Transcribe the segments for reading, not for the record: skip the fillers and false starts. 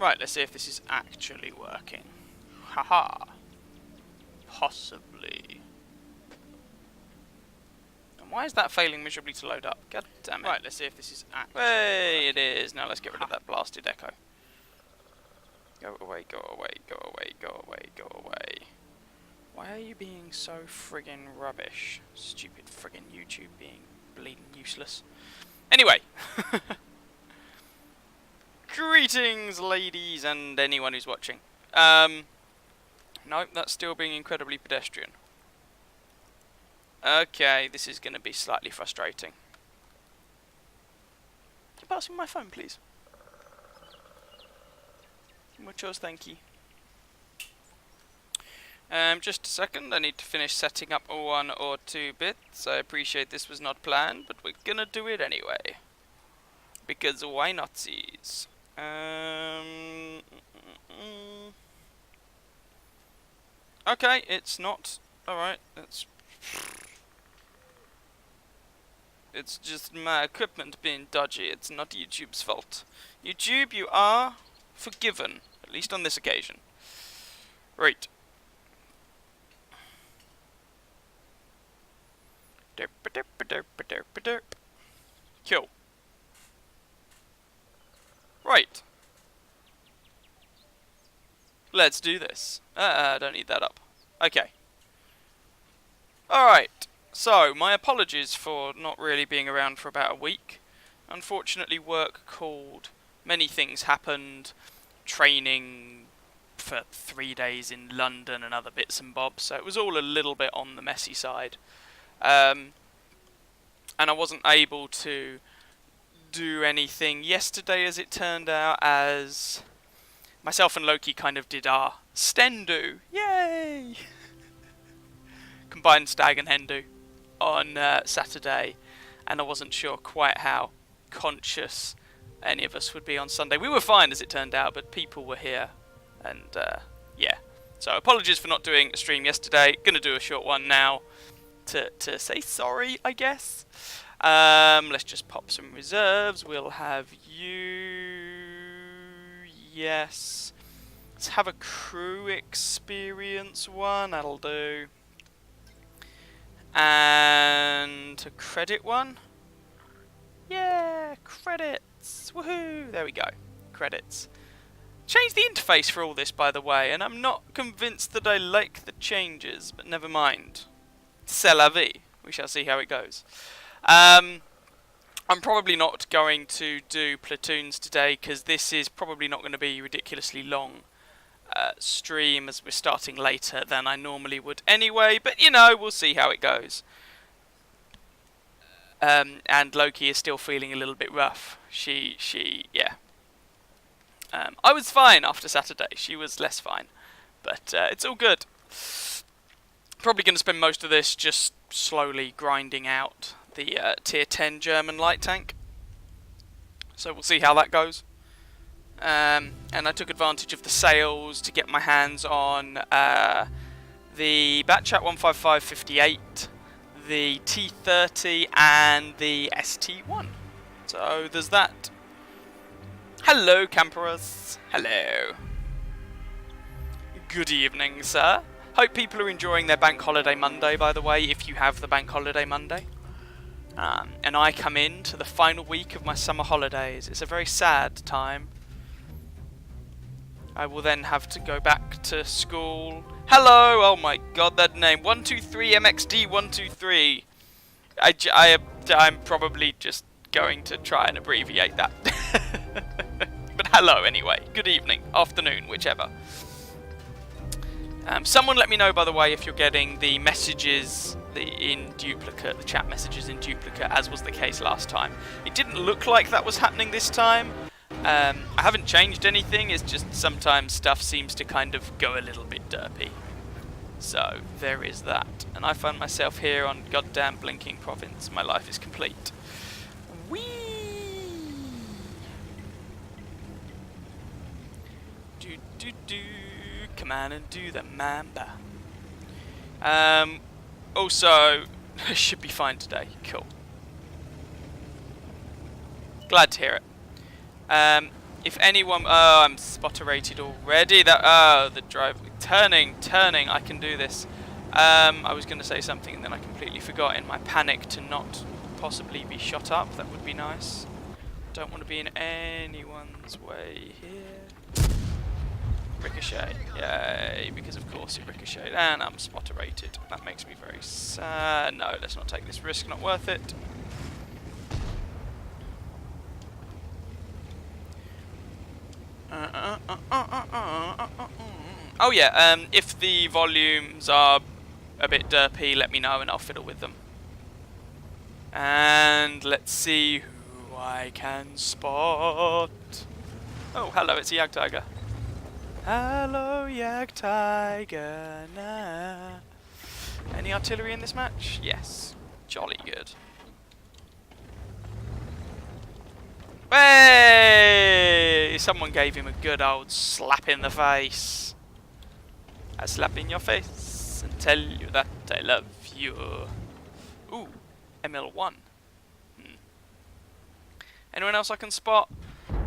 Right, let's see if this is actually working. Haha. Possibly. And why is that failing miserably to load up? God damn it. Right, let's see if this is actually Hey, it is. Now let's get rid of that blasted echo. Go away, go away, go away, go away, go away. Why are you being so friggin' rubbish? Stupid friggin' YouTube being bleeding useless. Anyway. Greetings, ladies, and anyone who's watching. Nope, that's still being incredibly pedestrian. Okay, this is going to be slightly frustrating. Can you pass me my phone, please? Muchos, thank you. Just a second, I need to finish setting up 1 or 2 bits. I appreciate this was not planned, but we're gonna do it anyway. Because why Nazis? Okay, it's not. Alright, it's just my equipment being dodgy. It's not YouTube's fault. YouTube, you are forgiven. At least on this occasion. Right. Derp, derp, derp, derp, derp. Cool. Right. Let's do this. I don't need that up. Okay. Alright. So, my apologies for not really being around for about a week. Unfortunately, work called. Many things happened. Training for 3 days in London and other bits and bobs. So it was all a little bit on the messy side. And I wasn't able to do anything yesterday, as it turned out, as myself and Loki kind of did our Stendu. Yay! Combined stag and hen do on Saturday, and I wasn't sure quite how conscious any of us would be on Sunday. We were fine, as it turned out, but people were here, and yeah. So apologies for not doing a stream yesterday. Gonna do a short one now to say sorry, I guess. Let's just pop some reserves. We'll have you. Yes. Let's have a crew experience one. That'll do. And a credit one. Yeah, credits. Woohoo! There we go. Credits. Changed the interface for all this, by the way, and I'm not convinced that I like the changes, but never mind. C'est la vie. We shall see how it goes. I'm probably not going to do platoons today, because this is probably not going to be a ridiculously long stream, as we're starting later than I normally would anyway, but you know, we'll see how it goes. And Loki is still feeling a little bit rough. Yeah. I was fine after Saturday. She was less fine. But it's all good. Probably going to spend most of this just slowly grinding out the tier 10 German light tank. So we'll see how that goes. And I took advantage of the sales to get my hands on the Batchat 15558, the T30 and the ST1. So there's that. Hello, camperers. Hello. Good evening, sir. Hope people are enjoying their Bank Holiday Monday, by the way, if you have the Bank Holiday Monday. And I come in to the final week of my summer holidays. It's a very sad time. I will then have to go back to school. Hello! Oh my god, that name. 123 MXD 123. I'm probably just going to try and abbreviate that. But hello anyway. Good evening, afternoon, whichever. Someone let me know, by the way, if you're getting the messages in duplicate, the chat messages in duplicate, as was the case last time. It didn't look like that was happening this time. I haven't changed anything, it's just sometimes stuff seems to kind of go a little bit derpy. So, there is that. And I find myself here on goddamn Blinking Province. My life is complete. Whee! Do do do. Come on and do the mamba. Also, I should be fine today. Cool. Glad to hear it. If anyone... Oh, I'm spotter-rated already. The drive... Turning. I can do this. I was going to say something and then I completely forgot in my panic to not possibly be shot up. That would be nice. Don't want to be in anyone's way here. Ricochet. Yay, because of course it ricocheted. And I'm spotter-rated. That makes me very sad. No, let's not take this risk. Not worth it. Oh yeah, if the volumes are a bit derpy, let me know and I'll fiddle with them. And let's see who I can spot. Oh, hello, it's Jagdtiger. Hello, Jagdtiger. Nah. Any artillery in this match? Yes. Jolly good. Hey! Someone gave him a good old slap in the face. I slap in your face and tell you that I love you. Ooh, ML1. Anyone else I can spot?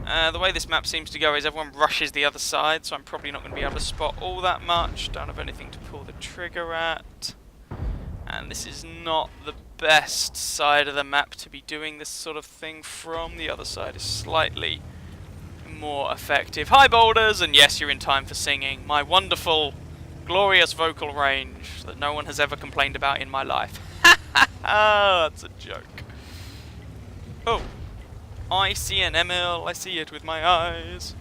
The way this map seems to go is everyone rushes the other side, so I'm probably not going to be able to spot all that much. Don't have anything to pull the trigger at. And this is not the best side of the map to be doing this sort of thing from. The other side is slightly more effective. Hi boulders, and yes, you're in time for singing. My wonderful, glorious vocal range that no one has ever complained about in my life. That's a joke. Oh, I see an ML, I see it with my eyes.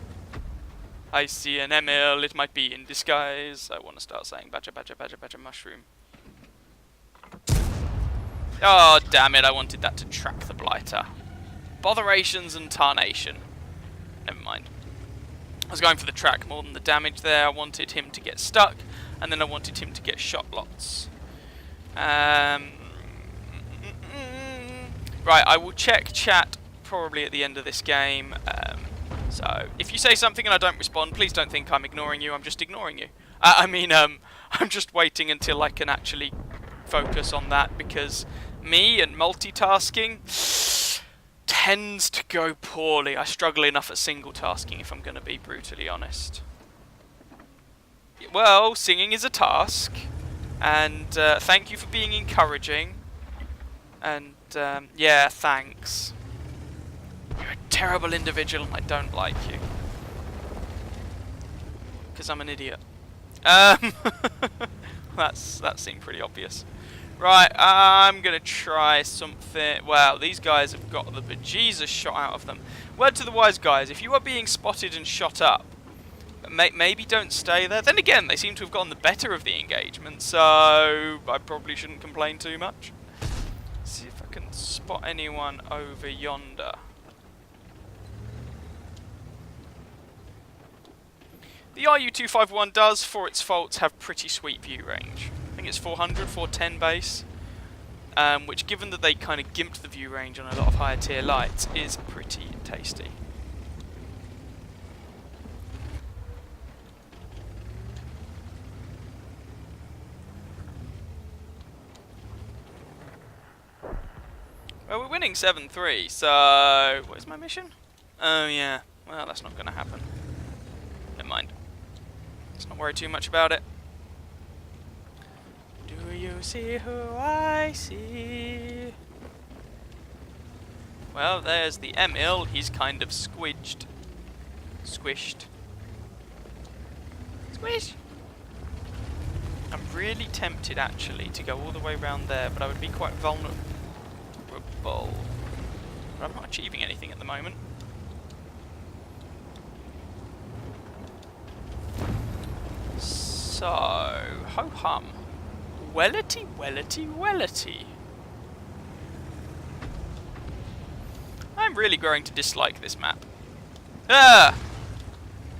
I see an ML, it might be in disguise. I want to start saying badger, badger, badger, badger, mushroom. Oh, damn it, I wanted that to track the blighter. Botherations and tarnation. Never mind. I was going for the track more than the damage there. I wanted him to get stuck, and then I wanted him to get shot lots. Right, I will check chat probably at the end of this game. So, if you say something and I don't respond, please don't think I'm ignoring you. I'm just ignoring you. I'm just waiting until I can actually focus on that, because me and multitasking tends to go poorly. I struggle enough at single tasking, if I'm going to be brutally honest. Well, singing is a task, and thank you for being encouraging, and yeah, thanks. You're a terrible individual and I don't like you. Because I'm an idiot. That seemed pretty obvious. Right, I'm going to try something. Wow, these guys have got the bejesus shot out of them. Word to the wise guys, if you are being spotted and shot up, maybe don't stay there. Then again, they seem to have gotten the better of the engagement, so I probably shouldn't complain too much. Let's see if I can spot anyone over yonder. The RU-251 does, for its faults, have pretty sweet view range. I think it's 400, 410 base, which, given that they kind of gimped the view range on a lot of higher tier lights, is pretty tasty. Well, we're winning 7-3, so what is my mission? Oh yeah, well that's not going to happen. Never mind. Let's not worry too much about it. Do you see who I see? Well, there's the Emil. He's kind of squished. Squished. Squish! I'm really tempted, actually, to go all the way around there, but I would be quite vulnerable. But I'm not achieving anything at the moment. So, ho-hum. Wellity, wellity, wellity. I'm really growing to dislike this map. Ah!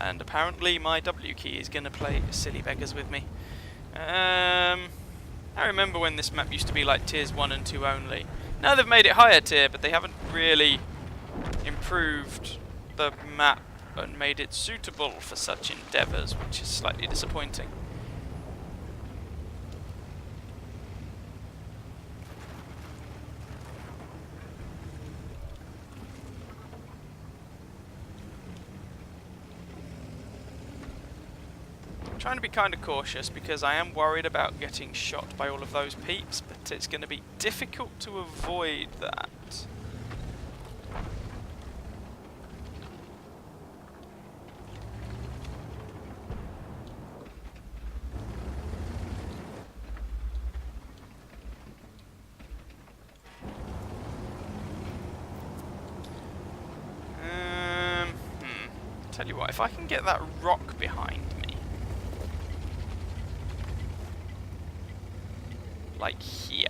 And apparently my W key is going to play silly beggars with me. I remember when this map used to be like tiers 1 and 2 only. Now they've made it higher tier, but they haven't really improved the map and made it suitable for such endeavours, which is slightly disappointing. Trying to be kind of cautious because I am worried about getting shot by all of those peeps, but it's going to be difficult to avoid that. Tell you what, if I can get that rock behind me, like here,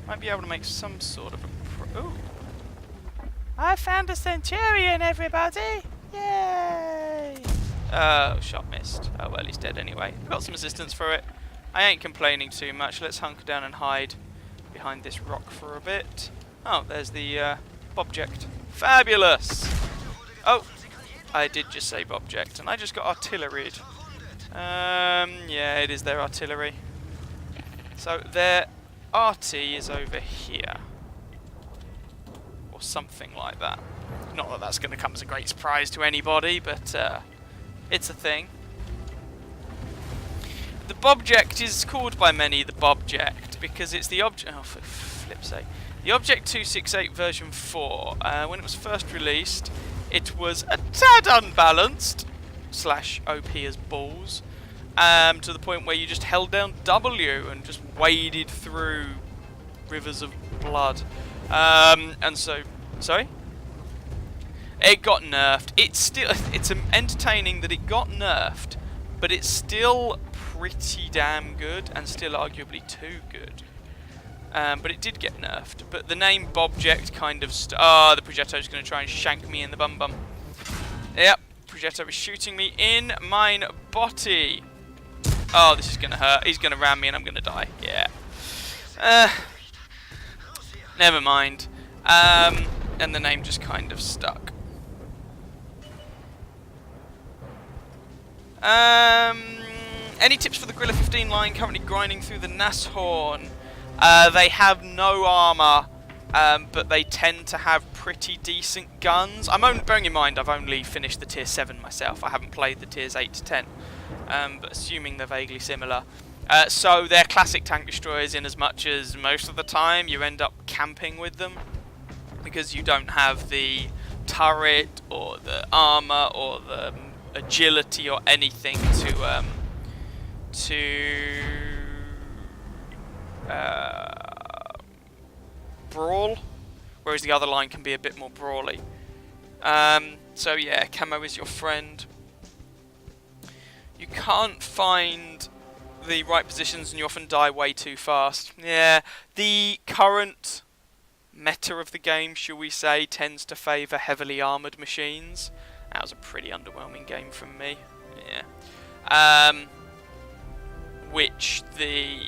might be able to make some sort of a ooh. I found a Centurion, everybody! Yay! Oh, shot missed. Oh well, he's dead anyway. Got some assistance for it. I ain't complaining too much. Let's hunker down and hide behind this rock for a bit. Oh, there's the object. Fabulous! Oh, I did just say object, and I just got artilleried. Yeah, it is their artillery. So their RT is over here. Or something like that. Not that that's going to come as a great surprise to anybody, but it's a thing. The Bobject is called by many the Bobject because it's the object... Oh, for flip's sake. The Object 268 version 4, when it was first released, it was a tad unbalanced, / OP as balls, to the point where you just held down W and just waded through rivers of blood. And so, sorry? It got nerfed. It's entertaining that it got nerfed, but it's still pretty damn good, and still arguably too good. But it did get nerfed. But the name Bobject kind of... the Progetto's going to try and shank me in the bum. Yep, Progetto is shooting me in mine body. Oh, this is going to hurt. He's going to ram me and I'm going to die. Yeah. Never mind. And the name just kind of stuck. Any tips for the Guerrilla 15 line currently grinding through the Nashorn? They have no armour, but they tend to have pretty decent guns. Bearing in mind, I've only finished the tier 7 myself. I haven't played the tiers 8 to 10, but assuming they're vaguely similar. So they're classic tank destroyers in as much as most of the time you end up camping with them, because you don't have the turret or the armour or the agility or anything to brawl, whereas the other line can be a bit more brawly. So yeah, camo is your friend. You can't find the right positions and you often die way too fast. Yeah, the current meta of the game, shall we say, tends to favour heavily armoured machines. That was a pretty underwhelming game from me. Yeah. Which the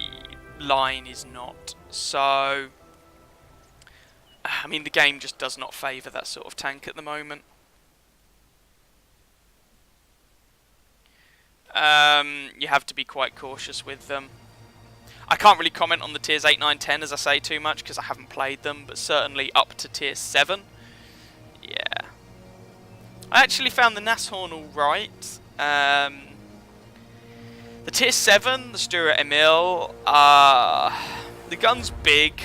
line is not. So, I mean, the game just does not favour that sort of tank at the moment. You have to be quite cautious with them. I can't really comment on the tiers 8, 9, 10 as I say too much because I haven't played them, but certainly up to tier 7. Yeah. I actually found the Nashorn alright. The tier 7, the Stuart Emil, the gun's big.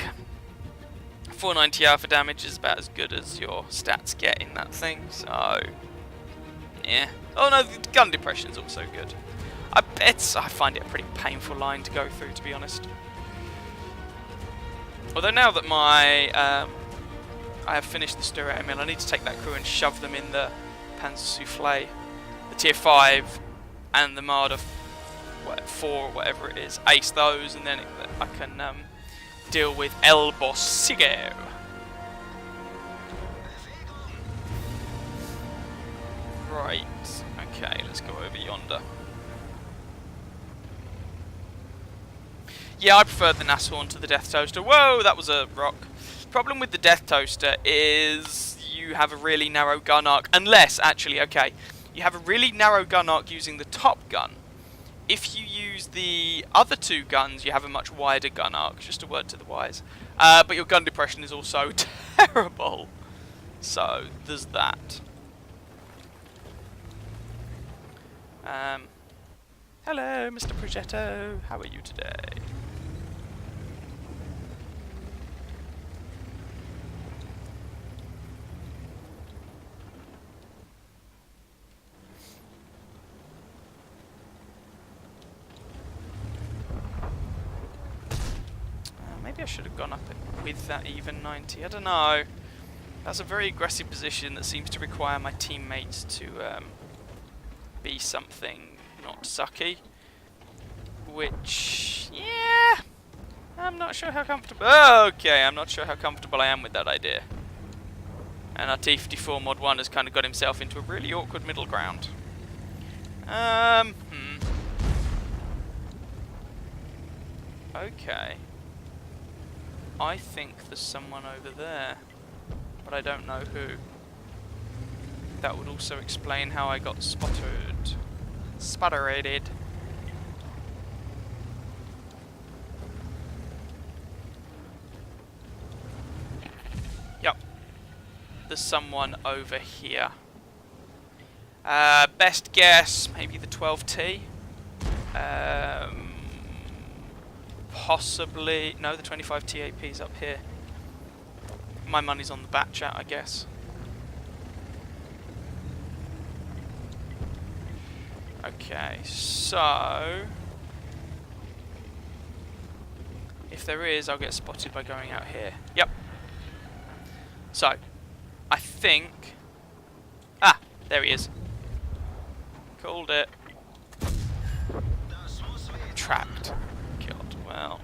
490 alpha damage is about as good as your stats get in that thing, so yeah. Oh no, the gun depression is also good. I find it a pretty painful line to go through, to be honest. Although now that I have finished the Stuart Emil, I need to take that crew and shove them in the Panzer Soufflé, the tier 5, and the Marder 4 or whatever it is. Ace those, and then I can deal with El Bosigo. Right, okay, let's go over yonder. Yeah, I preferred the Nashorn to the Death Toaster. Whoa, that was a rock. Problem with the Death Toaster is you have a really narrow gun arc. Unless, actually, okay, you have a really narrow gun arc using the top gun. If you use the other two guns, you have a much wider gun arc. Just a word to the wise. But your gun depression is also terrible. So, there's that. Hello, Mr. Progetto. How are you today? Maybe I should have gone up with that even 90. I don't know. That's a very aggressive position that seems to require my teammates to be something not sucky. Which, yeah, I'm not sure how comfortable. Okay, I'm not sure how comfortable I am with that idea. And our T-54 Mod 1 has kind of got himself into a really awkward middle ground. Okay. I think there's someone over there, but I don't know who. That would also explain how I got spotted. Sputterated. Yep. There's someone over here. Best guess, maybe the 12T. Possibly, no, the 25 TAP's up here. My money's on the bat chat, I guess. Okay, so if there is, I'll get spotted by going out here. Yep. So, I think... Ah, there he is. Called it. Trapped. God, well.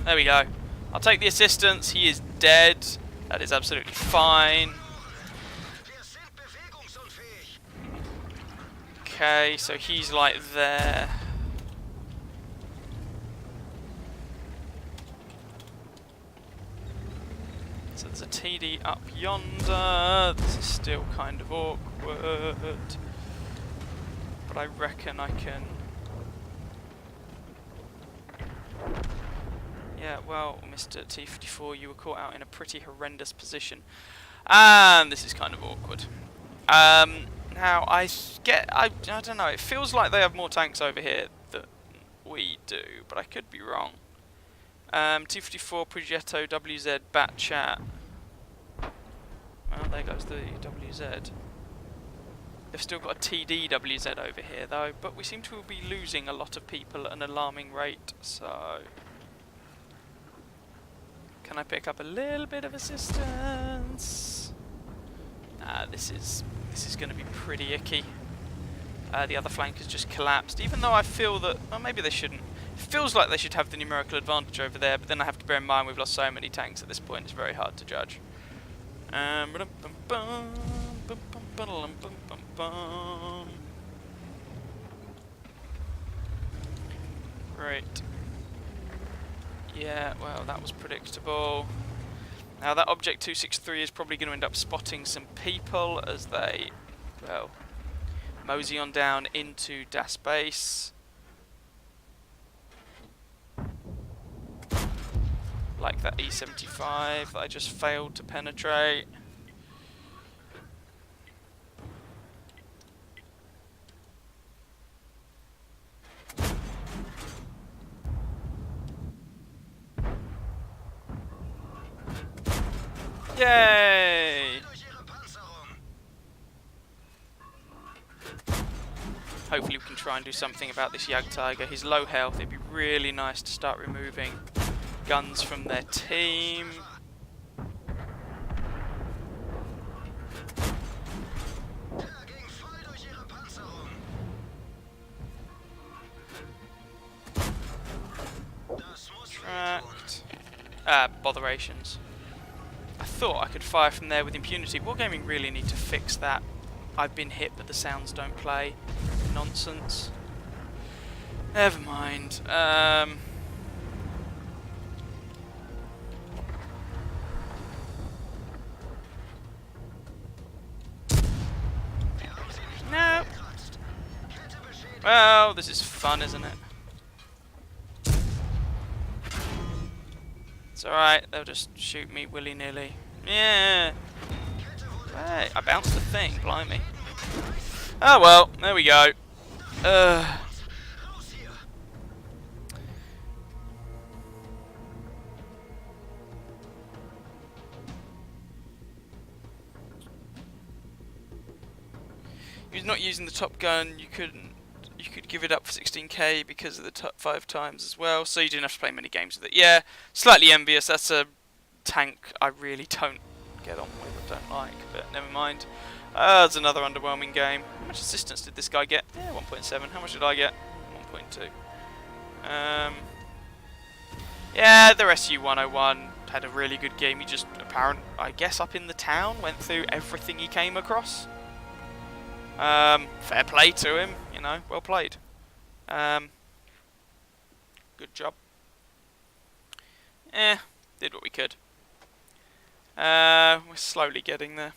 There we go. I'll take the assistance. He is dead. That is absolutely fine. Okay, so he's like there. So there's a TD up yonder. This is still kind of awkward. But I reckon I can... Yeah, well, Mr. T-54, you were caught out in a pretty horrendous position. And this is kind of awkward. Now, I don't know, it feels like they have more tanks over here than we do, but I could be wrong. T-54, Progetto, WZ, Bat Chat. Well, there goes the WZ. They've still got a TD WZ over here, though, but we seem to be losing a lot of people at an alarming rate, so... Can I pick up a little bit of assistance? This is going to be pretty icky. The other flank has just collapsed, even though I feel that... Well, maybe they shouldn't. It feels like they should have the numerical advantage over there, but then I have to bear in mind we've lost so many tanks at this point, it's very hard to judge. Right. Yeah, well, that was predictable. Now, that Object 263 is probably going to end up spotting some people as they, well, mosey on down into Das Base. Like that E-75 that I just failed to penetrate. Yay! Hopefully we can try and do something about this Jagdtiger. He's low health. It'd be really nice to start removing guns from their team. Tracked. Botherations. I thought I could fire from there with impunity. Wargaming really need to fix that. I've been hit but the sounds don't play. Nonsense. Never mind. No. Well, this is fun, isn't it? It's alright, they'll just shoot me willy-nilly. Yeah! Hey, I bounced the thing, blimey. Oh well, there we go. If you're not using the top gun, you could give it up for 16k because of the top 5 times as well, so you didn't have to play many games with it. Yeah, slightly envious. That's a tank I really don't get on with, I don't like, but never mind. That's another underwhelming game. How much assistance did this guy get? Yeah, 1.7. How much did I get? 1.2. Yeah, the SU-101 had a really good game. He just, I guess, up in the town, went through everything he came across. Fair play to him, you know, well played. Good job. Did what we could. We're slowly getting there.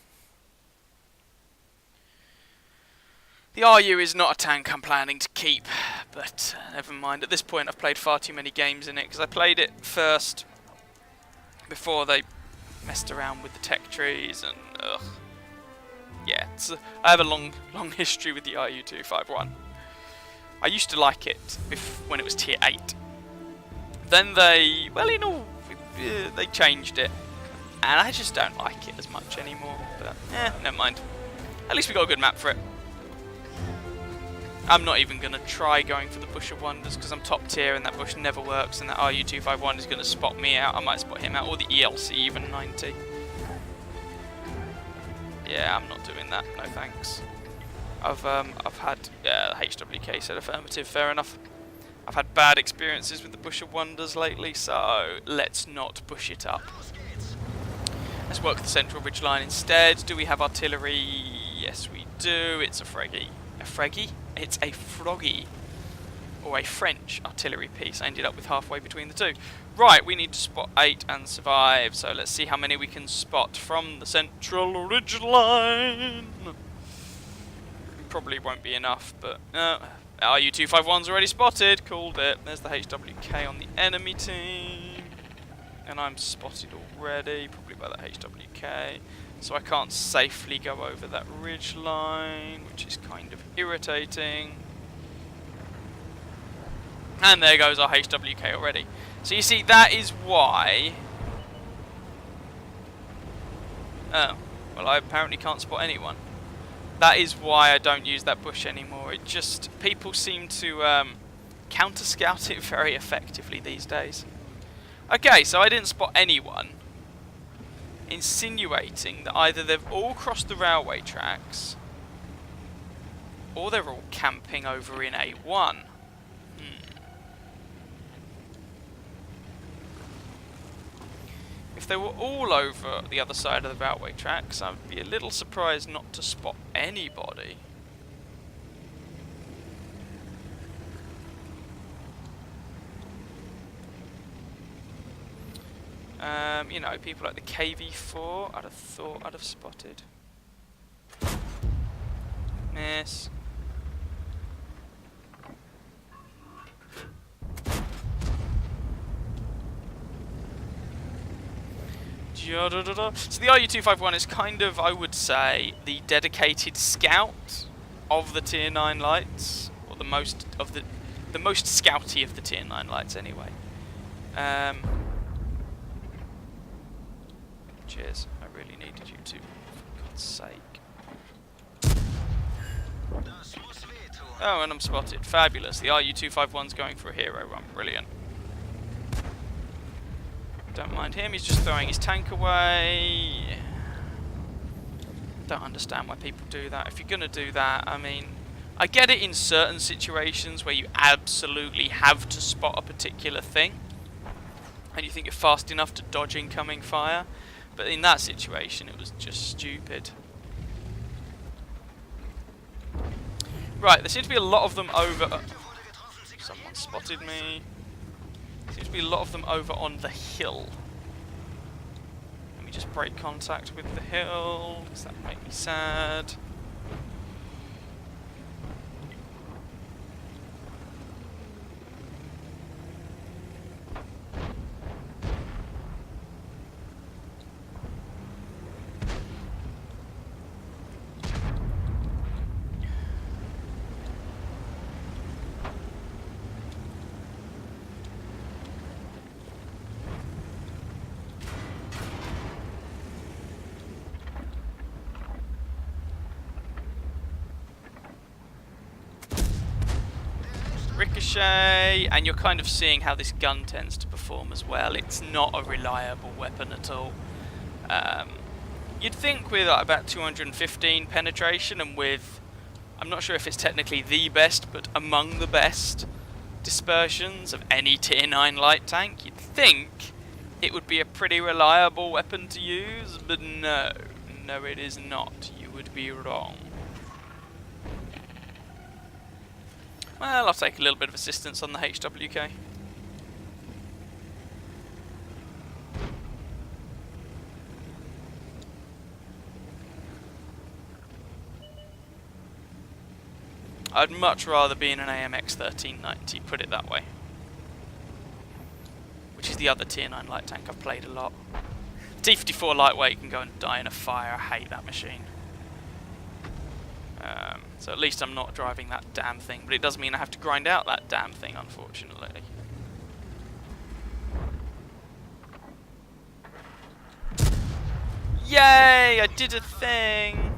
The RU is not a tank I'm planning to keep, but never mind. At this point I've played far too many games in it, because I played it first before they messed around with the tech trees, and ugh. Yeah, I have a long history with the RU-251. I used to like it when it was tier 8. Then they changed it, and I just don't like it as much anymore, but never mind. At least we got a good map for it. I'm not even going to try going for the Bush of Wonders because I'm top tier and that bush never works, and that RU-251 is going to spot me out. I might spot him out, or the ELC even 90. Yeah, I'm not doing that. No thanks. I've had HWK said affirmative. Fair enough. I've had bad experiences with the Bush of Wonders lately, so let's not push it up. Let's work the central ridge line instead. Do we have artillery? Yes, we do. It's a Freggy. A Freggy? It's a Froggy. Or a French artillery piece. I ended up with halfway between the two. Right, we need to spot 8 and survive. So let's see how many we can spot from the central ridge line. Probably won't be enough, but RU-251's already spotted. Called it. There's the HWK on the enemy team. And I'm spotted already, probably by that HWK. So I can't safely go over that ridge line, which is kind of irritating. And there goes our HWK already. So you see, that is why... Oh, well, I apparently can't spot anyone. That is why I don't use that bush anymore. It just... people seem to counter-scout it very effectively these days. Okay, so I didn't spot anyone, insinuating that either they've all crossed the railway tracks or they're all camping over in A1. If they were all over the other side of the railway tracks, I'd be a little surprised not to spot anybody. You know, people like the KV-4, I'd have thought I'd have spotted. Miss. So the RU-251 is kind of, I would say, the dedicated scout of the tier 9 lights, or the most scouty of the tier 9 lights anyway. Cheers. I really needed you to, for God's sake. Oh, and I'm spotted. Fabulous. The RU-251's going for a hero run. Brilliant. Don't mind him. He's just throwing his tank away. Don't understand why people do that. If you're going to do that, I mean, I get it in certain situations where you absolutely have to spot a particular thing and you think you're fast enough to dodge incoming fire. But in that situation, it was just stupid. Right, there seems to be a lot of them over... someone spotted me. There seems to be a lot of them over on the hill. Let me just break contact with the hill, because that would make me sad. ricochet, and you're kind of seeing how this gun tends to perform as well. It's not a reliable weapon at all. You'd think with about 215 penetration and with, I'm not sure if it's technically the best, but among the best dispersions of any tier 9 light tank, you'd think it would be a pretty reliable weapon to use, but no, it is not. You would be wrong. Well, I'll take a little bit of assistance on the HWK. I'd much rather be in an AMX 1390, put it that way. Which is the other tier 9 light tank I've played a lot. T-54 lightweight can go and die in a fire. I hate that machine. So at least I'm not driving that damn thing, but it does mean I have to grind out that damn thing, unfortunately. Yay! I did a thing!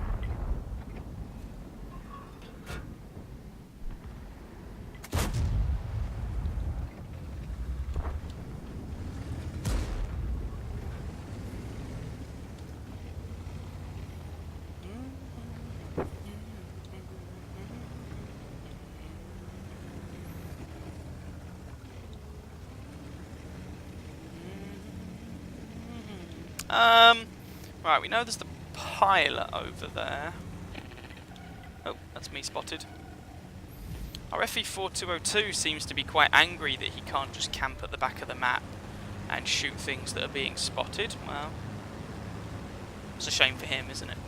Right, we know there's the pilot over there. Oh, that's me spotted. Our FE4202 seems to be quite angry that he can't just camp at the back of the map and shoot things that are being spotted. Well, it's a shame for him, isn't it?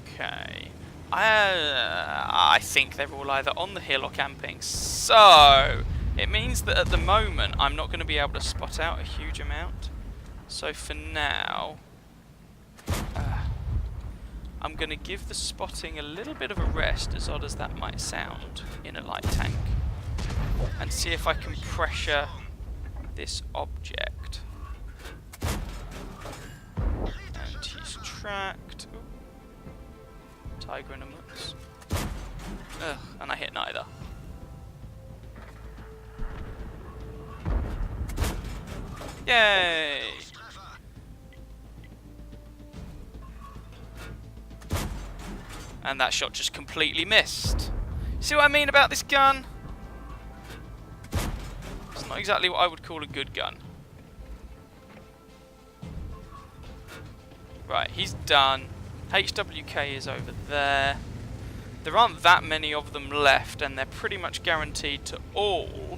Okay. I think they're all either on the hill or camping, so it means that at the moment I'm not going to be able to spot out a huge amount. So for now, I'm going to give the spotting a little bit of a rest, as odd as that might sound, in a light tank, and see if I can pressure this object. And he's tracked. Ooh. Tiger and a Mutz. Ugh, and I hit neither. Yay! And that shot just completely missed. See what I mean about this gun? It's not exactly what I would call a good gun. Right, he's done. HWK is over there. There aren't that many of them left, and they're pretty much guaranteed to all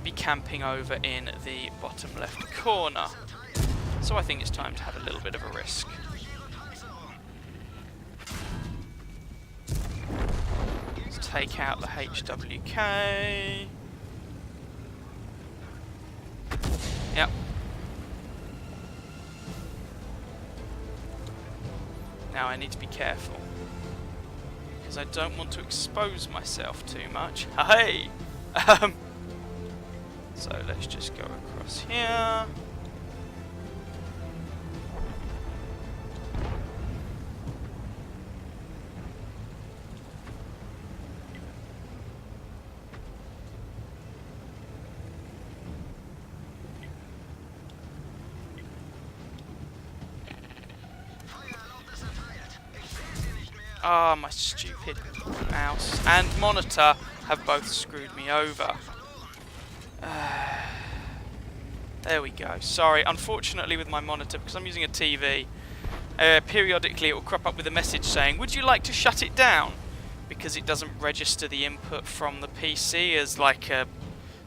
be camping over in the bottom left corner. So I think it's time to have a little bit of a risk. Let's take out the HWK. Yep. Now I need to be careful, because I don't want to expose myself too much. Hey! So let's just go across here. Ah, my stupid mouse and monitor have both screwed me over. There we go. Sorry, unfortunately with my monitor, because I'm using a TV, periodically it will crop up with a message saying, would you like to shut it down? Because it doesn't register the input from the PC as like a,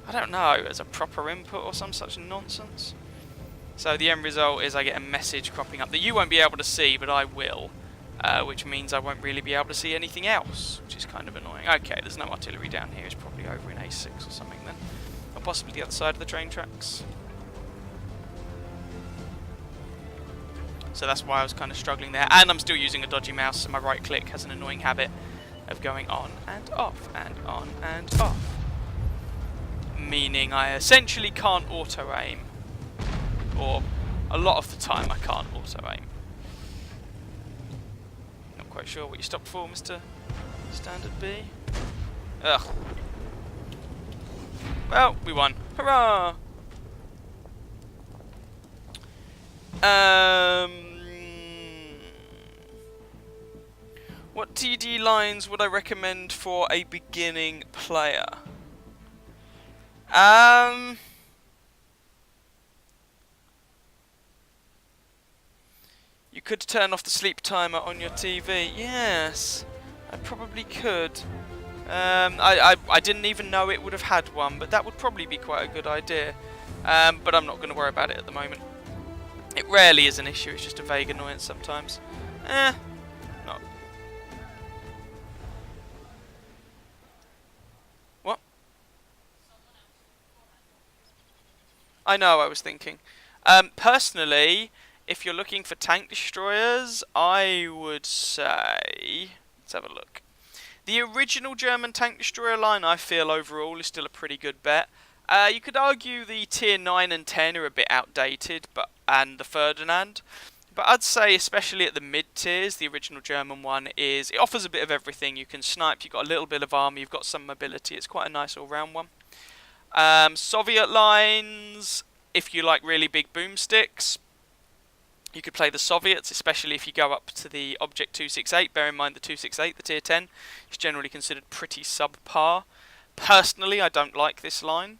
I don't know, as a proper input or some such nonsense. So the end result is I get a message cropping up that you won't be able to see, but I will. Which means I won't really be able to see anything else, which is kind of annoying. Okay, there's no artillery down here. It's probably over in A6 or something then. Or possibly the other side of the train tracks. So that's why I was kind of struggling there. And I'm still using a dodgy mouse, so my right click has an annoying habit of going on and off and on and off. meaning I essentially can't auto-aim. Or a lot of the time I can't auto-aim. Not quite sure what you stopped for, Mr. Standard B. Ugh. Well, we won. Hurrah! What TD lines would I recommend for a beginning player? You could turn off the sleep timer on your TV. Yes, I probably could. I didn't even know it would have had one, but that would probably be quite a good idea. But I'm not going to worry about it at the moment. It rarely is an issue, it's just a vague annoyance sometimes. Not. What? I know, I was thinking. Personally, if you're looking for tank destroyers, I would say... Let's have a look. The original German tank destroyer line, I feel overall, is still a pretty good bet. You could argue the tier 9 and 10 are a bit outdated, and the Ferdinand. But I'd say, especially at the mid tiers, the original German one it offers a bit of everything. You can snipe, you've got a little bit of armor, you've got some mobility. It's quite a nice all-round one. Soviet lines, if you like really big boomsticks, you could play the Soviets, especially if you go up to the Object 268. Bear in mind the 268, the tier 10, is generally considered pretty subpar. Personally, I don't like this line.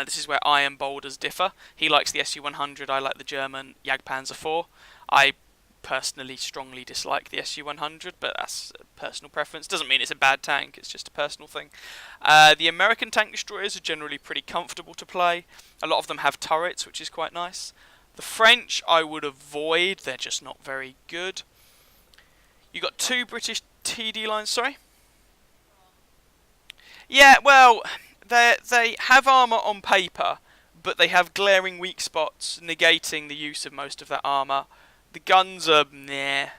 This is where Iron Boulders differ. He likes the Su-100, I like the German Jagdpanzer IV. I personally strongly dislike the Su-100, but that's a personal preference. Doesn't mean it's a bad tank, it's just a personal thing. The American tank destroyers are generally pretty comfortable to play. A lot of them have turrets, which is quite nice. The French I would avoid, they're just not very good. You got two British TD lines, sorry? Yeah, well, they have armour on paper, but they have glaring weak spots, negating the use of most of that armour. The guns are meh,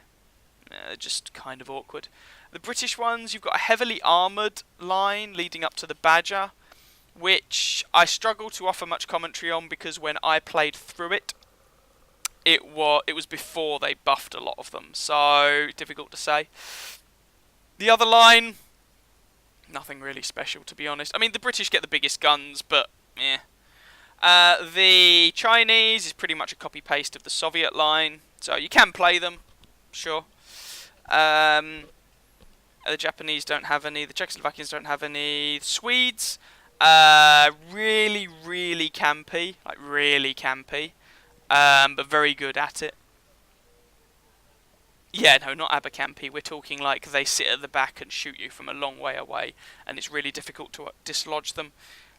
just kind of awkward. The British ones, you've got a heavily armoured line leading up to the Badger, which I struggle to offer much commentary on because when I played through it, it was before they buffed a lot of them, so difficult to say. The other line, nothing really special, to be honest. I mean, the British get the biggest guns, but yeah. The Chinese is pretty much a copy-paste of the Soviet line, so you can play them, sure. The Japanese don't have any, the Czechoslovakians don't have any. The Swedes, really, really campy, like really campy, but very good at it. Yeah, no, not Abercampy. We're talking like they sit at the back and shoot you from a long way away, and it's really difficult to dislodge them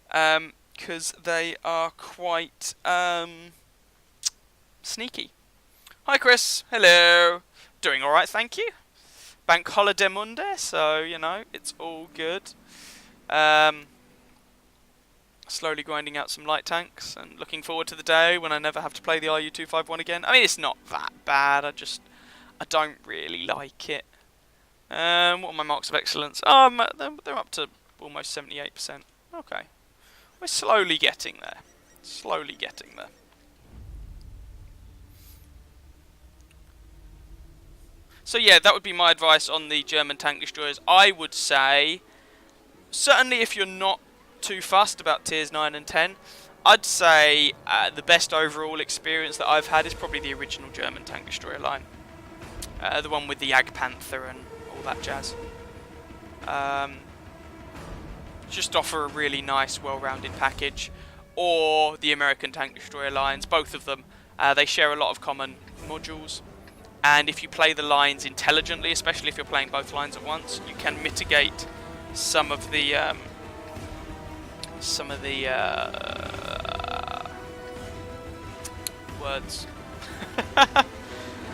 because they are quite sneaky. Hi, Chris. Hello. Doing all right, thank you. Bank holiday Monday, so you know it's all good. Slowly grinding out some light tanks and looking forward to the day when I never have to play the RU-251 again. I mean, it's not that bad. I don't really like it. What are my marks of excellence? They're up to almost 78%. Okay. We're slowly getting there. Slowly getting there. So yeah, that would be my advice on the German tank destroyers. I would say, certainly if you're not too fussed about tiers 9 and 10, I'd say the best overall experience that I've had is probably the original German tank destroyer line. The one with the Jagdpanther and all that jazz. Just offer a really nice, well-rounded package. Or the American tank destroyer lines, both of them. They share a lot of common modules. And if you play the lines intelligently, especially if you're playing both lines at once, you can mitigate some of the words.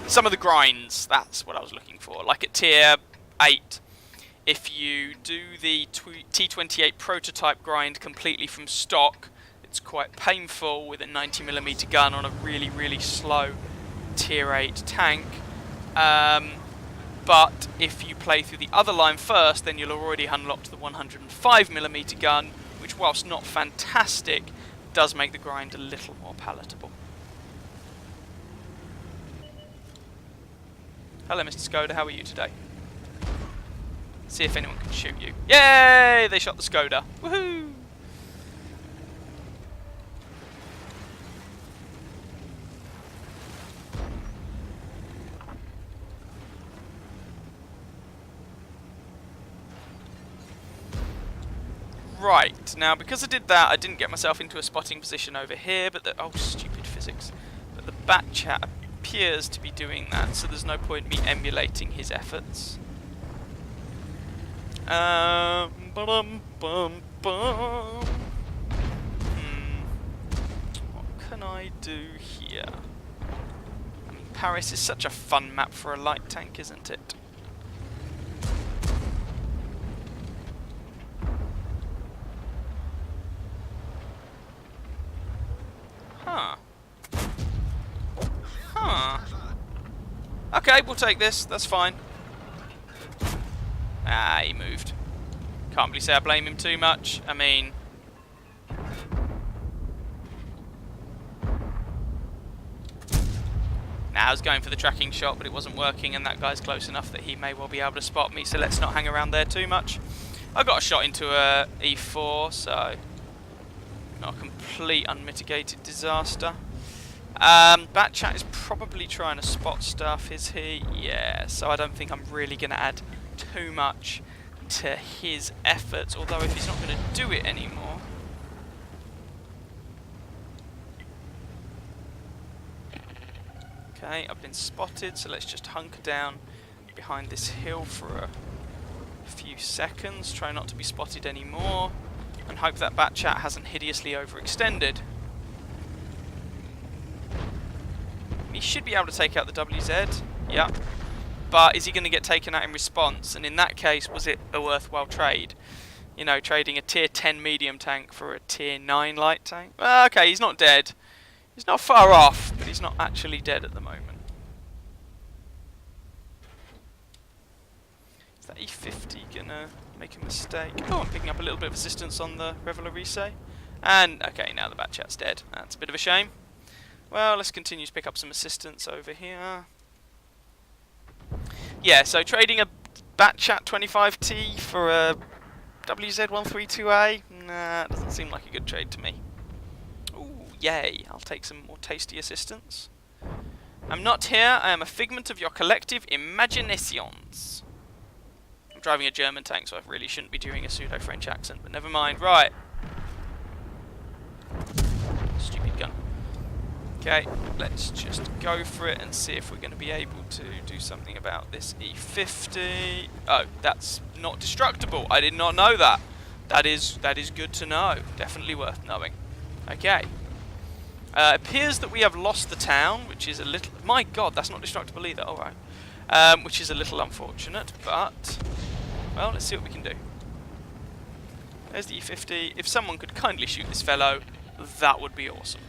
Some of the grinds, that's what I was looking for. Like at tier 8, if you do the T28 prototype grind completely from stock, it's quite painful with a 90mm gun on a really, really slow tier 8 tank. But if you play through the other line first, then you'll already unlock the 105mm gun, which whilst not fantastic, does make the grind a little more palatable. Hello, Mr. Skoda, how are you today? See if anyone can shoot you. Yay! They shot the Skoda. Woohoo! Right, now because I did that, I didn't get myself into a spotting position over here, but oh, stupid physics. But the Batchat appears to be doing that, so there's no point in me emulating his efforts. What can I do here? I mean, Paris is such a fun map for a light tank, isn't it? Huh. Okay, we'll take this. That's fine. Ah, he moved. Can't really say I blame him too much. I mean... I was going for the tracking shot, but it wasn't working, and that guy's close enough that he may well be able to spot me, so let's not hang around there too much. I got a shot into a E4, so... not a complete unmitigated disaster. Batchat is probably trying to spot stuff, is he? Yeah, so I don't think I'm really going to add too much to his efforts, although if he's not going to do it anymore... Okay, I've been spotted, so let's just hunker down behind this hill for a few seconds, try not to be spotted anymore, and hope that Batchat hasn't hideously overextended. He should be able to take out the WZ, yeah. But is he going to get taken out in response? And in that case, was it a worthwhile trade? You know, trading a tier 10 medium tank for a tier 9 light tank? Well, okay, he's not dead. He's not far off, but he's not actually dead at the moment. Is that E50 going to make a mistake? Oh, I'm picking up a little bit of assistance on the Reveille. And, okay, now the Batchat's dead. That's a bit of a shame. Well, let's continue to pick up some assistance over here. Yeah, so trading a Batchat 25T for a WZ132A? Nah, doesn't seem like a good trade to me. Ooh, yay, I'll take some more tasty assistance. I'm not here, I am a figment of your collective imaginations. I'm driving a German tank, so I really shouldn't be doing a pseudo-French accent, but never mind. Right. Stupid gun. Okay, let's just go for it and see if we're going to be able to do something about this E50. Oh, that's not destructible. I did not know that. That is good to know. Definitely worth knowing. Okay. Appears that we have lost the town, which is a little... My God, that's not destructible either. All right. Which is a little unfortunate, but... Well, let's see what we can do. There's the E50. If someone could kindly shoot this fellow, that would be awesome.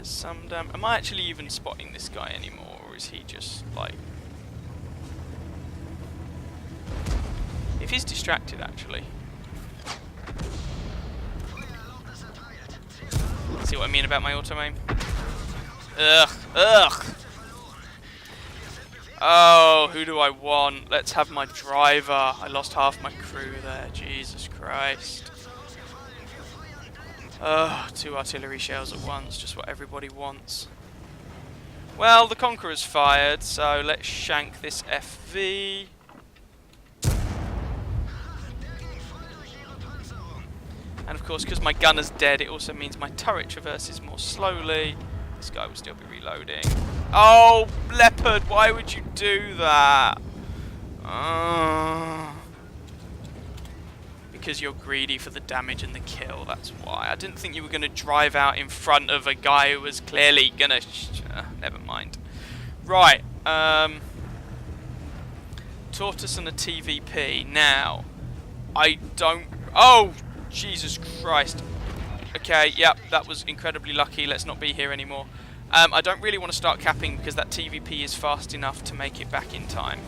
Some damn... Am I actually even spotting this guy anymore, or is he just, like... If he's distracted, actually. See what I mean about my auto-aim? Ugh, ugh! Oh, who do I want? Let's have my driver. I lost half my crew there, Jesus Christ. Oh, 2 artillery shells at once, just what everybody wants. Well, the Conqueror's fired, so let's shank this FV. And of course, because my gunner's dead, it also means my turret traverses more slowly. This guy will still be reloading. Oh, Leopard, why would you do that? Because you're greedy for the damage and the kill, that's why. I didn't think you were going to drive out in front of a guy who was clearly going to... never mind. Right, Tortoise and a TVP. Now, I don't... Oh, Jesus Christ. Okay, yep, that was incredibly lucky. Let's not be here anymore. I don't really want to start capping because that TVP is fast enough to make it back in time.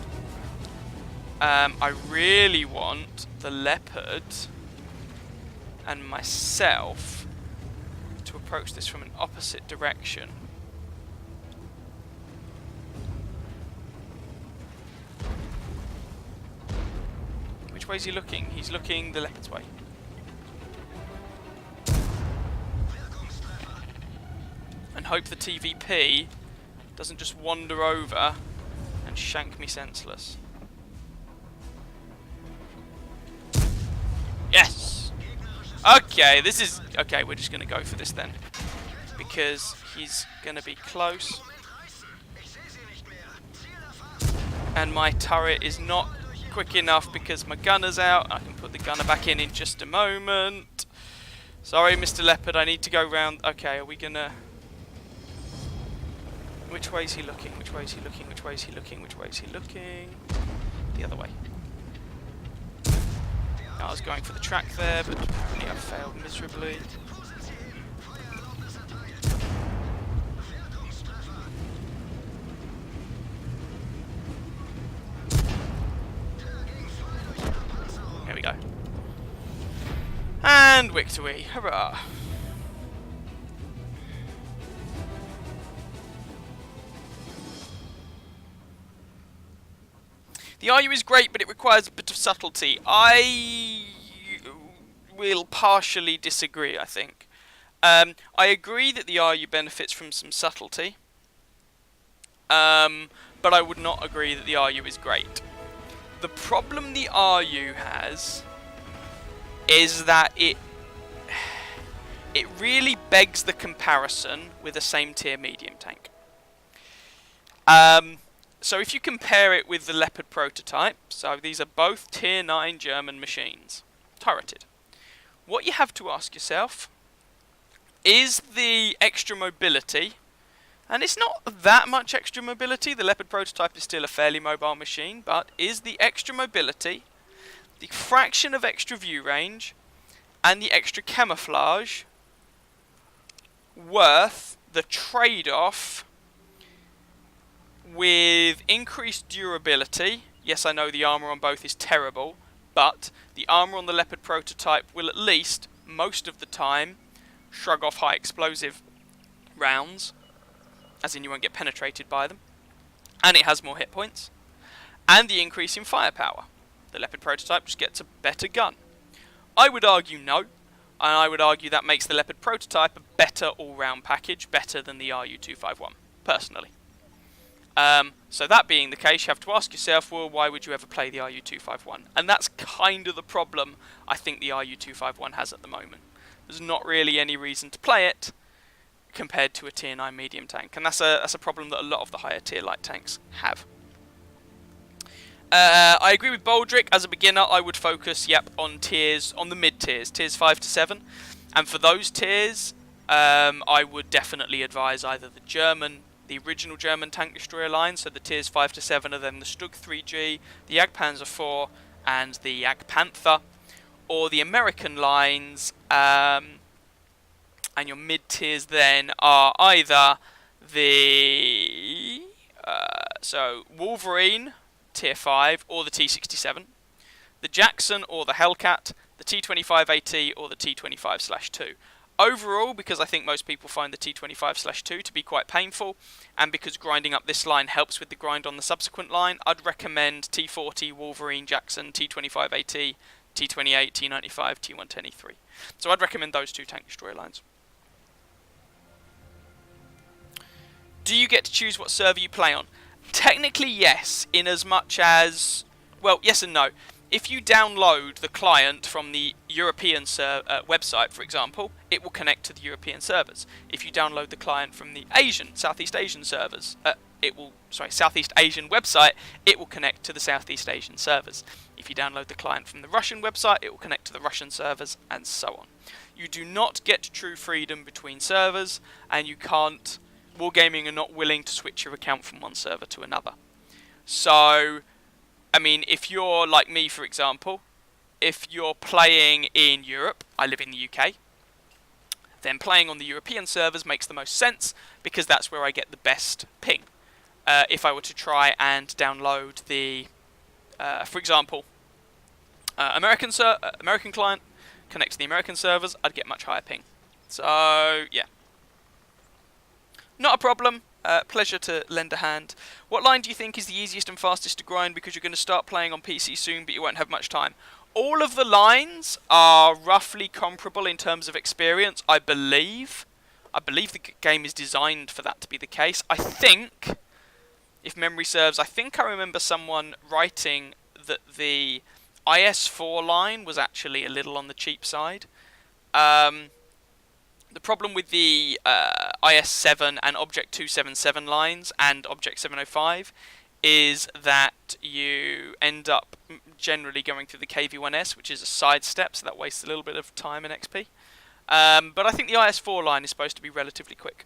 I really want the Leopard and myself to approach this from an opposite direction. Which way is he looking? He's looking the Leopard's way. And hope the TVP doesn't just wander over and shank me senseless. Yes! Okay, this is... Okay, we're just going to go for this then. Because he's going to be close. And my turret is not quick enough because my gunner's out. I can put the gunner back in just a moment. Sorry, Mr. Leopard, I need to go round... Okay, are we going to... Which way is he looking? Which way is he looking? Which way is he looking? Which way is he looking? The other way. I was going for the track there, but apparently I failed miserably. There we go. And victory! Hurrah! The RU is great, but it requires a bit of subtlety. I will partially disagree, I think. I agree that the RU benefits from some subtlety, but I would not agree that the RU is great. The problem the RU has is that it really begs the comparison with a same tier medium tank. So if you compare it with the Leopard prototype, so these are both tier 9 German machines, turreted. What you have to ask yourself is the extra mobility, and it's not that much extra mobility, the Leopard prototype is still a fairly mobile machine, but is the extra mobility, the fraction of extra view range, and the extra camouflage worth the trade-off with increased durability? Yes, I know the armour on both is terrible, but the armour on the Leopard prototype will at least, most of the time, shrug off high explosive rounds, as in you won't get penetrated by them, and it has more hit points, and the increase in firepower. The Leopard prototype just gets a better gun. I would argue no, and I would argue that makes the Leopard prototype a better all-round package, better than the RU251, personally. So that being the case, you have to ask yourself, well, why would you ever play the RU251? And that's kind of the problem I think the RU251 has at the moment. There's not really any reason to play it compared to a tier 9 medium tank, and that's a problem that a lot of the higher tier light tanks have. I agree with Baldrick. As a beginner, I would focus, on the mid tiers, tiers 5 to 7, and for those tiers, I would definitely advise either the original German tank destroyer line, so the tiers 5 to 7 are then the Stug 3G, the Jagdpanzer 4, and the Jagdpanther, or the American lines, and your mid tiers then are either the Wolverine tier 5 or the T67, the Jackson or the Hellcat, the T25AT or the T25/2. Overall, because I think most people find the T25/2 to be quite painful, and because grinding up this line helps with the grind on the subsequent line, I'd recommend T40, Wolverine, Jackson, T25AT, T28, T95, T110E3. So I'd recommend those two tank destroyer lines. Do you get to choose what server you play on? Technically yes, in as much as... Well, yes and no. If you download the client from the European website, for example, it will connect to the European servers. If you download the client from the Southeast Asian servers, Southeast Asian website, it will connect to the Southeast Asian servers. If you download the client from the Russian website, it will connect to the Russian servers, and so on. You do not get true freedom between servers, and you can't... Wargaming are not willing to switch your account from one server to another. So... I mean, if you're like me, for example, if you're playing in Europe, I live in the UK, then playing on the European servers makes the most sense, because that's where I get the best ping. If I were to try and download the, for example, American client, connect to the American servers, I'd get much higher ping. So, yeah. Not a problem. Pleasure to lend a hand. What line do you think is the easiest and fastest to grind, because you're going to start playing on PC soon but you won't have much time? All of the lines are roughly comparable in terms of experience, I believe. I believe the game is designed for that to be the case. I think, if memory serves, I think I remember someone writing that the IS-4 line was actually a little on the cheap side. The problem with the IS-7 and Object 277 lines and Object 705 is that you end up generally going through the KV-1S, which is a sidestep, so that wastes a little bit of time and XP. But I think the IS-4 line is supposed to be relatively quick.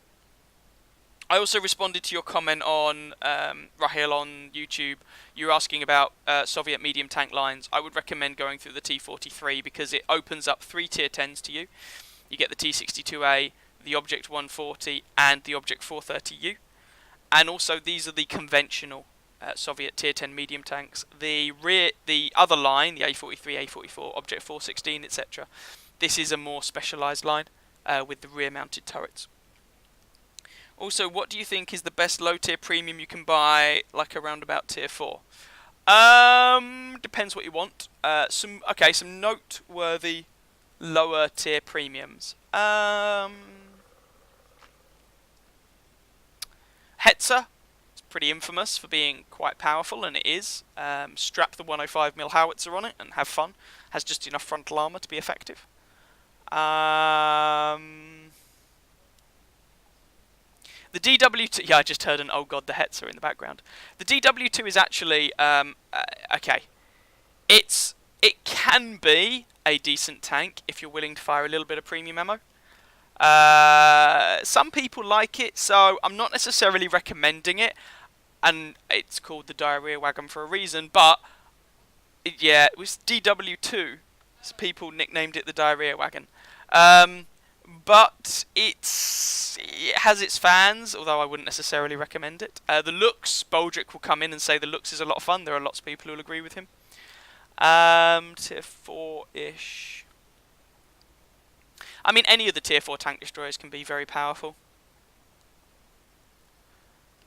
I also responded to your comment on Rahil on YouTube. You were asking about Soviet medium tank lines. I would recommend going through the T-43 because it opens up 3 tier 10s to you. You get the T-62A, the Object 140, and the Object 430U. And also, these are the conventional Soviet tier 10 medium tanks. The other line, the A-43, A-44, Object 416, etc. This is a more specialised line with the rear-mounted turrets. Also, what do you think is the best low-tier premium you can buy, like around about tier 4? Depends what you want. Some noteworthy lower tier premiums. Hetzer is pretty infamous for being quite powerful, and it is. Strap the 105mm howitzer on it and have fun. Has just enough frontal armour to be effective. The DW2, yeah, I just heard an oh god the Hetzer in the background. The DW2 is actually okay. It can be a decent tank if you're willing to fire a little bit of premium ammo. Some people like it, so I'm not necessarily recommending it. And it's called the diarrhea wagon for a reason, but yeah, it was DW2. So people nicknamed it the diarrhea wagon. But it has its fans, although I wouldn't necessarily recommend it. The looks, Boldrick will come in and say the looks is a lot of fun. There are lots of people who will agree with him. Tier 4-ish. I mean, any of the tier 4 tank destroyers can be very powerful.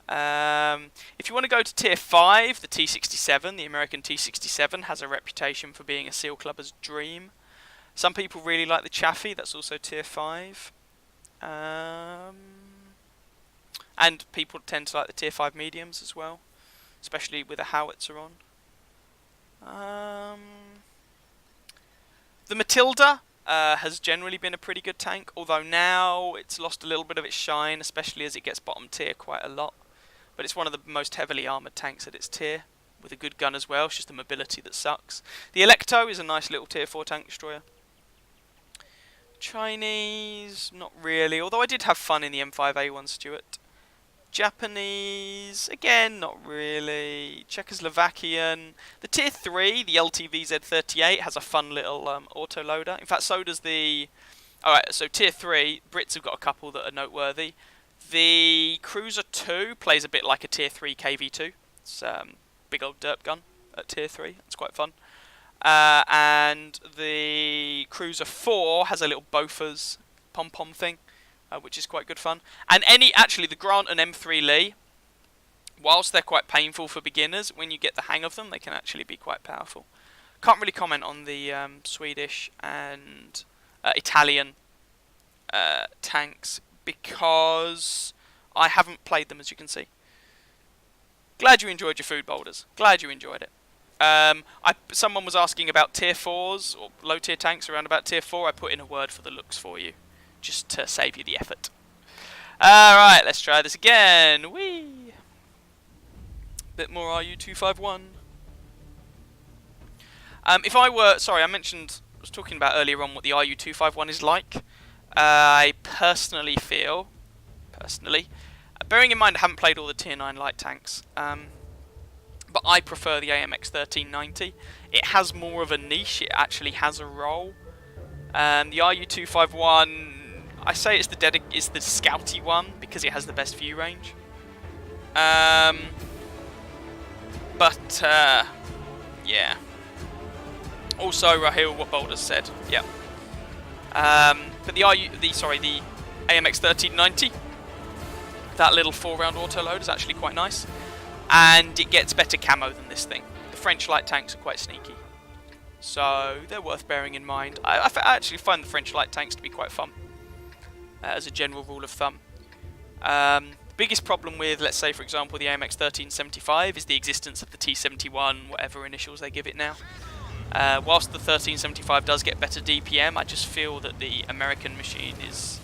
If you want to go to tier 5, the T-67, the American T-67, has a reputation for being a SEAL clubber's dream. Some people really like the Chaffee, that's also tier 5. And people tend to like the tier 5 mediums as well, especially with a howitzer on. The Matilda has generally been a pretty good tank, although now it's lost a little bit of its shine, especially as it gets bottom tier quite a lot. But it's one of the most heavily armoured tanks at its tier, with a good gun as well. It's just the mobility that sucks. The Electo is a nice little tier 4 tank destroyer. Chinese, not really, although I did have fun in the M5A1 Stuart. Japanese, again, not really. Czechoslovakian. The tier 3, the LTVZ38, has a fun little autoloader. In fact, so does the... Alright, so tier 3, Brits have got a couple that are noteworthy. The Cruiser 2 plays a bit like a tier 3 KV2. It's big old derp gun at tier 3. It's quite fun. And the Cruiser 4 has a little Bofors pom-pom thing, which is quite good fun. And actually, the Grant and M3 Lee, whilst they're quite painful for beginners, when you get the hang of them, they can actually be quite powerful. Can't really comment on the Swedish and Italian tanks because I haven't played them, as you can see. Glad you enjoyed your food boulders. Glad you enjoyed it. Someone was asking about tier 4s or low tier tanks around about tier 4. I put in a word for the looks for you, just to save you the effort. Alright, let's try this again. Whee! Bit more RU-251. If I were... Sorry, I was talking about earlier on what the RU-251 is like. I personally feel... bearing in mind I haven't played all the tier 9 light tanks, but I prefer the AMX 1390. It has more of a niche, it actually has a role. The RU-251, I say it's the scouty one because it has the best view range. Yeah. Also, Rahil, what Boulder said. Yeah. But the AMX 1390, that little 4-round auto load is actually quite nice, and it gets better camo than this thing. The French light tanks are quite sneaky, so they're worth bearing in mind. I actually find the French light tanks to be quite fun, as a general rule of thumb. The biggest problem with, let's say, for example, the AMX 1375 is the existence of the T71, whatever initials they give it now. Whilst the 1375 does get better DPM, I just feel that the American machine is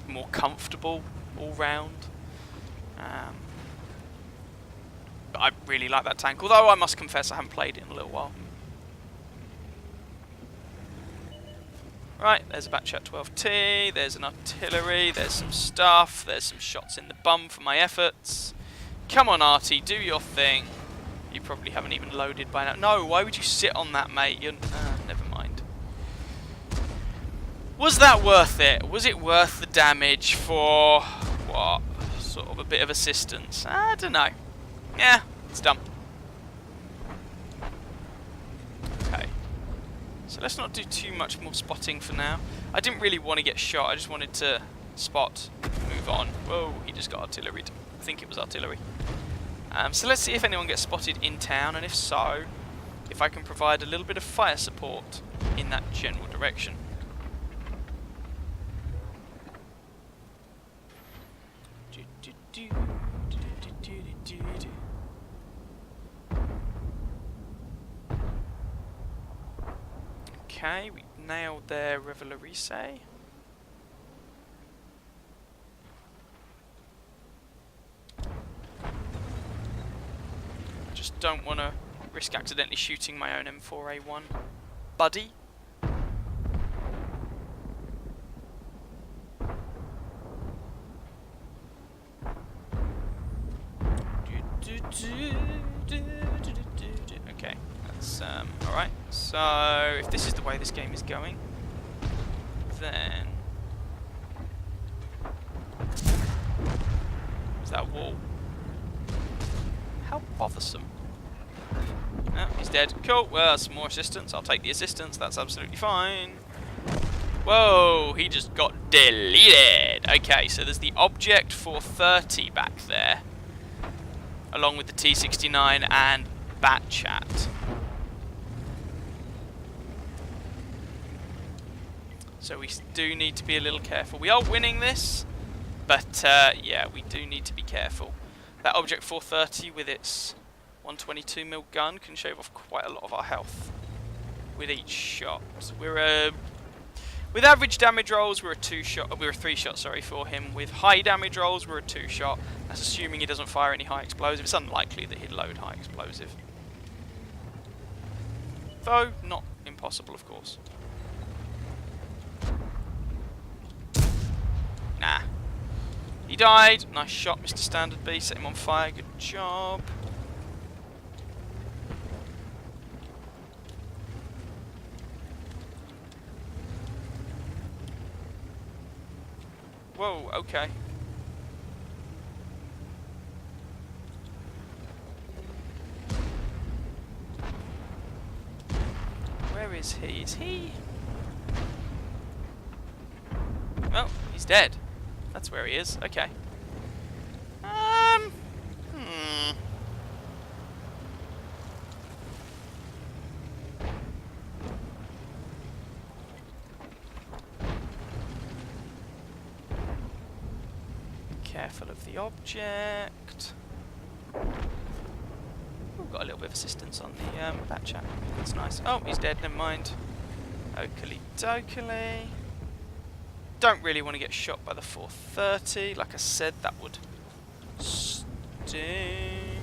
more comfortable all round. But I really like that tank, although I must confess I haven't played it in a little while. Right, there's a Batchat 12T, there's an artillery, there's some stuff, there's some shots in the bum for my efforts. Come on, Artie, do your thing. You probably haven't even loaded by now. No, why would you sit on that, mate? Never mind. Was that worth it? Was it worth the damage for, what, sort of a bit of assistance? I don't know. Yeah, it's done. Okay. So let's not do too much more spotting for now. I didn't really want to get shot. I just wanted to spot, move on. Whoa, he just got artilleried. I think it was artillery. So let's see if anyone gets spotted in town, and if so, if I can provide a little bit of fire support in that general direction. Okay, we nailed their Revelarice. Just don't want to risk accidentally shooting my own M4A1 buddy. Okay, that's alright. So if this is the way this game is going, then is that a wall? How bothersome. Oh, he's dead. Cool. Well, some more assistance. I'll take the assistance. That's absolutely fine. Whoa, he just got deleted. Okay, so there's the Object 430 back there, along with the T69 and Batchat. So we do need to be a little careful. We are winning this, but yeah, we do need to be careful. That Object 430 with its 122mm gun can shave off quite a lot of our health with each shot. With average damage rolls, we're a 3-shot, sorry, for him. With high damage rolls, we're a 2-shot. That's assuming he doesn't fire any high explosive. It's unlikely that he'd load high explosive, though not impossible, of course. Nah. He died. Nice shot, Mr. Standard B. Set him on fire. Good job. Whoa, okay. Where is he? Is he? Oh, he's dead. That's where he is. Okay. Careful of the object. We've got a little bit of assistance on the Batchat. That's nice. Oh, he's dead. Never mind. Oakley dokily. Don't really want to get shot by the 430. Like I said, that would sting.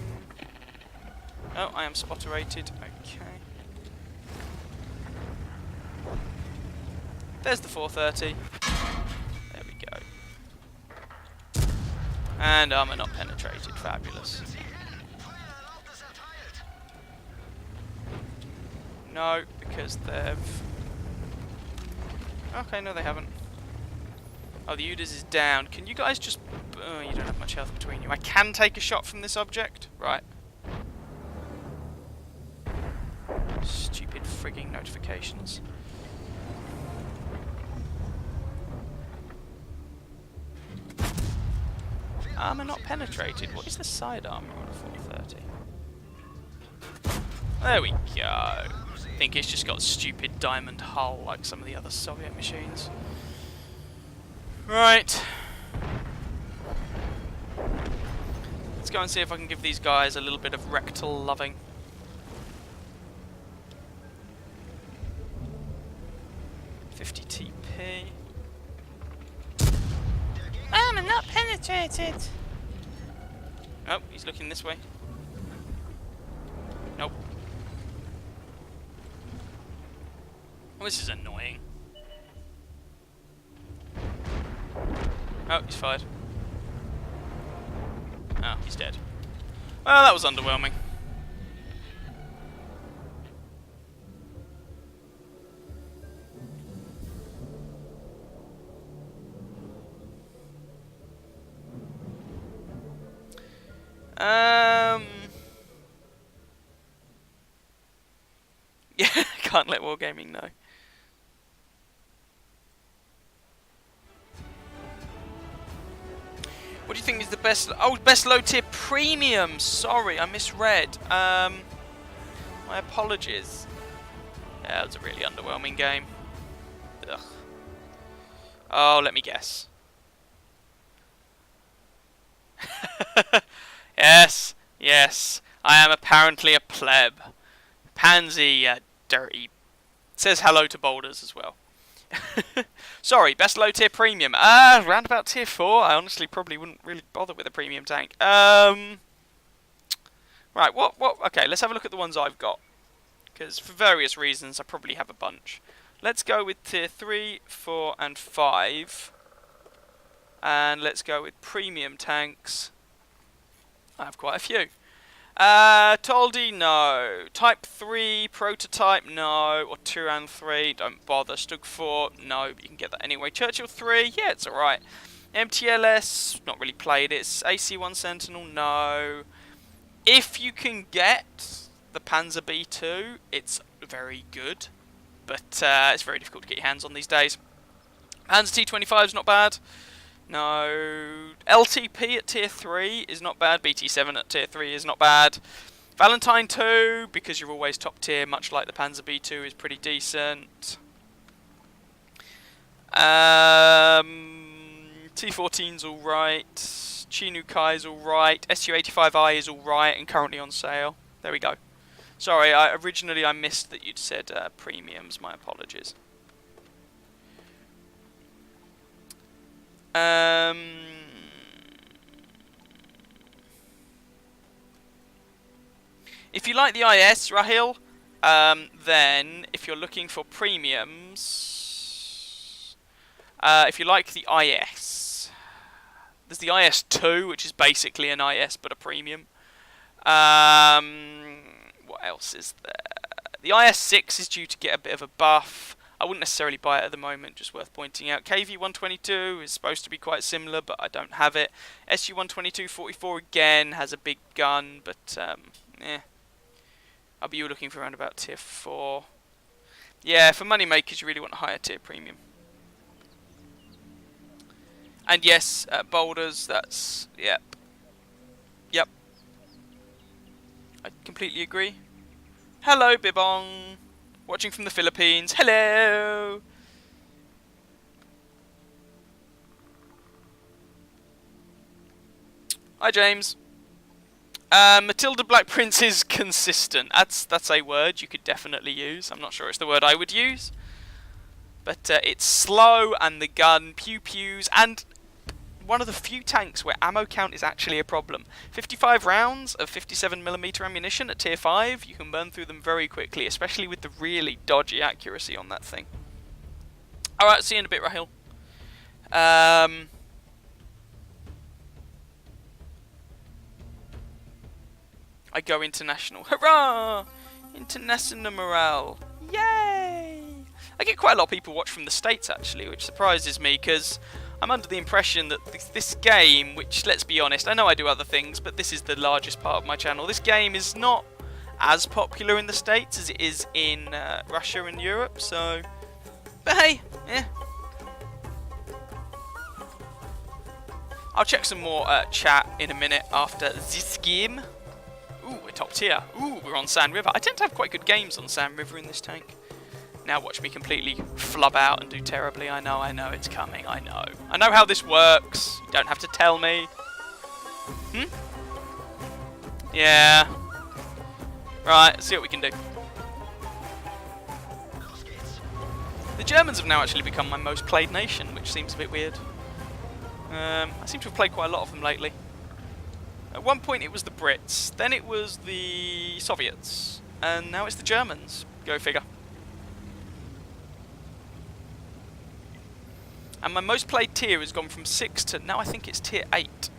Oh, I am spotter-rated. Okay. There's the 430. There we go. And armor not penetrated. Fabulous. No, because they've... Okay, no they haven't. Oh, the Udas is down. Can you guys just... Oh, you don't have much health between you. I can take a shot from this object. Right. Stupid frigging notifications. Armour not penetrated. What is the side armour on a 430? There we go. I think it's just got a stupid diamond hull like some of the other Soviet machines. Right. Let's go and see if I can give these guys a little bit of rectal loving. $50 TP. I'm not penetrated. Oh, he's looking this way. Nope. Oh, this is annoying. Oh, he's fired. Oh, he's dead. Well, that was underwhelming. Yeah, can't let Wargaming know. What do you think is the best? Oh, best low tier premium. Sorry, I misread. My apologies. Yeah, it was a really underwhelming game. Ugh. Oh, let me guess. Yes, yes. I am apparently a pleb. Pansy, dirty. Says hello to boulders as well. Sorry, best low tier premium. Round about tier 4. I honestly probably wouldn't really bother with a premium tank. Right, what? Okay, let's have a look at the ones I've got. Because for various reasons, I probably have a bunch. Let's go with tier 3, 4, and 5. And let's go with premium tanks. I have quite a few. Toldi, no. Type 3, Prototype, no. Or Turan 3, don't bother. Stug 4, no, but you can get that anyway. Churchill 3, yeah, it's alright. MTLS, not really played it. AC1 Sentinel, no. If you can get the Panzer B2, it's very good. But it's very difficult to get your hands on these days. Panzer T25 is not bad. No. LTP at tier 3 is not bad. BT7 at tier 3 is not bad. Valentine 2, because you're always top tier, much like the Panzer B2, is pretty decent. T14's alright. Chinukai alright. SU85i is alright and currently on sale. There we go. Sorry, originally I missed that you'd said premiums. My apologies. If you like the IS, Rahil, then if you're looking for premiums, if you like the IS, there's the IS-2, which is basically an IS but a premium. What else is there? The IS-6 is due to get a bit of a buff. I wouldn't necessarily buy it at the moment, just worth pointing out. KV-122 is supposed to be quite similar, but I don't have it. SU-122-44 again has a big gun, but I'll be looking for around about tier 4. Yeah, for money makers, you really want a higher tier premium. And yes, boulders, that's, yep. Yep. I completely agree. Hello, Bibong. Watching from the Philippines. Hello! Hi, James. Matilda Black Prince is consistent. That's a word you could definitely use. I'm not sure it's the word I would use. But it's slow, and the gun pew-pews, and one of the few tanks where ammo count is actually a problem. 55 rounds of 57mm ammunition at tier 5, you can burn through them very quickly, especially with the really dodgy accuracy on that thing. Alright, see you in a bit, Rahil. I go international. Hurrah! International morale. Yay! I get quite a lot of people watch from the States, actually, which surprises me, because I'm under the impression that this game, which, let's be honest, I know I do other things, but this is the largest part of my channel. This game is not as popular in the States as it is in Russia and Europe, so... But hey, yeah. I'll check some more chat in a minute after this game. Ooh, we're top tier. Ooh, we're on Sand River. I tend to have quite good games on Sand River in this tank. Now watch me completely flub out and do terribly. I know it's coming. I know how this works. You don't have to tell me. Yeah. Right, let's see what we can do. The Germans have now actually become my most played nation, which seems a bit weird. I seem to have played quite a lot of them lately. At one point it was the Brits, then it was the Soviets, and now it's the Germans. Go figure. And my most played tier has gone from 6 to now I think it's tier 8,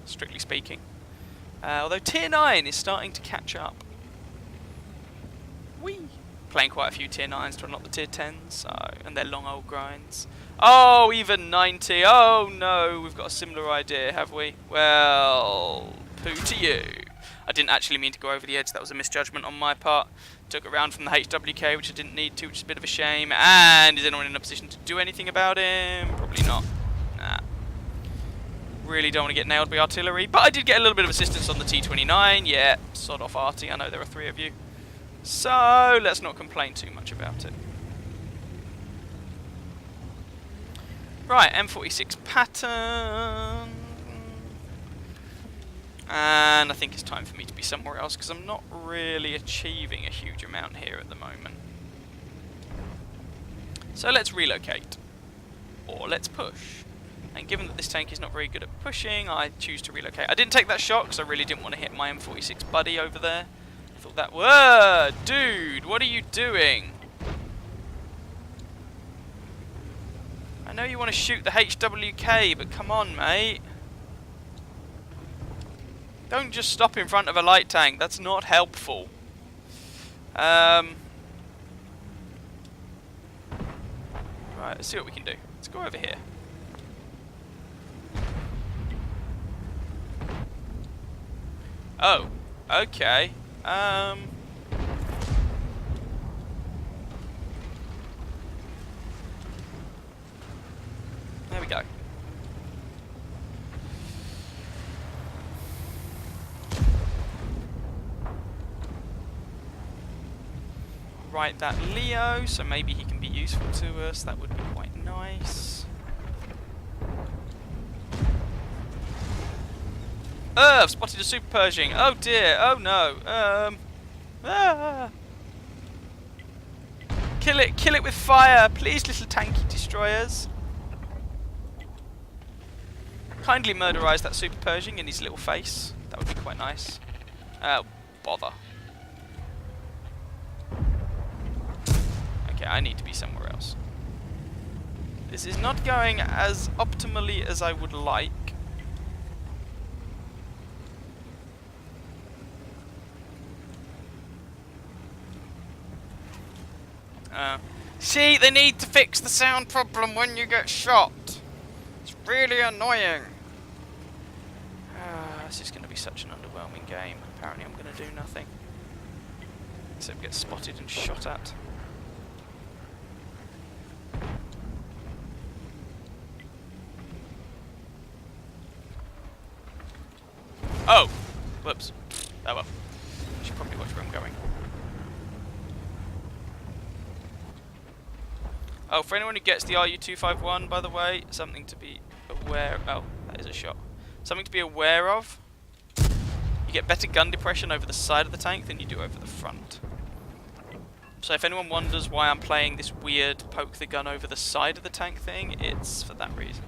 strictly speaking. Although tier 9 is starting to catch up. Whee! Playing quite a few tier 9s to unlock the tier 10s, and they're long old grinds. Oh, even 90. Oh no, we've got a similar idea, have we? Well, poo to you. I didn't actually mean to go over the edge, that was a misjudgment on my part. Took it round from the HWK, which I didn't need to, which is a bit of a shame. And is anyone in a position to do anything about him? Probably not. Nah. Really don't want to get nailed by artillery, but I did get a little bit of assistance on the T-29. Yeah, sod off Arty, I know there are 3 of you. So, let's not complain too much about it. Right, M46 pattern. And I think it's time for me to be somewhere else because I'm not really achieving a huge amount here at the moment. So let's relocate. Or let's push. And given that this tank is not very good at pushing, I choose to relocate. I didn't take that shot because I really didn't want to hit my M46 buddy over there. I thought that... Whoa! Dude, what are you doing? I know you want to shoot the HWK, but come on, mate. Don't just stop in front of a light tank. That's not helpful. Right, let's see what we can do. Let's go over here. Oh, okay. There we go. Right, that Leo, so maybe he can be useful to us. That would be quite nice. I've spotted a Super Pershing. Oh dear. Oh no. Kill it with fire, please, little tanky destroyers. Kindly murderize that Super Pershing in his little face. That would be quite nice. Oh, bother. Okay, I need to be somewhere else. This is not going as optimally as I would like. See, they need to fix the sound problem when you get shot. It's really annoying. This is going to be such an underwhelming game. Apparently I'm going to do nothing. Except get spotted and shot at. Oh! Whoops. Oh well. I should probably watch where I'm going. Oh, for anyone who gets the RU-251, by the way, something to be aware... Oh, that is a shot. Something to be aware of. You get better gun depression over the side of the tank than you do over the front. So if anyone wonders why I'm playing this weird poke the gun over the side of the tank thing, it's for that reason.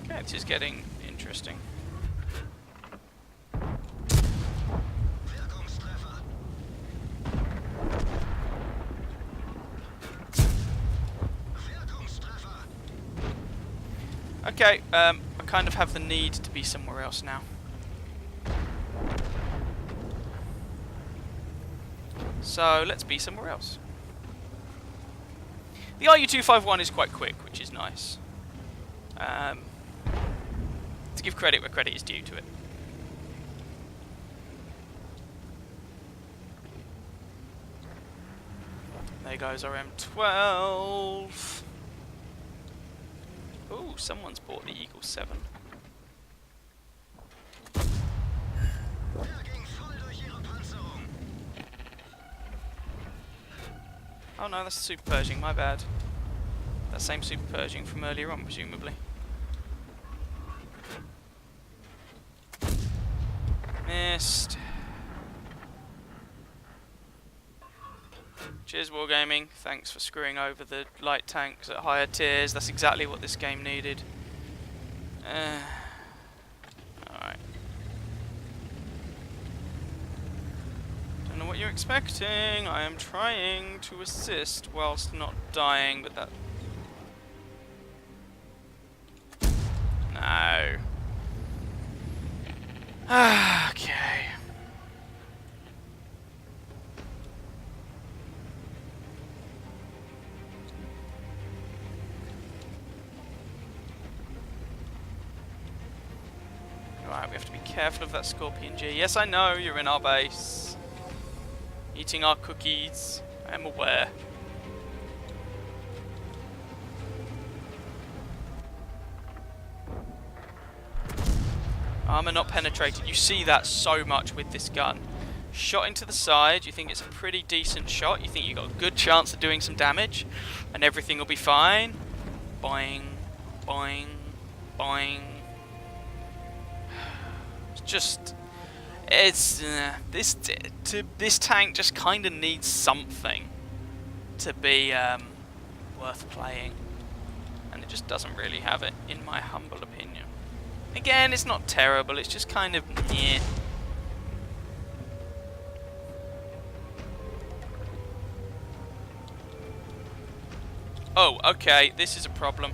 Okay, this is getting interesting. Okay, I kind of have the need to be somewhere else now. So let's be somewhere else. The RU-251 is quite quick, which is nice. To give credit where credit is due to it. There goes our M12. Ooh, someone's bought the Eagle 7. Oh no, that's Super Pershing, my bad. That same Super Pershing from earlier on, presumably. Missed. Cheers, Wargaming. Thanks for screwing over the light tanks at higher tiers. That's exactly what this game needed. Alright. Don't know what you're expecting. I am trying to assist whilst not dying, but that... No. Okay. Right, we have to be careful of that Scorpion G. Yes, I know, you're in our base. Eating our cookies. I am aware. Armor not penetrated. You see that so much with this gun. Shot into the side, you think it's a pretty decent shot. You think you got a good chance of doing some damage. And everything will be fine. Boing, boing, boing. This tank just kind of needs something to be worth playing, and it just doesn't really have it, in my humble opinion. Again, it's not terrible. It's just kind of yeah. Oh, okay. This is a problem.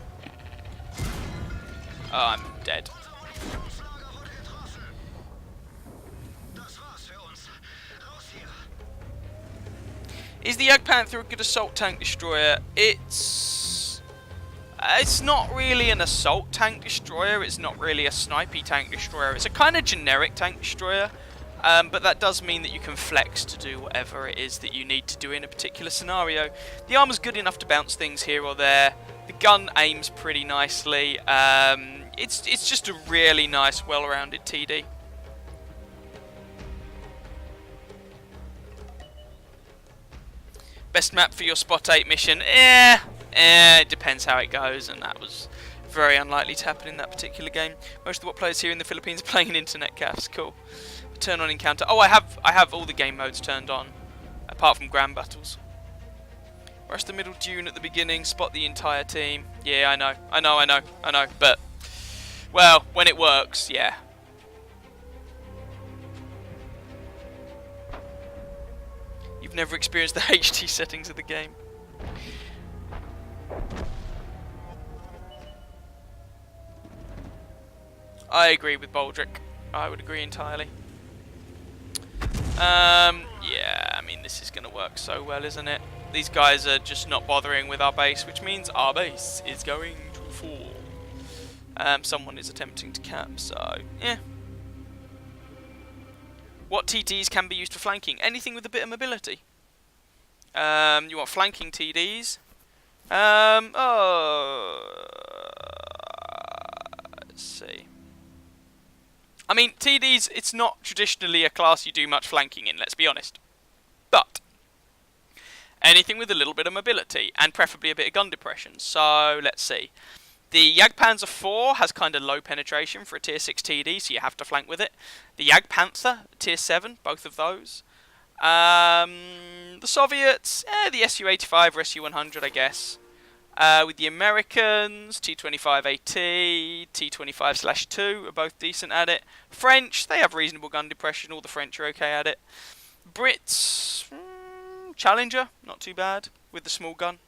Oh, I'm dead. Is the Jagdpanther a good assault tank destroyer? It's not really an assault tank destroyer. It's not really a snipey tank destroyer. It's a kind of generic tank destroyer, but that does mean that you can flex to do whatever it is that you need to do in a particular scenario. The armor's good enough to bounce things here or there. The gun aims pretty nicely. It's just a really nice, well-rounded TD. Best map for your Spot 8 mission? It depends how it goes, and that was very unlikely to happen in that particular game. Most of the players here in the Philippines are playing in internet cafes. Cool. Turn on encounter. Oh, I have all the game modes turned on, apart from Grand Battles. Rush the middle dune at the beginning, spot the entire team. Yeah, I know, but, well, when it works, yeah. You've never experienced the HD settings of the game. I agree with Baldric. I would agree entirely. Yeah, I mean, this is going to work so well, isn't it? These guys are just not bothering with our base, which means our base is going to fall. Someone is attempting to cap, so, yeah. What TDs can be used for flanking? Anything with a bit of mobility. You want flanking TDs? Let's see. I mean, TDs, it's not traditionally a class you do much flanking in, let's be honest. But anything with a little bit of mobility, and preferably a bit of gun depression. So, let's see. The Jagdpanzer IV has kind of low penetration for a tier 6 TD, so you have to flank with it. The Jagdpanther, tier 7, both of those. The Soviets, the Su-85 or Su-100, I guess. With the Americans, T-25AT, T-25/2 are both decent at it. French, they have reasonable gun depression, all the French are okay at it. Brits, Challenger, not too bad, with the small gun.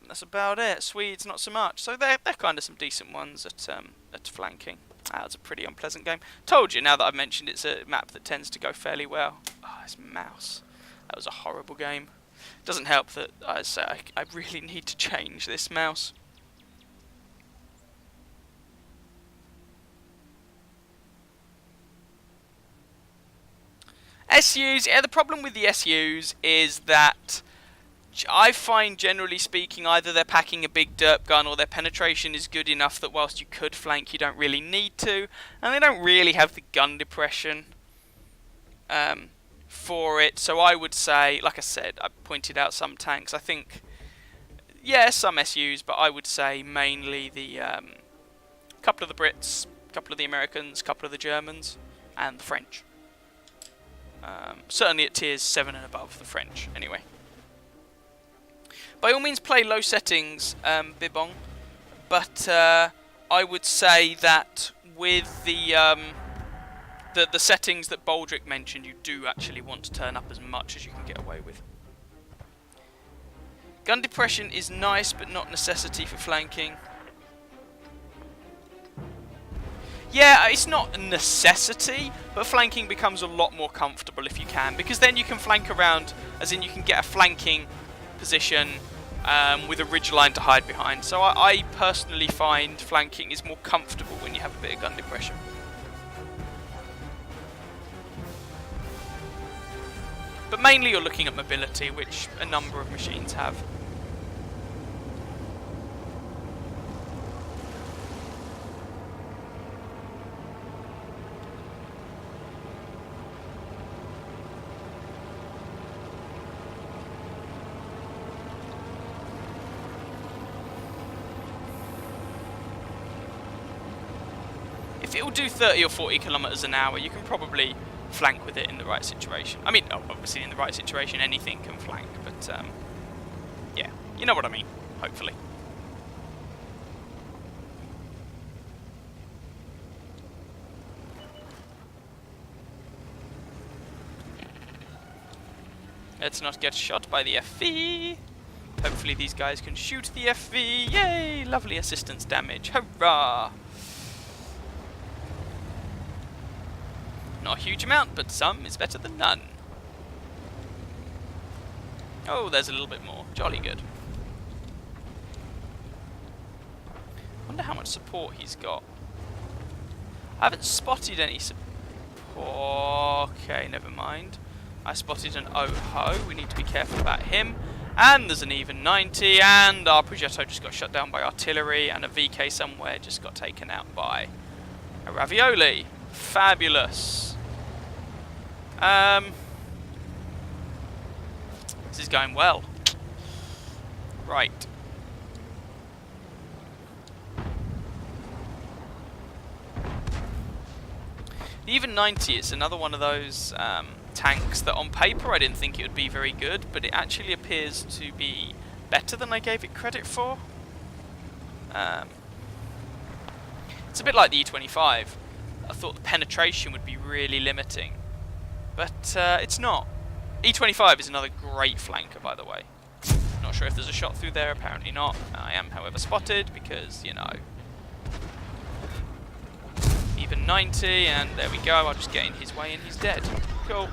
That's about it. Swedes, not so much. So they're kind of some decent ones at flanking. That was a pretty unpleasant game. Told you, now that I've mentioned it's a map that tends to go fairly well. Oh, this mouse. That was a horrible game. Doesn't help that I really need to change this mouse. SUs, yeah, the problem with the SUs is that I find, generally speaking, either they're packing a big derp gun or their penetration is good enough that whilst you could flank, you don't really need to, and they don't really have the gun depression for it. So I would say, like I said, I pointed out some tanks. I think, yeah, some SUs, but I would say mainly the couple of the Brits, couple of the Americans, couple of the Germans, and the French. Certainly at tiers 7 and above, the French, anyway. By all means play low settings, Bibong, but I would say that with the settings that Baldric mentioned, you do actually want to turn up as much as you can get away with. Gun depression is nice, but not necessity for flanking. Yeah, it's not a necessity, but flanking becomes a lot more comfortable if you can, because then you can flank around, as in you can get a flanking position with a ridgeline to hide behind. So I personally find flanking is more comfortable when you have a bit of gun depression. But mainly you're looking at mobility, which a number of machines have. If it will do 30 or 40 kilometers an hour, you can probably flank with it in the right situation. I mean, obviously in the right situation anything can flank, but yeah, you know what I mean, hopefully. Let's not get shot by the FV. Hopefully these guys can shoot the FV. Yay! Lovely assistance damage. Hurrah! Not a huge amount, but some is better than none. Oh, there's a little bit more. Jolly good. Wonder how much support he's got. I haven't spotted any support. Okay, never mind. I spotted an Oho. We need to be careful about him. And there's an even 90, and our Progetto just got shut down by artillery, and a VK somewhere just got taken out by a Ravioli. Fabulous. This is going well. Right. The even 90 is another one of those tanks that on paper I didn't think it would be very good, but it actually appears to be better than I gave it credit for. It's a bit like the E25. I thought the penetration would be really limiting, but it's not. E25 is another great flanker, by the way. Not sure if there's a shot through there, apparently not. I am, however, spotted because, you know, even 90, and there we go. I'll just get in his way and he's dead. Cool.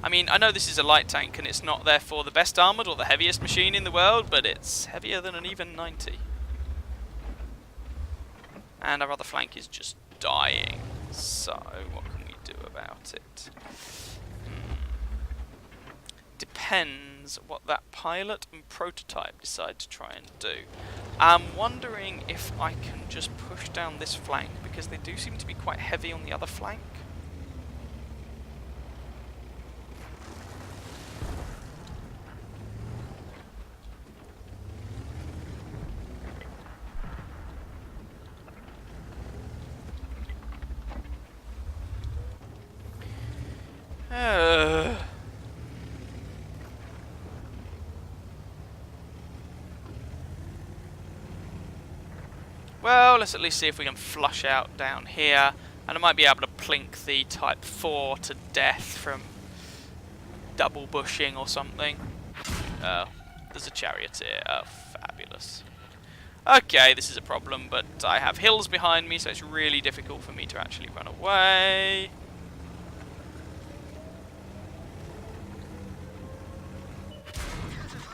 I mean, I know this is a light tank and it's not therefore the best armoured or the heaviest machine in the world, but it's heavier than an even 90. And our other flank is just dying. So, what can we do about it? Depends what that pilot and prototype decide to try and do. I'm wondering if I can just push down this flank, because they do seem to be quite heavy on the other flank. Well, let's at least see if we can flush out down here, and I might be able to plink the Type 4 to death from double bushing or something. Oh, there's a charioteer. Oh, fabulous. Okay, this is a problem, but I have hills behind me, so it's really difficult for me to actually run away.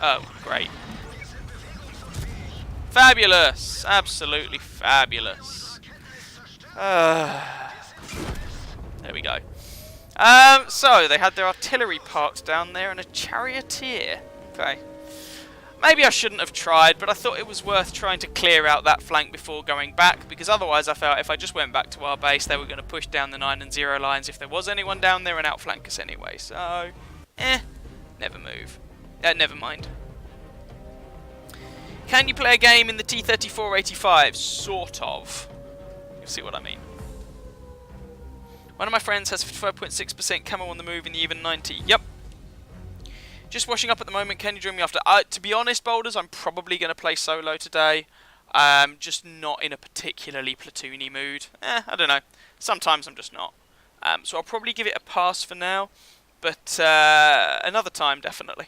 Oh, great. Fabulous! Absolutely fabulous. There we go. So, they had their artillery parked down there and a charioteer. Okay. Maybe I shouldn't have tried, but I thought it was worth trying to clear out that flank before going back, because otherwise I felt if I just went back to our base, they were going to push down the 9 and 0 lines if there was anyone down there and outflank us anyway. So, never move. Never mind. Can you play a game in the T-34-85? Sort of. You'll see what I mean. One of my friends has 55.6% camo on the move in the even 90. Yep. Just washing up at the moment. Can you join me after? To be honest, Boulders, I'm probably going to play solo today. Just not in a particularly platoony mood. I don't know. Sometimes I'm just not. So I'll probably give it a pass for now. But another time, definitely.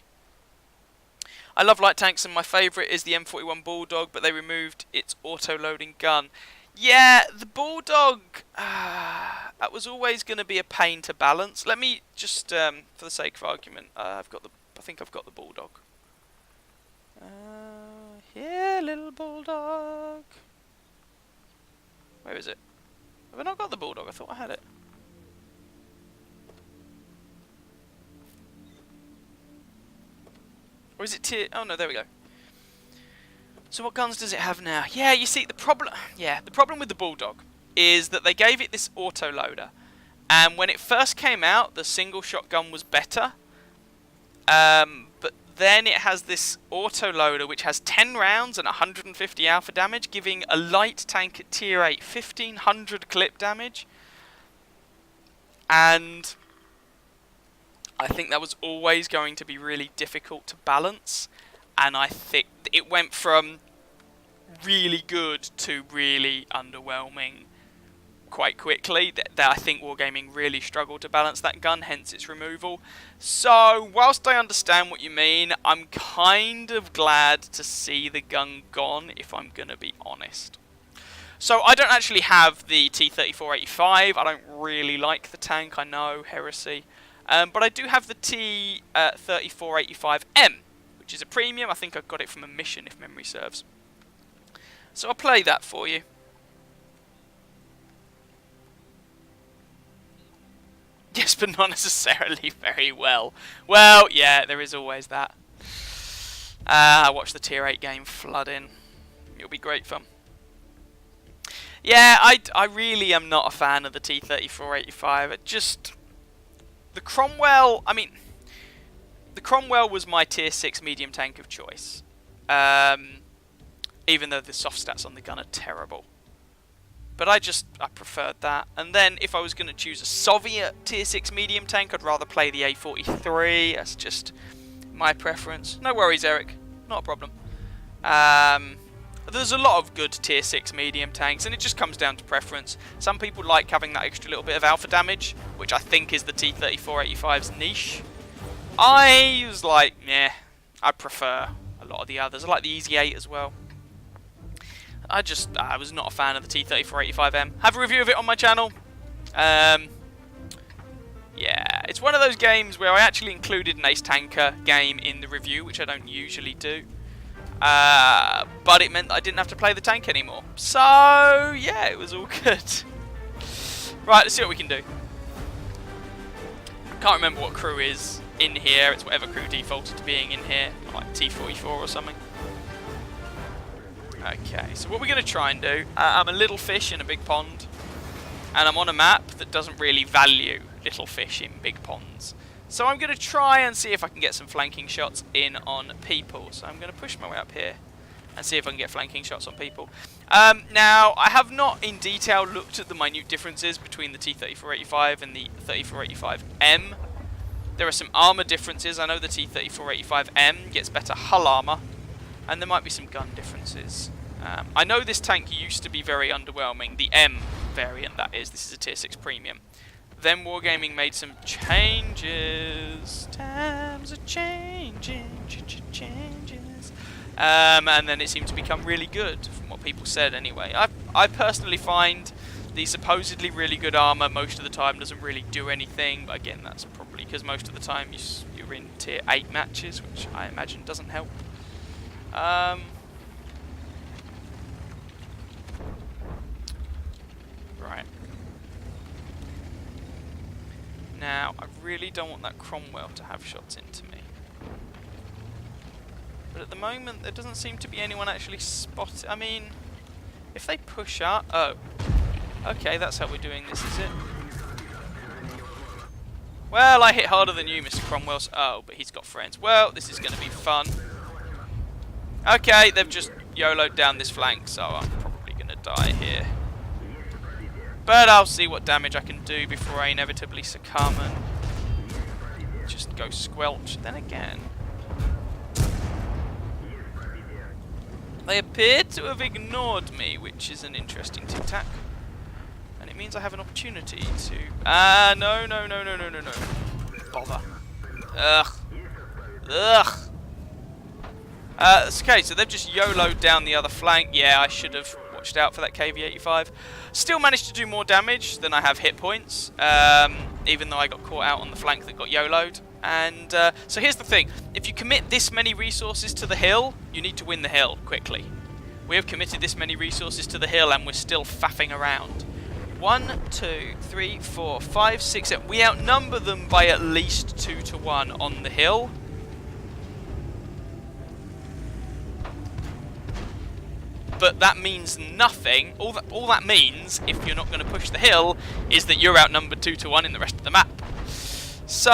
I love light tanks, and my favourite is the M41 Bulldog, but they removed its auto-loading gun. Yeah, the Bulldog, that was always going to be a pain to balance. Let me just, for the sake of argument, I think I've got the Bulldog. Here, little Bulldog. Where is it? Have I not got the Bulldog? I thought I had it. Or is it tier... Oh, no, there we go. So what guns does it have now? Yeah, you see, the problem with the Bulldog is that they gave it this auto-loader. And when it first came out, the single shotgun was better. But then it has this auto-loader which has 10 rounds and 150 alpha damage, giving a light tank at tier 8 1500 clip damage. And I think that was always going to be really difficult to balance, and I think it went from really good to really underwhelming quite quickly. That I think Wargaming really struggled to balance that gun, hence its removal. So, whilst I understand what you mean, I'm kind of glad to see the gun gone, if I'm going to be honest. So, I don't actually have the T-34-85. I don't really like the tank, I know, heresy. But I do have the T-34-85M, which is a premium. I think I got it from a mission, if memory serves. So I'll play that for you. Yes, but not necessarily very well. Well, yeah, there is always that. I watched the tier 8 game flood in. It'll be great fun. Yeah, I really am not a fan of the T-34-85. It just... The Cromwell, I mean, the Cromwell was my tier 6 medium tank of choice. Even though the soft stats on the gun are terrible. But I preferred that. And then if I was going to choose a Soviet tier 6 medium tank, I'd rather play the A43. That's just my preference. No worries, Eric. Not a problem. There's a lot of good tier 6 medium tanks, and it just comes down to preference. Some people like having that extra little bit of alpha damage, which I think is the T-34-85's niche. I was like, yeah, I prefer a lot of the others. I like the Easy 8 as well. I was not a fan of the T-34-85M. Have a review of it on my channel. Yeah, it's one of those games where I actually included an Ace Tanker game in the review, which I don't usually do. But it meant that I didn't have to play the tank anymore. So, yeah, it was all good. Right, let's see what we can do. Can't remember what crew is in here. It's whatever crew defaulted to being in here, like T-44 or something. Okay, so what we're going to try and do, I'm a little fish in a big pond, and I'm on a map that doesn't really value little fish in big ponds. So I'm going to try and see if I can get some flanking shots in on people. So I'm going to push my way up here and see if I can get flanking shots on people. Now, I have not in detail looked at the minute differences between the T-34-85 and the 34-85M. There are some armour differences. I know the T-34-85M gets better hull armour, and there might be some gun differences. I know this tank used to be very underwhelming. The M variant, that is. This is a tier 6 premium. Then Wargaming made some changes. Times are changing. changes. And then it seemed to become really good, from what people said anyway. I personally find the supposedly really good armor most of the time doesn't really do anything, but again, that's probably because most of the time you're in tier 8 matches, which I imagine doesn't help. Right. Now, I really don't want that Cromwell to have shots into me. But at the moment, there doesn't seem to be anyone actually spotted. I mean, if they push up... Oh. Okay, that's how we're doing this, is it? Well, I hit harder than you, Mr. Cromwell's. Oh, but he's got friends. Well, this is going to be fun. Okay, they've just YOLO'd down this flank, so I'm probably going to die here. But I'll see what damage I can do before I inevitably succumb and just go squelch. Then again, they appear to have ignored me, which is an interesting tic-tac. And it means I have an opportunity to... no. Bother. Ugh. Okay, so they've just YOLO'd down the other flank. Yeah, I should have watched out for that KV-85. Still managed to do more damage than I have hit points, even though I got caught out on the flank that got YOLO'd. And so here's the thing. If you commit this many resources to the hill, you need to win the hill quickly. We have committed this many resources to the hill and we're still faffing around. 1, 2, 3, 4, 5, 6, 7. We outnumber them by at least 2 to 1 on the hill. But that means nothing. All that means, if you're not going to push the hill, is that you're outnumbered 2 to 1 in the rest of the map. So,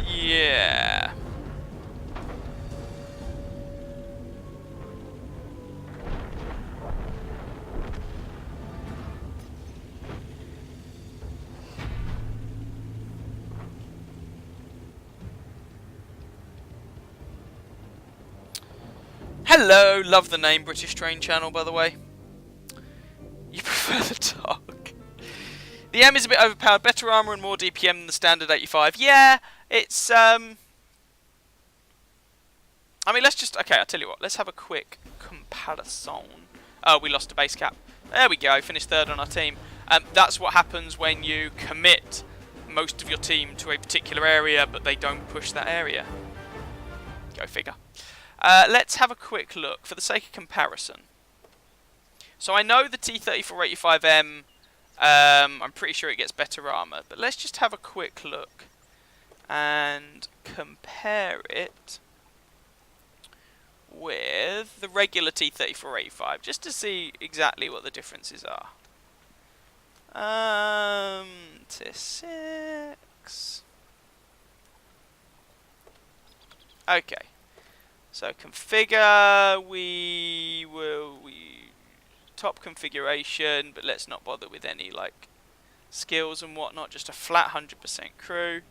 yeah. Hello, love the name British Train Channel, by the way. You prefer the dog. The M is a bit overpowered, better armour and more DPM than the standard 85. Yeah, it's, I mean, let's just, okay, I'll tell you what, let's have a quick comparison. Oh, we lost a base cap. There we go, finished third on our team. That's what happens when you commit most of your team to a particular area, but they don't push that area. Go figure. Let's have a quick look for the sake of comparison. So I know the T-3485M, I'm pretty sure it gets better armour, but let's just have a quick look and compare it with the regular T-3485, just to see exactly what the differences are. Tier 6. Okay. So configure, we top configuration, but let's not bother with any like skills and whatnot, just a flat 100% crew.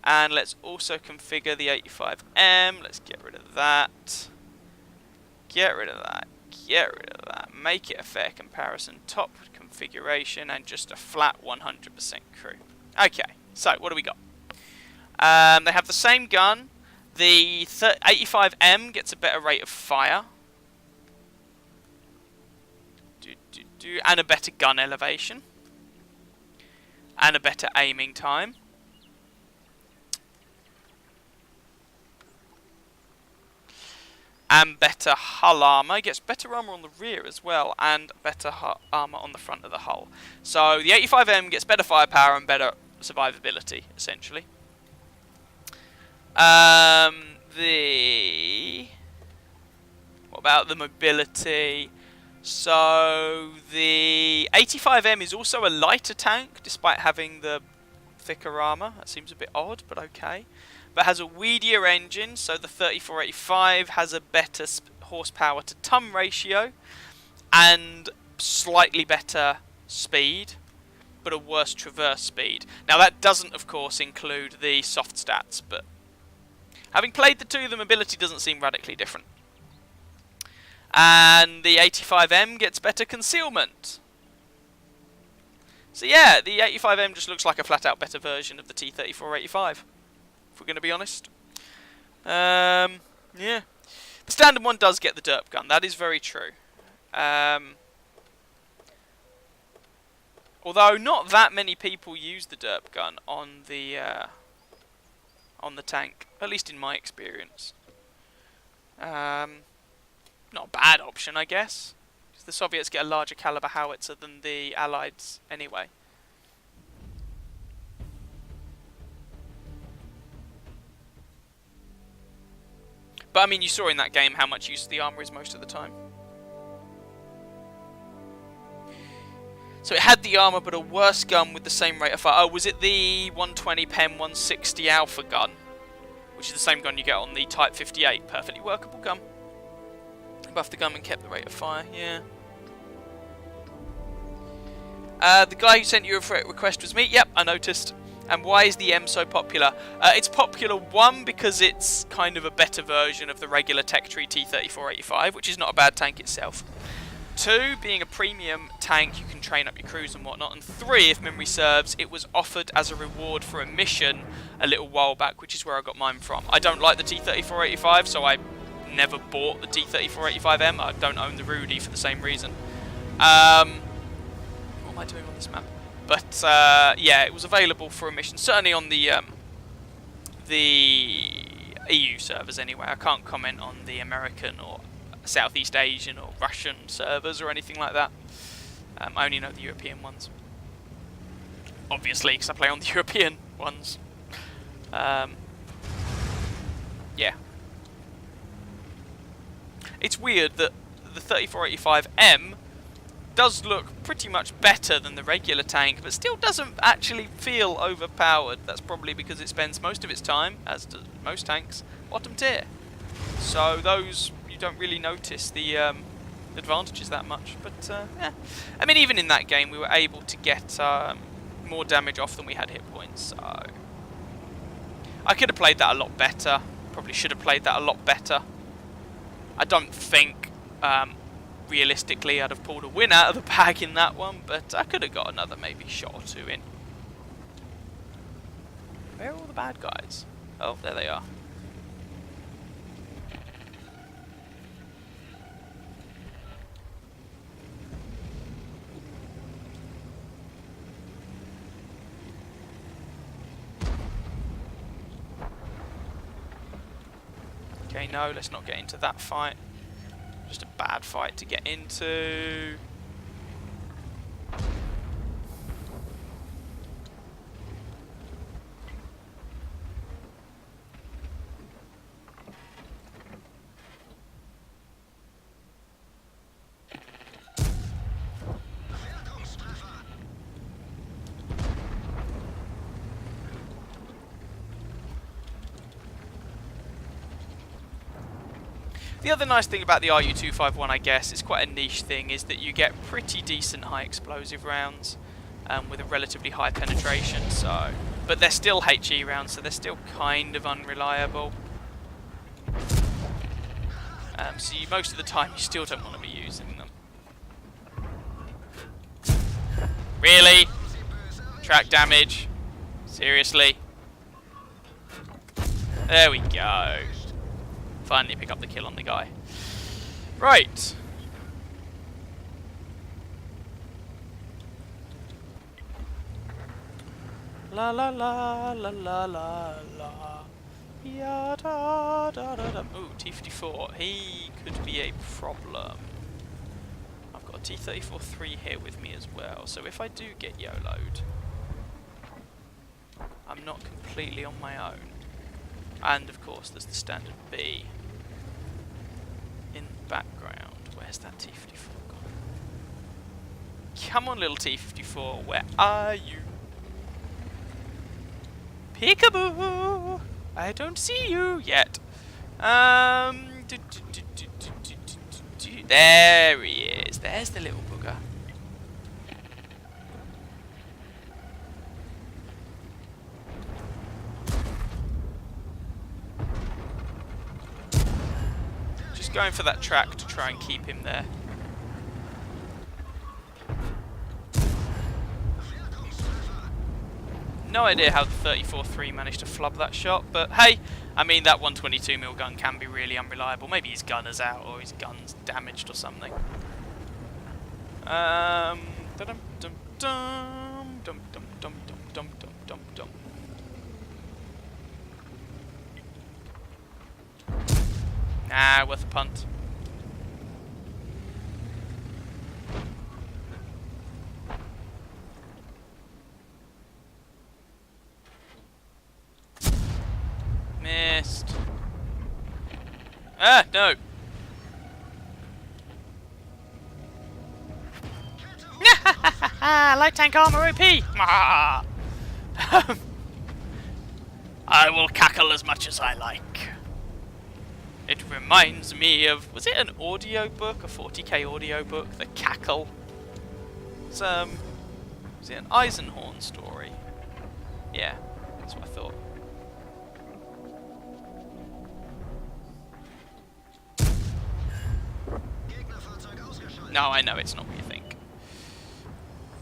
And let's also configure the 85M, let's get rid of that. Get rid of that, get rid of that, make it a fair comparison, top configuration and just a flat 100% crew. Okay, so what do we got? They have the same gun. The 85M gets a better rate of fire. And a better gun elevation. And a better aiming time. And better hull armor. Gets better armor on the rear as well. And better armor on the front of the hull. So the 85M gets better firepower and better survivability, essentially. What about the mobility? So the 85M is also a lighter tank, despite having the thicker armour. That seems a bit odd, but okay. But has a weedier engine, so the 3485 has a better horsepower to ton ratio and slightly better speed, but a worse traverse speed. Now that doesn't, of course, include the soft stats, but having played the two, the mobility doesn't seem radically different. And the 85M gets better concealment. So yeah, the 85M just looks like a flat out better version of the T-3485, if we're going to be honest. Yeah. The standard one does get the derp gun. That is very true. Although not that many people use the derp gun on the tank, at least in my experience. Not a bad option, I guess. The Soviets get a larger caliber howitzer than the Allies anyway. But I mean, you saw in that game how much use of the armor is most of the time. So it had the armor, but a worse gun with the same rate of fire. Oh, was it the 120 PEM 160 Alpha gun? Which is the same gun you get on the Type 58. Perfectly workable gun. Buffed the gun and kept the rate of fire, yeah. The guy who sent you a request was me. Yep, I noticed. And why is the M so popular? It's popular, one, because it's kind of a better version of the regular Tech Tree T-3485, which is not a bad tank itself. 2, being a premium tank, you can train up your crews and whatnot. And 3, if memory serves, it was offered as a reward for a mission a little while back, which is where I got mine from. I don't like the T-3485, so I never bought the T-3485M. I don't own the Rudy for the same reason. What am I doing on this map? But yeah, it was available for a mission, certainly on the EU servers anyway. I can't comment on the American or Southeast Asian or Russian servers or anything like that. I only know the European ones. Obviously, because I play on the European ones. Yeah. It's weird that the 3485M does look pretty much better than the regular tank, but still doesn't actually feel overpowered. That's probably because it spends most of its time, as do most tanks, bottom tier. So those, you don't really notice the advantages that much. But yeah, I mean, even in that game, we were able to get more damage off than we had hit points. So I could have played that a lot better. Probably should have played that a lot better. I don't think realistically I'd have pulled a win out of the bag in that one, but I could have got another maybe shot or 2 in. Where are all the bad guys? Oh, there they are. Okay, no, let's not get into that fight. Just a bad fight to get into. The other nice thing about the RU-251, I guess, it's quite a niche thing, is that you get pretty decent high explosive rounds with a relatively high penetration. So, but they're still HE rounds, so they're still kind of unreliable. So most of the time, you still don't want to be using them. Really? Track damage? Seriously? There we go. Finally pick up the kill on the guy. Right. La la la la la la la. Ya da da da da. Ooh, T-54. He could be a problem. I've got a T-34-3 here with me as well, so if I do get YOLO'd, I'm not completely on my own. And of course there's the standard B in the background. Where's that T-54 gone? Come on, little T-54, where are you? Peekaboo! I don't see you yet. There he is. There's the little bugger. Going for that track to try and keep him there. No idea how the 34-3 managed to flub that shot, but hey, I mean, that 122mm gun can be really unreliable. Maybe his gunner's out or his gun's damaged or something. Dum dum dum dum dum dum dum dum dum dum. Nah, worth a punt. Missed. Ah, no. Light tank armor OP. I will cackle as much as I like. It reminds me of, was it an audio book, a 40k audio book, The Cackle? It's was it an Eisenhorn story? Yeah, that's what I thought. No, I know it's not what you think.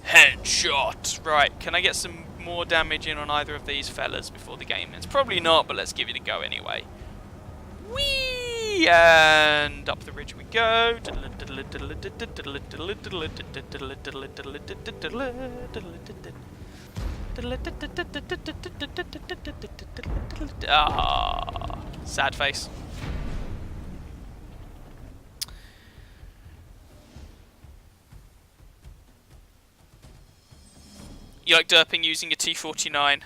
Headshot! Right, can I get some more damage in on either of these fellas before the game ends? Probably not, but let's give it a go anyway. Whee! And up the ridge we go. Ah, sad face. You like derping using a T49?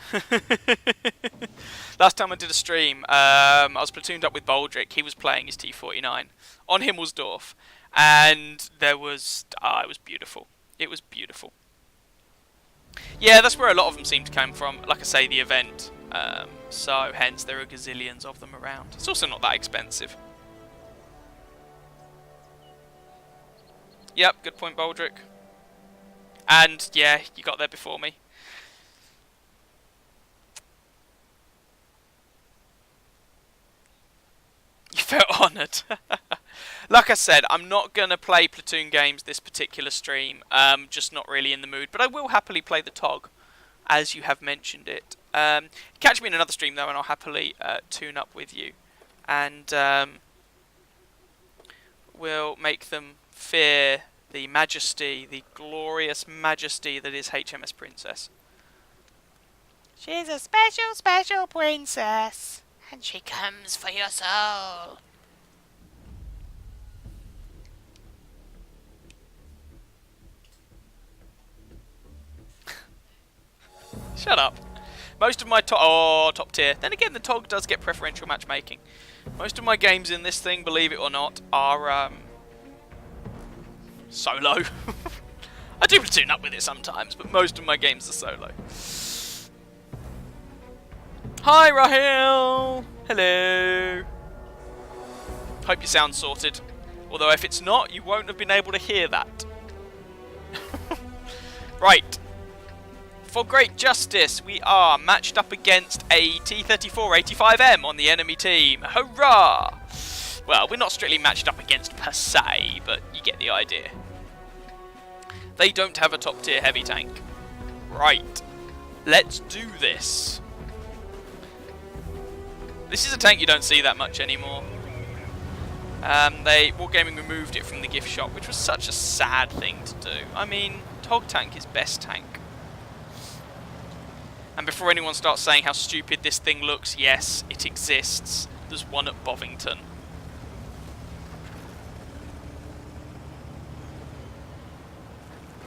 Last time I did a stream, I was platooned up with Baldric. He was playing his T49 on Himmelsdorf, and there was it was beautiful. It was beautiful. Yeah, that's where a lot of them seem to come from. Like I say, the event. So hence there are gazillions of them around. It's also not that expensive. Yep, good point, Baldric. And yeah, you got there before me. You felt honoured. Like I said, I'm not going to play Platoon games this particular stream. Just not really in the mood. But I will happily play the TOG, as you have mentioned it. Catch me in another stream though, and I'll happily tune up with you. And we'll make them fear the majesty, the glorious majesty that is HMS Princess. She's a special, special princess, and she comes for your soul. Shut up. Most of my top tier. Then again, the TOG does get preferential matchmaking. Most of my games in this thing, believe it or not, are solo. I do platoon up with it sometimes, but most of my games are solo. Hi, Rahel! Hello! Hope your sound's sorted. Although if it's not, you won't have been able to hear that. Right. For great justice, we are matched up against a T-34-85M on the enemy team. Hurrah! Well, we're not strictly matched up against per se, but you get the idea. They don't have a top tier heavy tank. Right. Let's do this. This is a tank you don't see that much anymore. Wargaming removed it from the gift shop, which was such a sad thing to do. I mean, TOG tank is best tank. And before anyone starts saying how stupid this thing looks, yes, it exists. There's one at Bovington.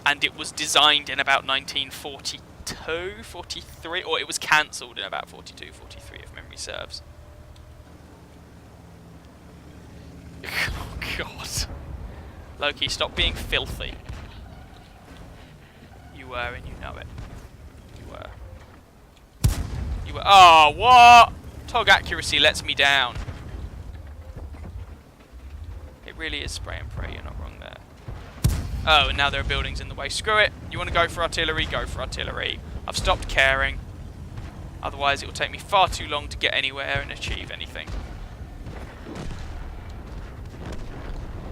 And it was designed in about 1942, 43, or it was cancelled in about 42, 43, if memory serves. Oh, God. Loki, stop being filthy. You were, and you know it. You were. You were. Oh, what? TOG accuracy lets me down. It really is spray and pray, you're not wrong there. Oh, and now there are buildings in the way. Screw it. You want to go for artillery? Go for artillery. I've stopped caring. Otherwise, it will take me far too long to get anywhere and achieve anything.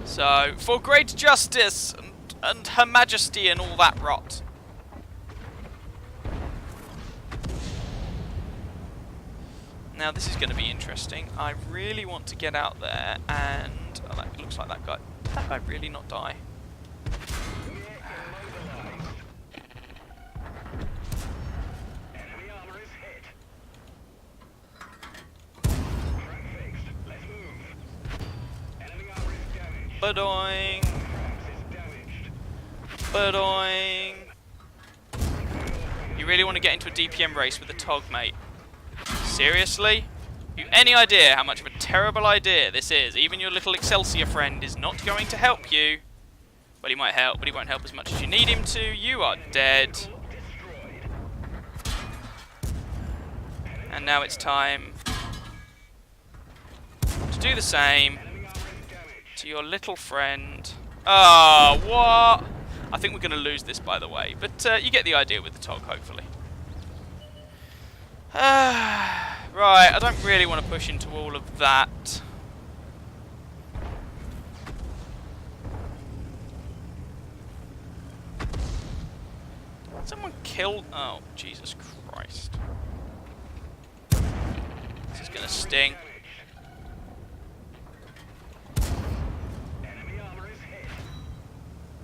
So, for great justice and Her Majesty and all that rot. Now this is going to be interesting. I really want to get out there and... Oh, that looks like that guy... Did that guy really not die? Badoing! Badoing! You really want to get into a DPM race with the Tog, mate? Seriously? You any idea how much of a terrible idea this is? Even your little Excelsior friend is not going to help you. Well, he might help, but he won't help as much as you need him to. You are dead. And now it's time to do the same to your little friend. Oh, what? I think we're going to lose this, by the way. But you get the idea with the Tog, hopefully. Right, I don't really want to push into all of that. Someone killed... Oh, Jesus Christ. This is going to sting.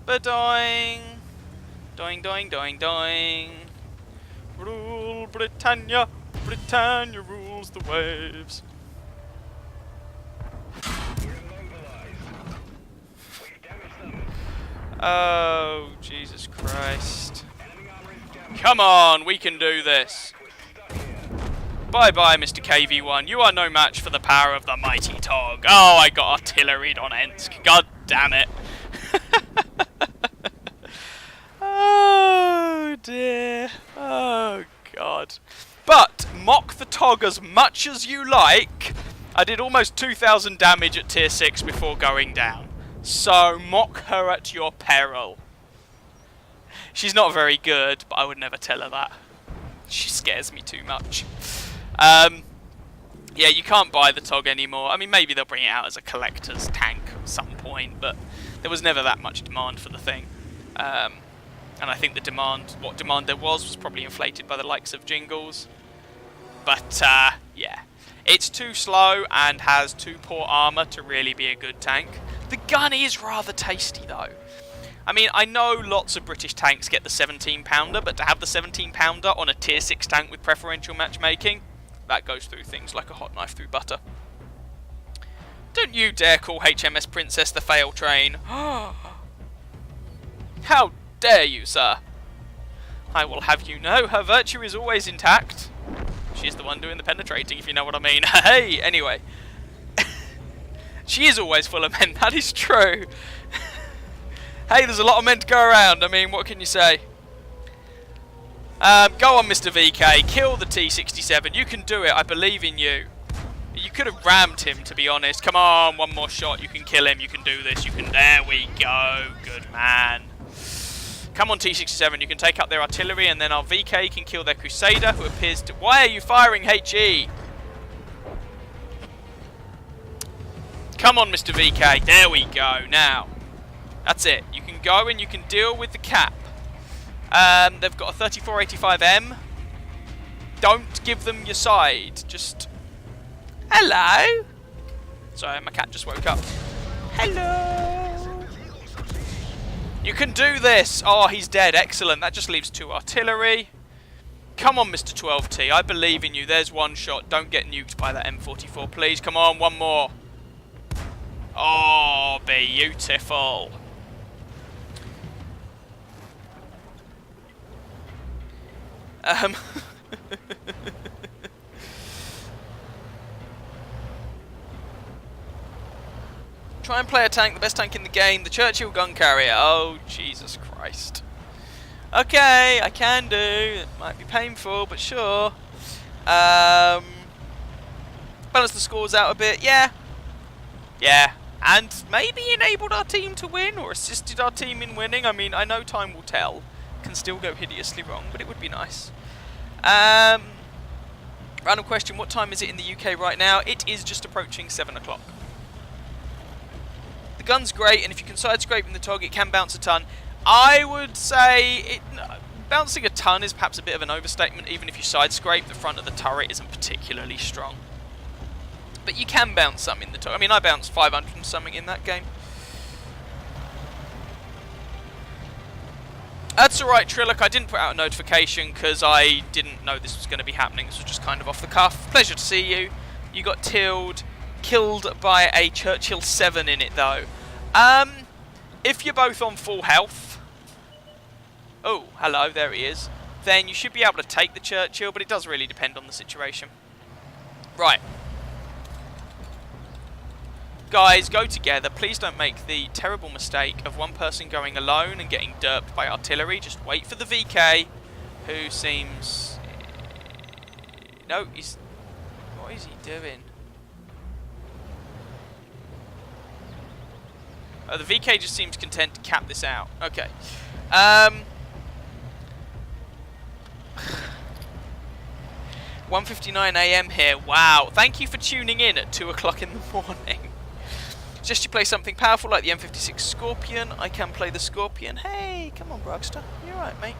Ba-doing! Doing, doing, doing, doing. Rule Britannia! Britannia rules the waves. Oh, Jesus Christ. Come on, we can do this. Bye-bye, Mr. KV-1. You are no match for the power of the mighty Tog. Oh, I got artillery on Ensk. God damn it. Oh, dear. Oh, God. But, mock the Tog as much as you like. I did almost 2,000 damage at tier 6 before going down. So, mock her at your peril. She's not very good, but I would never tell her that. She scares me too much. Yeah, you can't buy the Tog anymore. I mean, maybe they'll bring it out as a collector's tank at some point, but there was never that much demand for the thing. And I think the demand, what demand there was probably inflated by the likes of Jingles. But, yeah. It's too slow and has too poor armour to really be a good tank. The gun is rather tasty, though. I mean, I know lots of British tanks get the 17-pounder, but to have the 17-pounder on a tier 6 tank with preferential matchmaking, that goes through things like a hot knife through butter. Don't you dare call HMS Princess the fail train. How dare you, sir? I will have you know her virtue is always intact. She's the one doing the penetrating, if you know what I mean. Hey, anyway. She is always full of men, that is true. Hey, there's a lot of men to go around. I mean, what can you say? Go on, Mr. VK. Kill the T-67. You can do it. I believe in you. You could have rammed him, to be honest. Come on, one more shot. You can kill him. You can do this. You can... There we go. Good man. Come on, T-67. You can take out their artillery, and then our VK can kill their Crusader, who appears to... Why are you firing HE? Come on, Mr. VK. There we go. Now... That's it. You can go and you can deal with the cap. They've got a 3485M. Don't give them your side. Just... Hello? Sorry, my cat just woke up. Hello? You can do this. Oh, he's dead. Excellent. That just leaves 2 artillery. Come on, Mr. 12T. I believe in you. There's one shot. Don't get nuked by that M44, please. Come on, one more. Oh, beautiful. Try and play a tank, the best tank in the game, the Churchill gun carrier. Oh, Jesus Christ. Okay, I can do. It might be painful, but sure. Balance the scores out a bit. Yeah. Yeah. And maybe enabled our team to win, or assisted our team in winning. I mean, I know time will tell. Can still go hideously wrong, but it would be nice. Random question, what time is it in the UK right now? It is just approaching 7 o'clock. The gun's great, and if you can side scrape in the Tog, it can bounce a ton. I would say it Bouncing a ton is perhaps a bit of an overstatement. Even if you side scrape, the front of the turret isn't particularly strong. But you can bounce some in the turret. I mean, I bounced 500 and something in that game. That's alright, Trillic. I didn't put out a notification because I didn't know this was going to be happening. This was just kind of off the cuff. Pleasure to see you. You got killed by a Churchill 7 in it, though. If you're both on full health... Oh, hello, there he is. Then you should be able to take the Churchill, but it does really depend on the situation. Right. Guys, go together. Please don't make the terrible mistake of one person going alone and getting derped by artillery. Just wait for the VK, who seems... No, he's... What is he doing? Oh, the VK just seems content to cap this out. Okay. 1:59 AM here. Wow. Thank you for tuning in at 2 o'clock in the morning. Just you play something powerful like the M56 Scorpion, I can play the Scorpion. Hey, come on, Brugster. You alright, mate?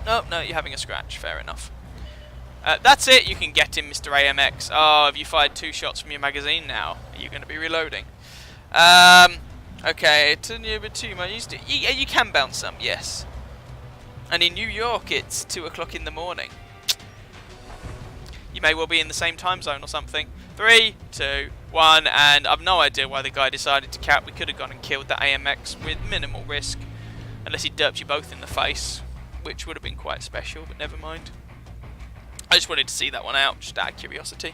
Oh, no, you're having a scratch. Fair enough. That's it. You can get him, Mr. AMX. Oh, have you fired 2 shots from your magazine now? Are you going to be reloading? Okay, it's a bit too much. You can bounce some, yes. And in New York, it's 2 o'clock in the morning. You may well be in the same time zone or something. 3, 2, 1, and I've no idea why the guy decided to cap. We could have gone and killed that AMX with minimal risk. Unless he derped you both in the face, which would have been quite special, but never mind. I just wanted to see that one out, just out of curiosity.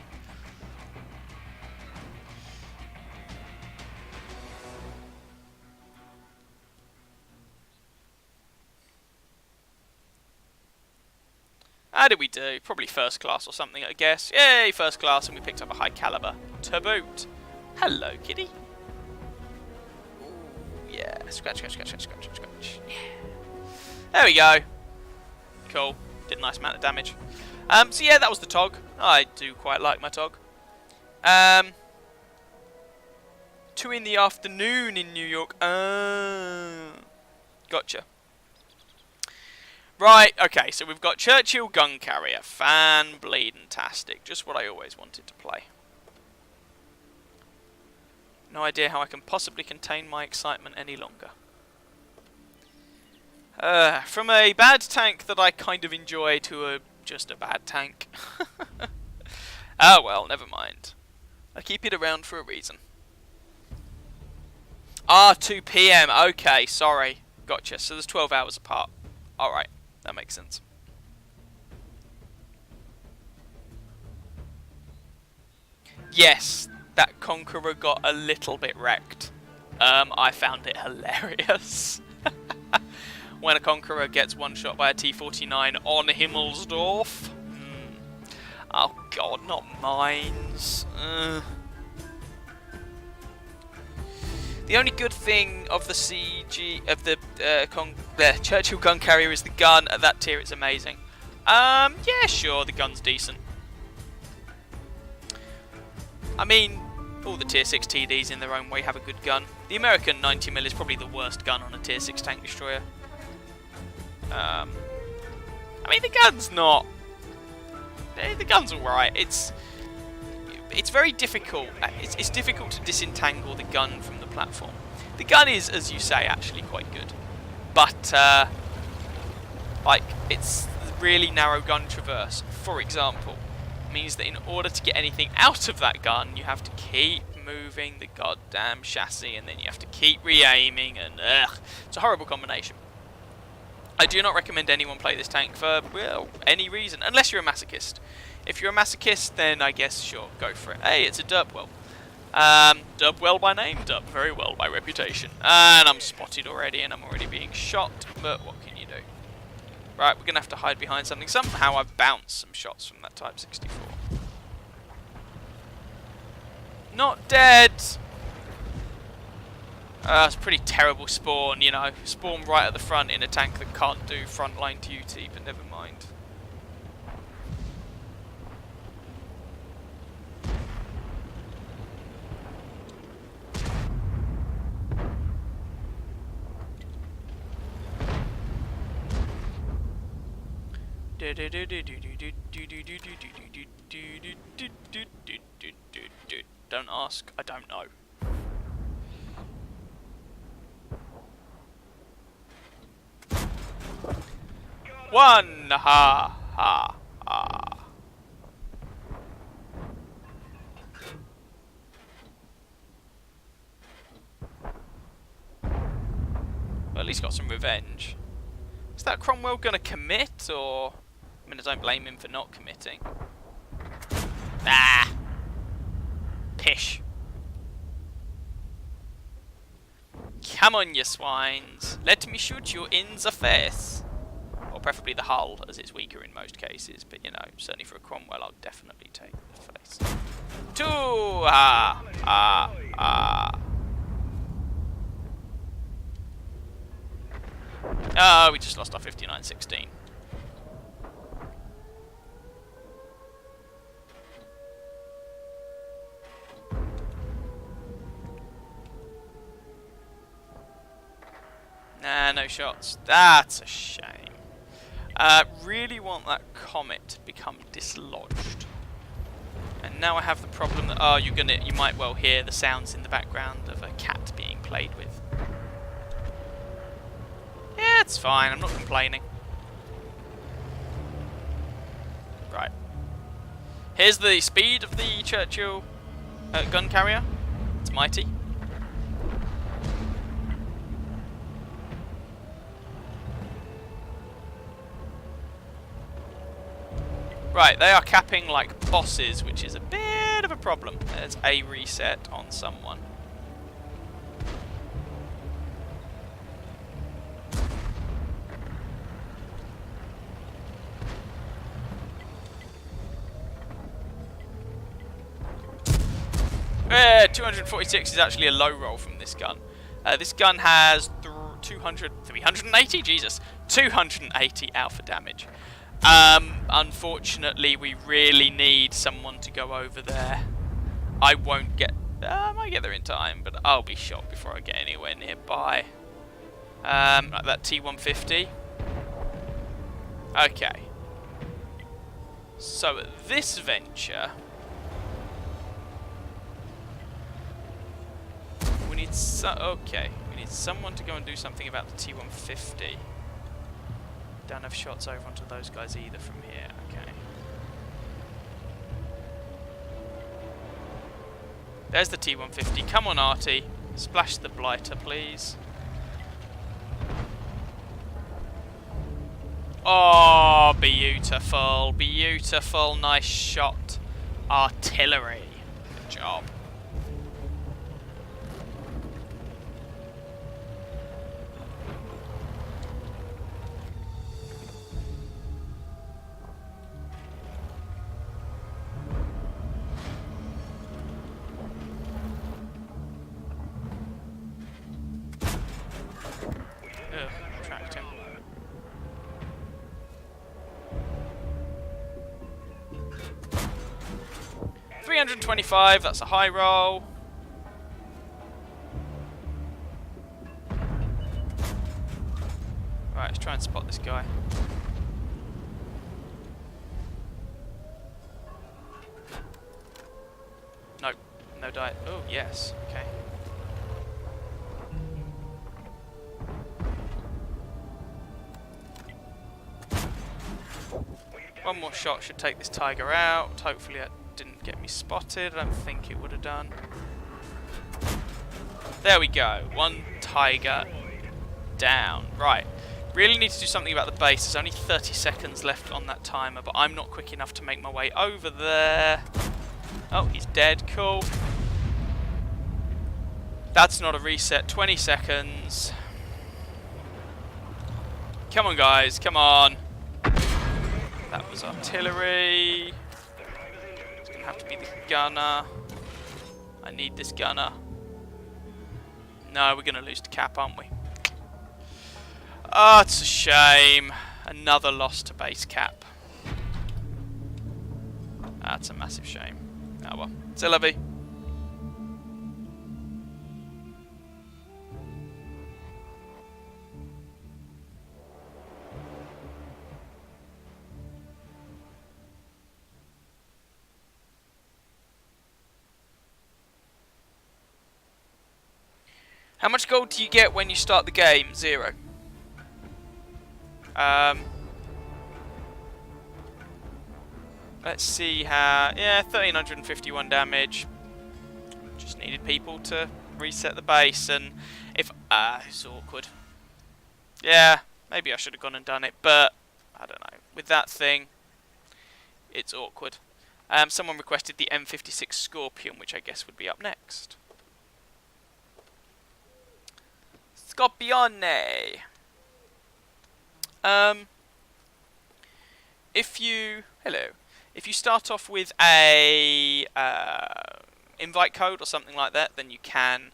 How did we do? Probably first class or something, I guess. Yay, first class, and we picked up a high caliber to boot. Hello, kitty. Ooh, yeah, scratch, scratch, scratch, scratch, scratch, scratch. Yeah. There we go. Cool. Did a nice amount of damage. So yeah, that was the TOG. I do quite like my TOG. 2 in the afternoon in New York. Gotcha. Right, okay, so we've got Churchill Gun Carrier. Fan-bleedin-tastic. Just what I always wanted to play. No idea how I can possibly contain my excitement any longer. From a bad tank that I kind of enjoy to just a bad tank. Oh well, never mind. I keep it around for a reason. 2 PM. Okay, sorry. Gotcha. So there's 12 hours apart. Alright, that makes sense. Yes, that Conqueror got a little bit wrecked. I found it hilarious. When a Conqueror gets one shot by a T-49 on Himmelsdorf. Oh god, not mines. The only good thing of the CG of the Churchill gun carrier is the gun. At that tier, it's amazing. Yeah, sure, the gun's decent. I mean, all the tier 6 TDs in their own way have a good gun. The American 90mm is probably the worst gun on a tier 6 tank destroyer. I mean, the gun's not. The gun's alright. It's very difficult. It's difficult to disentangle the gun from the platform. The gun is, as you say, actually quite good, but like it's really narrow gun traverse, for example, means that in order to get anything out of that gun, you have to keep moving the goddamn chassis, and then you have to keep re-aiming, and it's a horrible combination. I do not recommend anyone play this tank for, well, any reason, unless you're a masochist. If you're a masochist, then I guess, sure, go for it. Hey, it's a Derpwell. Derpwell by name, Derp very well by reputation. And I'm spotted already, and I'm already being shot, but what can you do? Right, we're going to have to hide behind something. Somehow I've bounced some shots from that Type 64. Not dead! It's a pretty terrible spawn, you know. Spawn right at the front in a tank that can't do frontline duty, but never mind. Don't ask, I don't know. One! Ha! Ha! Ha! Well, at least got some revenge. Is that Cromwell gonna commit, or... I mean, I don't blame him for not committing. Ah! Pish. Come on, you swines. Let me shoot you in the face. Or preferably the hull, as it's weaker in most cases. But, you know, certainly for a Cromwell, I'll definitely take the face. Two! Ah! Ah! Ah! Oh, we just lost our 59-16. Nah, no shots. That's a shame. Really want that comet to become dislodged. And now I have the problem that you might well hear the sounds in the background of a cat being played with. Yeah, it's fine. I'm not complaining. Right. Here's the speed of the Churchill gun carrier. It's mighty. Right, they are capping like bosses, which is a bit of a problem. There's a reset on someone. Yeah, 246 is actually a low roll from this gun. This gun has 380, Jesus, 280 alpha damage. Unfortunately, we really need someone to go over there. I won't get... I might get there in time, but I'll be shot before I get anywhere nearby. Like that T-150. Okay. So, at this venture... we need we need someone to go and do something about the T-150. Don't have shots over onto those guys either from here. Okay. There's the T-150. Come on, Artie. Splash the blighter, please. Oh, beautiful. Beautiful. Nice shot. Artillery. Good job. Tracked him. $325, that's a high roll. Right, let's try and spot this guy. Nope, no diet. Oh, yes, okay. One more shot should take this tiger out. Hopefully that didn't get me spotted. I don't think it would have done. There we go. One tiger down. Right. Really need to do something about the base. There's only 30 seconds left on that timer, but I'm not quick enough to make my way over there. Oh, he's dead. Cool. That's not a reset. 20 seconds. Come on, guys. Come on. That was artillery. It's going to have to be the gunner. I need this gunner. No, we're going to lose to Cap, aren't we? Oh, it's a shame. Another loss to base Cap. That's a massive shame. Oh well. C'est la vie. How much gold do you get when you start the game? 0. Let's see how... Yeah, 1351 damage. Just needed people to reset the base, and if... it's awkward. Yeah, maybe I should have gone and done it, but... I don't know. With that thing, it's awkward. Someone requested the M56 Scorpion, which I guess would be up next. Scorpione! If you... Hello. If you start off with a invite code or something like that, then you can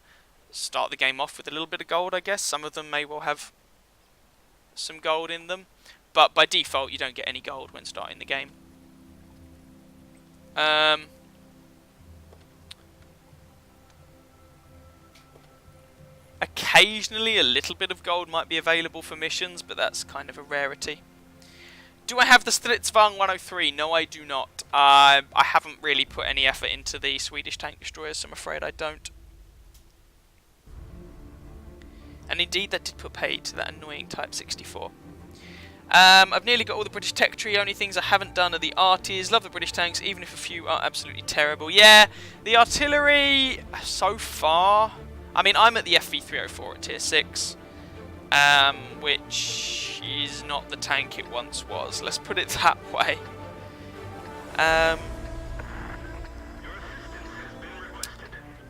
start the game off with a little bit of gold, I guess. Some of them may well have some gold in them. But by default, you don't get any gold when starting the game. Occasionally, a little bit of gold might be available for missions, but that's kind of a rarity. Do I have the Stridsvagn 103? No, I do not. I haven't really put any effort into the Swedish tank destroyers, so I'm afraid I don't. And indeed, that did put paid to that annoying Type 64. I've nearly got all the British tech tree. Only things I haven't done are the arties. Love the British tanks, even if a few are absolutely terrible. Yeah, the artillery, so far... I mean, I'm at the FV304 at tier 6, which is not the tank it once was. Let's put it that way.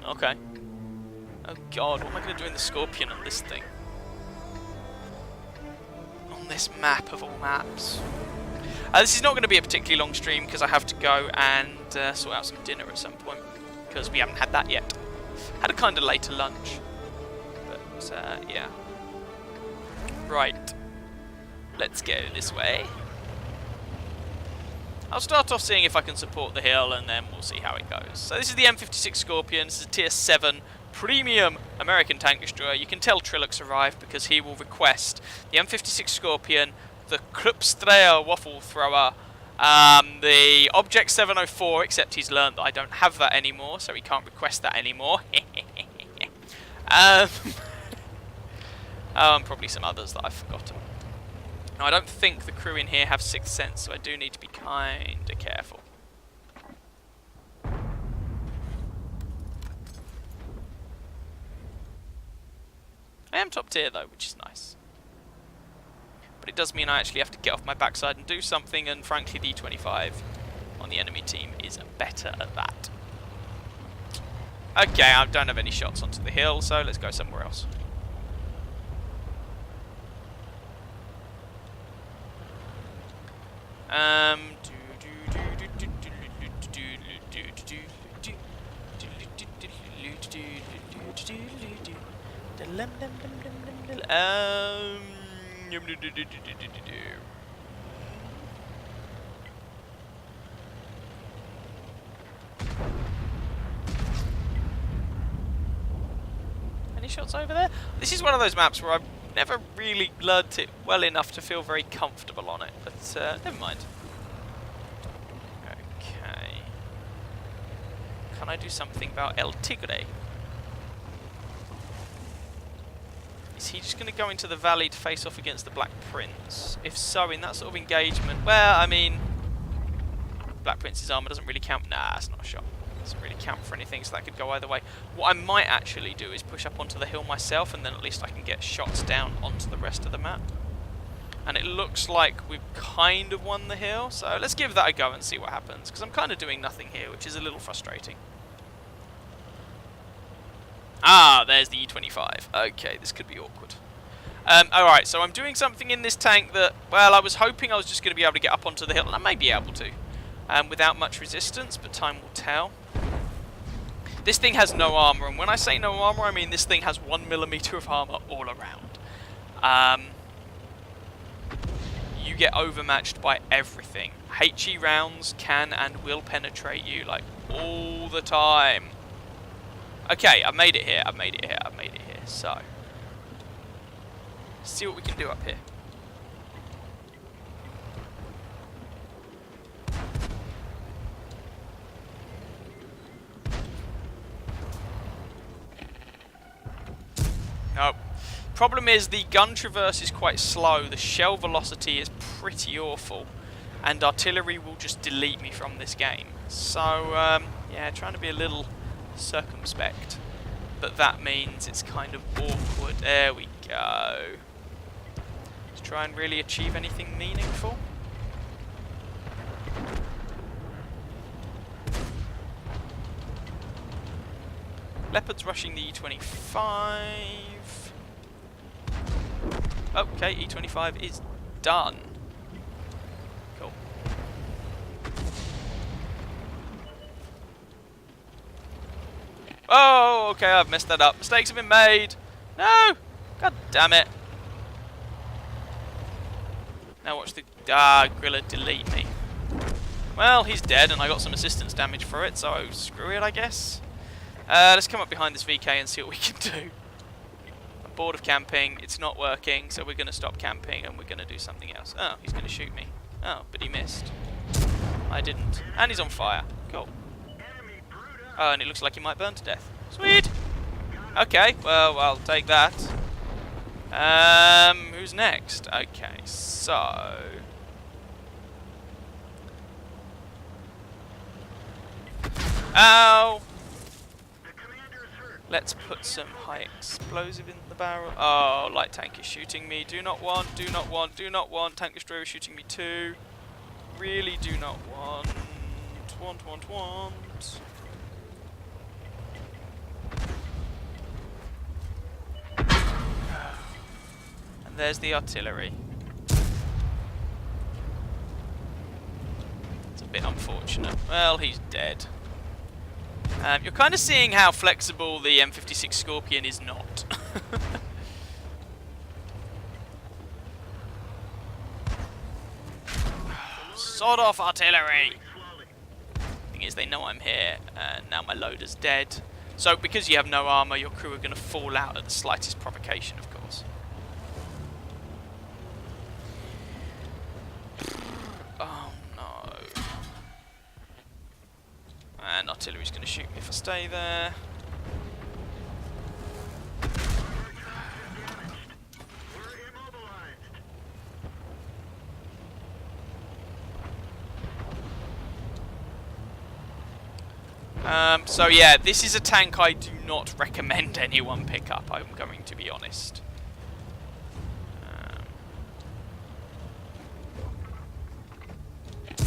Okay. Oh god, what am I going to do in the Scorpion on this thing? On this map of all maps. This is not going to be a particularly long stream because I have to go and sort out some dinner at some point, because we haven't had that yet. Had a kind of later lunch, but yeah. Right, let's go this way. I'll start off seeing if I can support the hill, and then we'll see how it goes. So this is the M56 Scorpion. This is a tier 7 premium American tank destroyer. You can tell Trilux arrived because he will request the M56 Scorpion, the Kruppstrayer waffle thrower, the Object 704, except he's learned that I don't have that anymore, so he can't request that anymore. And probably some others that I've forgotten. Now, I don't think the crew in here have 6th sense, so I do need to be kinda careful. I am top tier though, which is nice. But it does mean I actually have to get off my backside and do something, and frankly the E25 on the enemy team is better at that. Okay, I don't have any shots onto the hill, so let's go somewhere else. Any shots over there? This is one of those maps where I've never really learnt it well enough to feel very comfortable on it, but never mind. Okay. Can I do something about El Tigre? Is he just going to go into the valley to face off against the Black Prince? If so, in that sort of engagement, well, I mean, Black Prince's armor doesn't really count. Nah, it's not a shot. Doesn't really count for anything, so that could go either way. What I might actually do is push up onto the hill myself, and then at least I can get shots down onto the rest of the map. And it looks like we've kind of won the hill, so let's give that a go and see what happens, because I'm kind of doing nothing here, which is a little frustrating. Ah, there's the E25. Okay, this could be awkward. Alright, so I'm doing something in this tank that, well, I was hoping I was just going to be able to get up onto the hill, and I may be able to, without much resistance, but time will tell. This thing has no armor, and when I say no armor, I mean this thing has 1mm of armor all around. You get overmatched by everything. HE rounds can and will penetrate you, like, all the time. Okay, I've made it here, I've made it here, I've made it here, so... let's see what we can do up here. Nope. Problem is the gun traverse is quite slow. The shell velocity is pretty awful. And artillery will just delete me from this game. So, yeah, trying to be a little circumspect. But that means it's kind of awkward. There we go. Let's try and really achieve anything meaningful. Leopard's rushing the E25. Okay, E25 is done. Cool. Oh, okay, I've messed that up. Mistakes have been made. No! God damn it. Now watch the... Grilla delete me. Well, he's dead and I got some assistance damage for it, so screw it, I guess. Let's come up behind this VK and see what we can do. I'm bored of camping, it's not working, so we're going to stop camping and we're going to do something else. Oh, he's going to shoot me. Oh, but he missed. I didn't. And he's on fire. Cool. Oh, and it looks like he might burn to death. Sweet! Okay, well, I'll take that. Who's next? Okay, so... Ow! Let's put some high explosive in the barrel. Oh, light tank is shooting me. Do not want, do not want, do not want. Tank destroyer is shooting me too. Really do not want. Want. And there's the artillery. It's a bit unfortunate. Well, he's dead. You're kind of seeing how flexible the M56 Scorpion is not. Sod off, artillery! Thing is, they know I'm here, and now my loader's dead. So, because you have no armour, your crew are going to fall out at the slightest provocation, of course. Oh no. And artillery's going to shoot me if I stay there. So yeah, this is a tank I do not recommend anyone pick up, I'm going to be honest.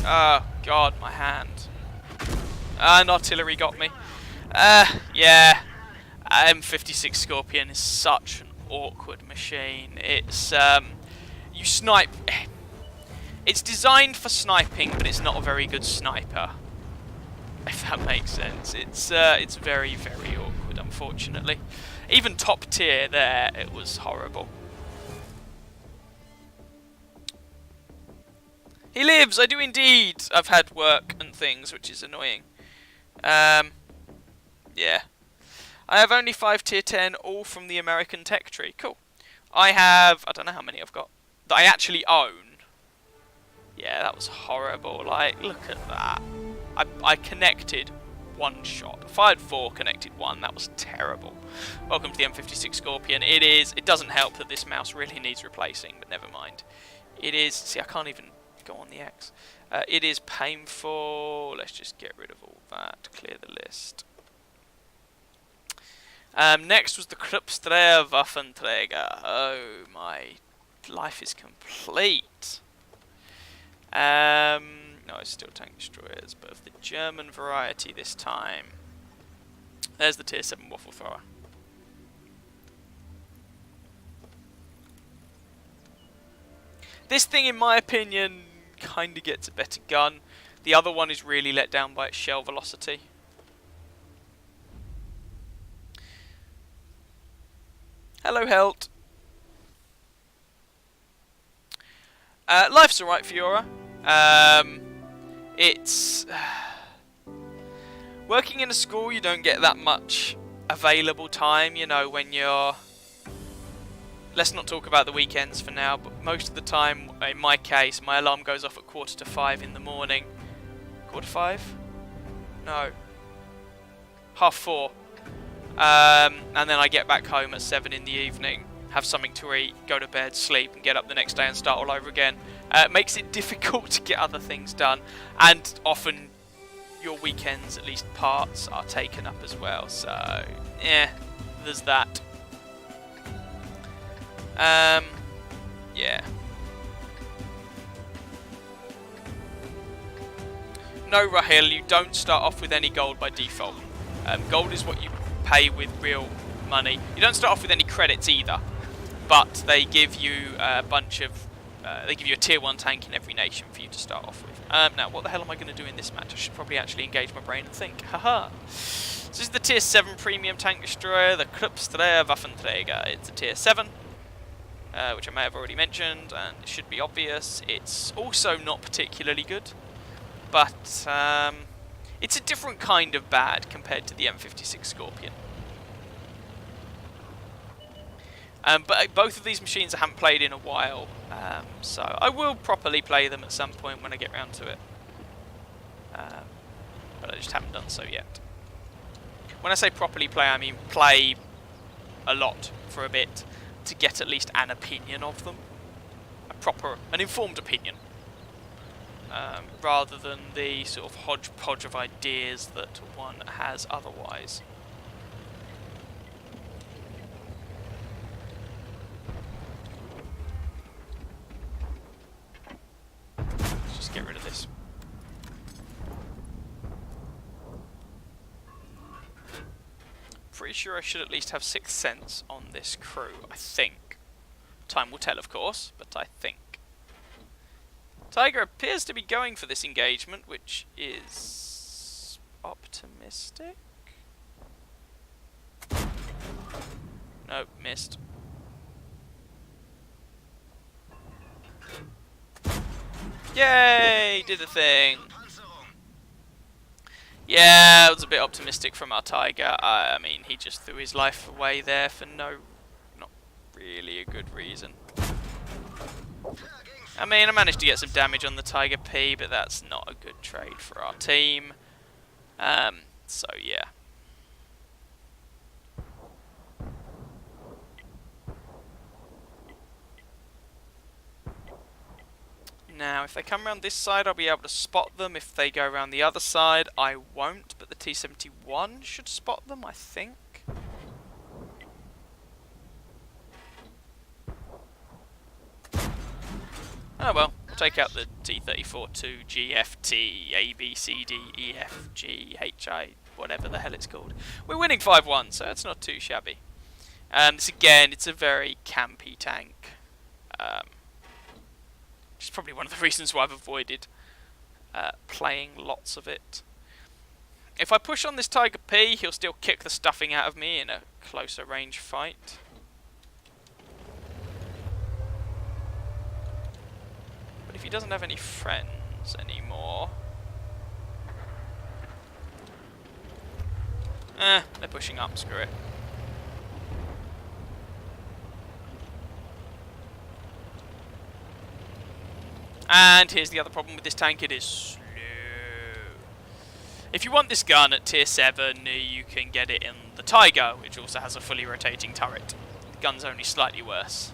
Oh god, my hand. And artillery got me. Yeah. M56 Scorpion is such an awkward machine. It's, you snipe... It's designed for sniping, but it's not a very good sniper. If that makes sense. It's very, very awkward, unfortunately. Even top tier there, it was horrible. He lives! I do indeed! I've had work and things, which is annoying. Yeah. I have only 5 tier 10, all from the American tech tree. Cool. I have... I don't know how many I've got. That I actually own. Yeah, that was horrible. Like, look at that. I connected 1 shot. Fired 4, connected 1. That was terrible. Welcome to the M56 Scorpion. It doesn't help that this mouse really needs replacing, but never mind. It is... See, I can't even go on the X. It is painful. Let's just get rid of all that. Clear the list. Next was the Kruppstreher Waffenträger. Oh, my life is complete. No, it's still tank destroyers, but of the German variety this time. There's the tier 7 waffle thrower. This thing, in my opinion, kind of gets a better gun. The other one is really let down by its shell velocity. Hello, Helt. Life's alright, Fiora. It's... working in a school, you don't get that much available time, you know, when you're... Let's not talk about the weekends for now, but most of the time, in my case, my alarm goes off at 4:45 in the morning. 4:45? No. 4:30. And then I get back home at 7 in the evening, have something to eat, go to bed, sleep, and get up the next day and start all over again. It makes it difficult to get other things done, and often your weekends, at least parts, are taken up as well. So, yeah, there's that. Yeah. No, Rahil, you don't start off with any gold by default. Gold is what you pay with real money. You don't start off with any credits either, but they give you a bunch of... they give you a tier 1 tank in every nation for you to start off with. Now, what the hell am I going to do in this match? I should probably actually engage my brain and think. Haha. So this is the tier 7 premium tank destroyer, the Kruppstreher Waffenträger. It's a tier 7. Which I may have already mentioned, and it should be obvious. It's also not particularly good, but it's a different kind of bad compared to the M56 Scorpion. But both of these machines I haven't played in a while, so I will properly play them at some point when I get round to it. But I just haven't done so yet. When I say properly play, I mean play a lot for a bit, to get at least an opinion of them, an informed opinion, rather than the sort of hodgepodge of ideas that one has otherwise. Let's just get rid of this. Pretty sure I should at least have 6th sense on this crew, I think. Time will tell, of course, but I think. Tiger appears to be going for this engagement, which is optimistic. Nope, missed. Yay! Did the thing. Yeah, it was a bit optimistic from our Tiger. I mean, he just threw his life away there for not really a good reason. I mean, I managed to get some damage on the Tiger P, but that's not a good trade for our team. So yeah. Now, if they come around this side, I'll be able to spot them. If they go around the other side, I won't. But the T-71 should spot them, I think. Oh well, we'll take out the T-34-2, GFT, A, B, C, D, E, F, G, H, I, whatever the hell it's called. We're winning 5-1, so it's not too shabby. This again, it's a very campy tank. Which is probably one of the reasons why I've avoided playing lots of it. If I push on this Tiger P, he'll still kick the stuffing out of me in a closer range fight. But if he doesn't have any friends anymore... they're pushing up, screw it. And here's the other problem with this tank, it is slow. If you want this gun at tier 7, you can get it in the Tiger, which also has a fully rotating turret. The gun's only slightly worse,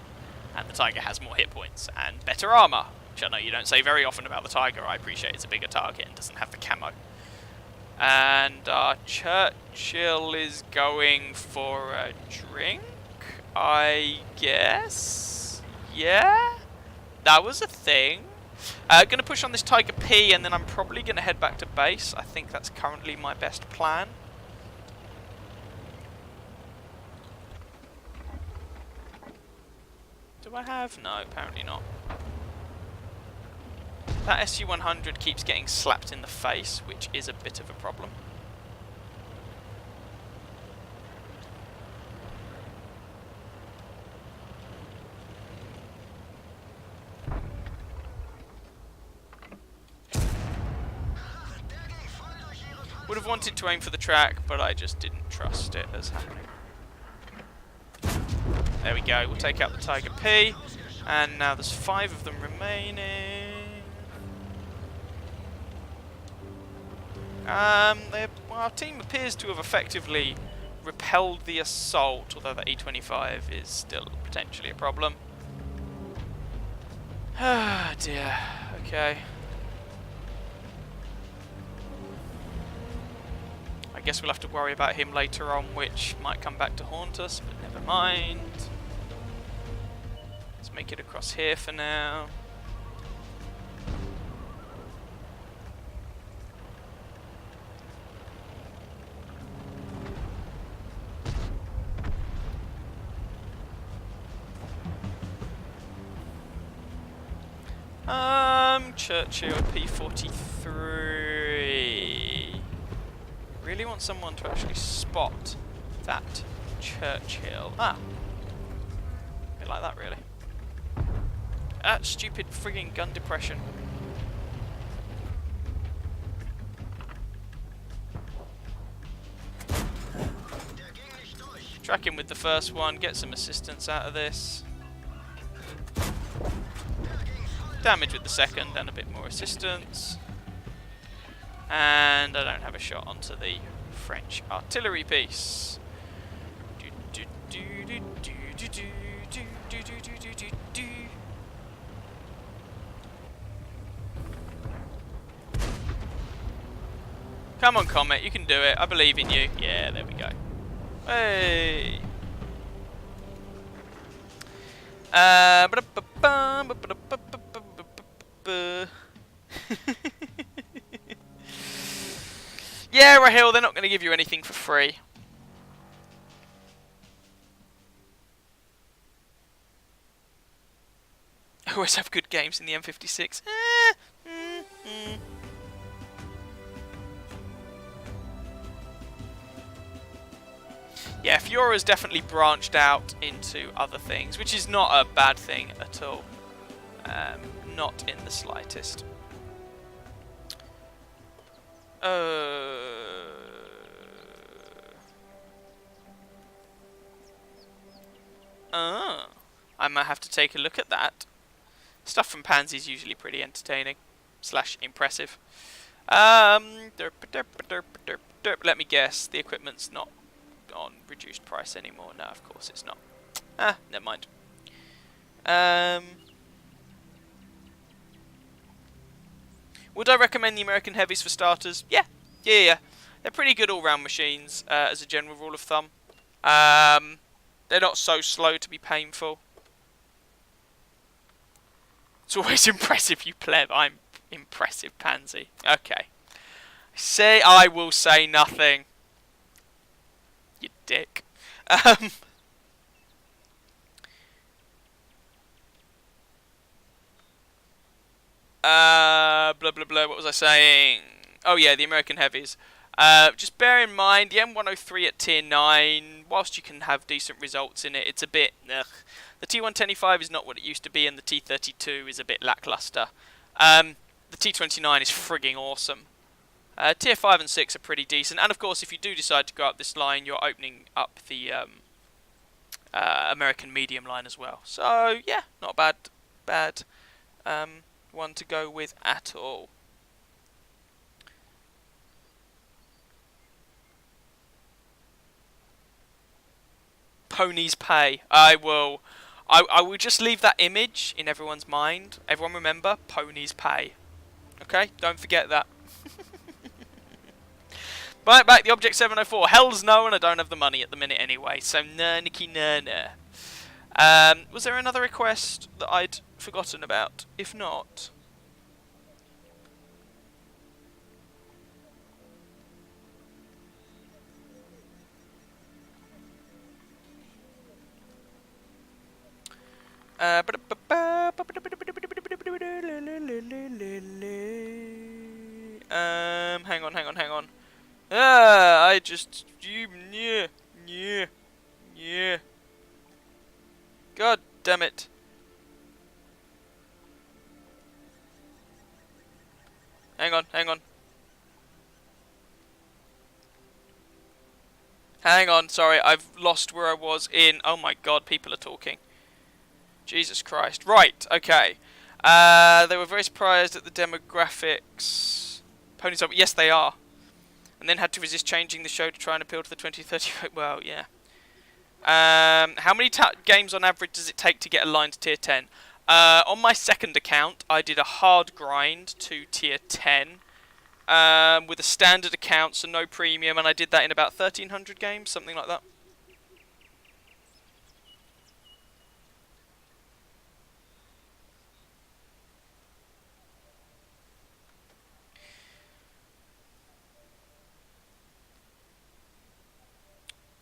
and the Tiger has more hit points and better armour, which I know you don't say very often about the Tiger. I appreciate it's a bigger target and doesn't have the camo. And Churchill is going for a drink, I guess? Yeah? That was a thing. Gonna push on this Tiger P, and then I'm probably gonna head back to base. I think that's currently my best plan. Do I have? No, apparently not. That SU-100 keeps getting slapped in the face, which is a bit of a problem. Would have wanted to aim for the track, but I just didn't trust it as happening. There we go, we'll take out the Tiger P, and now there's 5 of them remaining. Our team appears to have effectively repelled the assault, although that E25 is still potentially a problem. Ah, dear. Okay. I guess we'll have to worry about him later on, which might come back to haunt us, but never mind. Let's make it across here for now. Churchill P43. Really want someone to actually spot that Churchill. Ah. A bit like that, really. Ah, stupid frigging gun depression. Track him with the first one, get some assistance out of this. Damage with the second and a bit more assistance. And I don't have a shot onto the French artillery piece. Come on, Comet, you can do it. I believe in you. Yeah, there we go. Hey! Yeah, Rahil, they're not going to give you anything for free. I always have good games in the M56. Yeah, Fiora's definitely branched out into other things, which is not a bad thing at all. Not in the slightest. I might have to take a look at that. Stuff from Pansy is usually pretty entertaining / impressive. Let me guess, the equipment's not on reduced price anymore. No, of course it's not. Ah, never mind. Would I recommend the American Heavies for starters? Yeah. They're pretty good all-round machines, as a general rule of thumb. They're not so slow to be painful. It's always impressive, you pleb. I'm impressive, Pansy. Okay. Say I will say nothing. You dick. Blah blah blah, what was I saying? Oh yeah, the American Heavies. Just bear in mind, the M103 at tier 9, whilst you can have decent results in it, it's a bit, ugh. The T125 is not what it used to be, and the T32 is a bit lackluster. The T29 is frigging awesome. Tier 5 and 6 are pretty decent, and of course if you do decide to go up this line, you're opening up the American medium line as well. So yeah, not a bad one to go with at all. Ponies pay. I will just leave that image in everyone's mind. Everyone remember, ponies pay. Okay? Don't forget that. Right back, the Object 704. Hell's no, and I don't have the money at the minute anyway. So, Nicky nah. Was there another request that I'd forgotten about? If not... hang on. I just... Yeah. God damn it. Hang on. Hang on, sorry, I've lost where I was in... Oh my god, people are talking. Jesus Christ. Right, okay. They were very surprised at the demographics. Ponies up. Yes, they are. and then had to resist changing the show to try and appeal to the 2030. Well, yeah. How many games on average does it take to get a line to tier 10? On my second account, I did a hard grind to tier 10 with a standard account, so no premium, and I did that in about 1,300 games, something like that.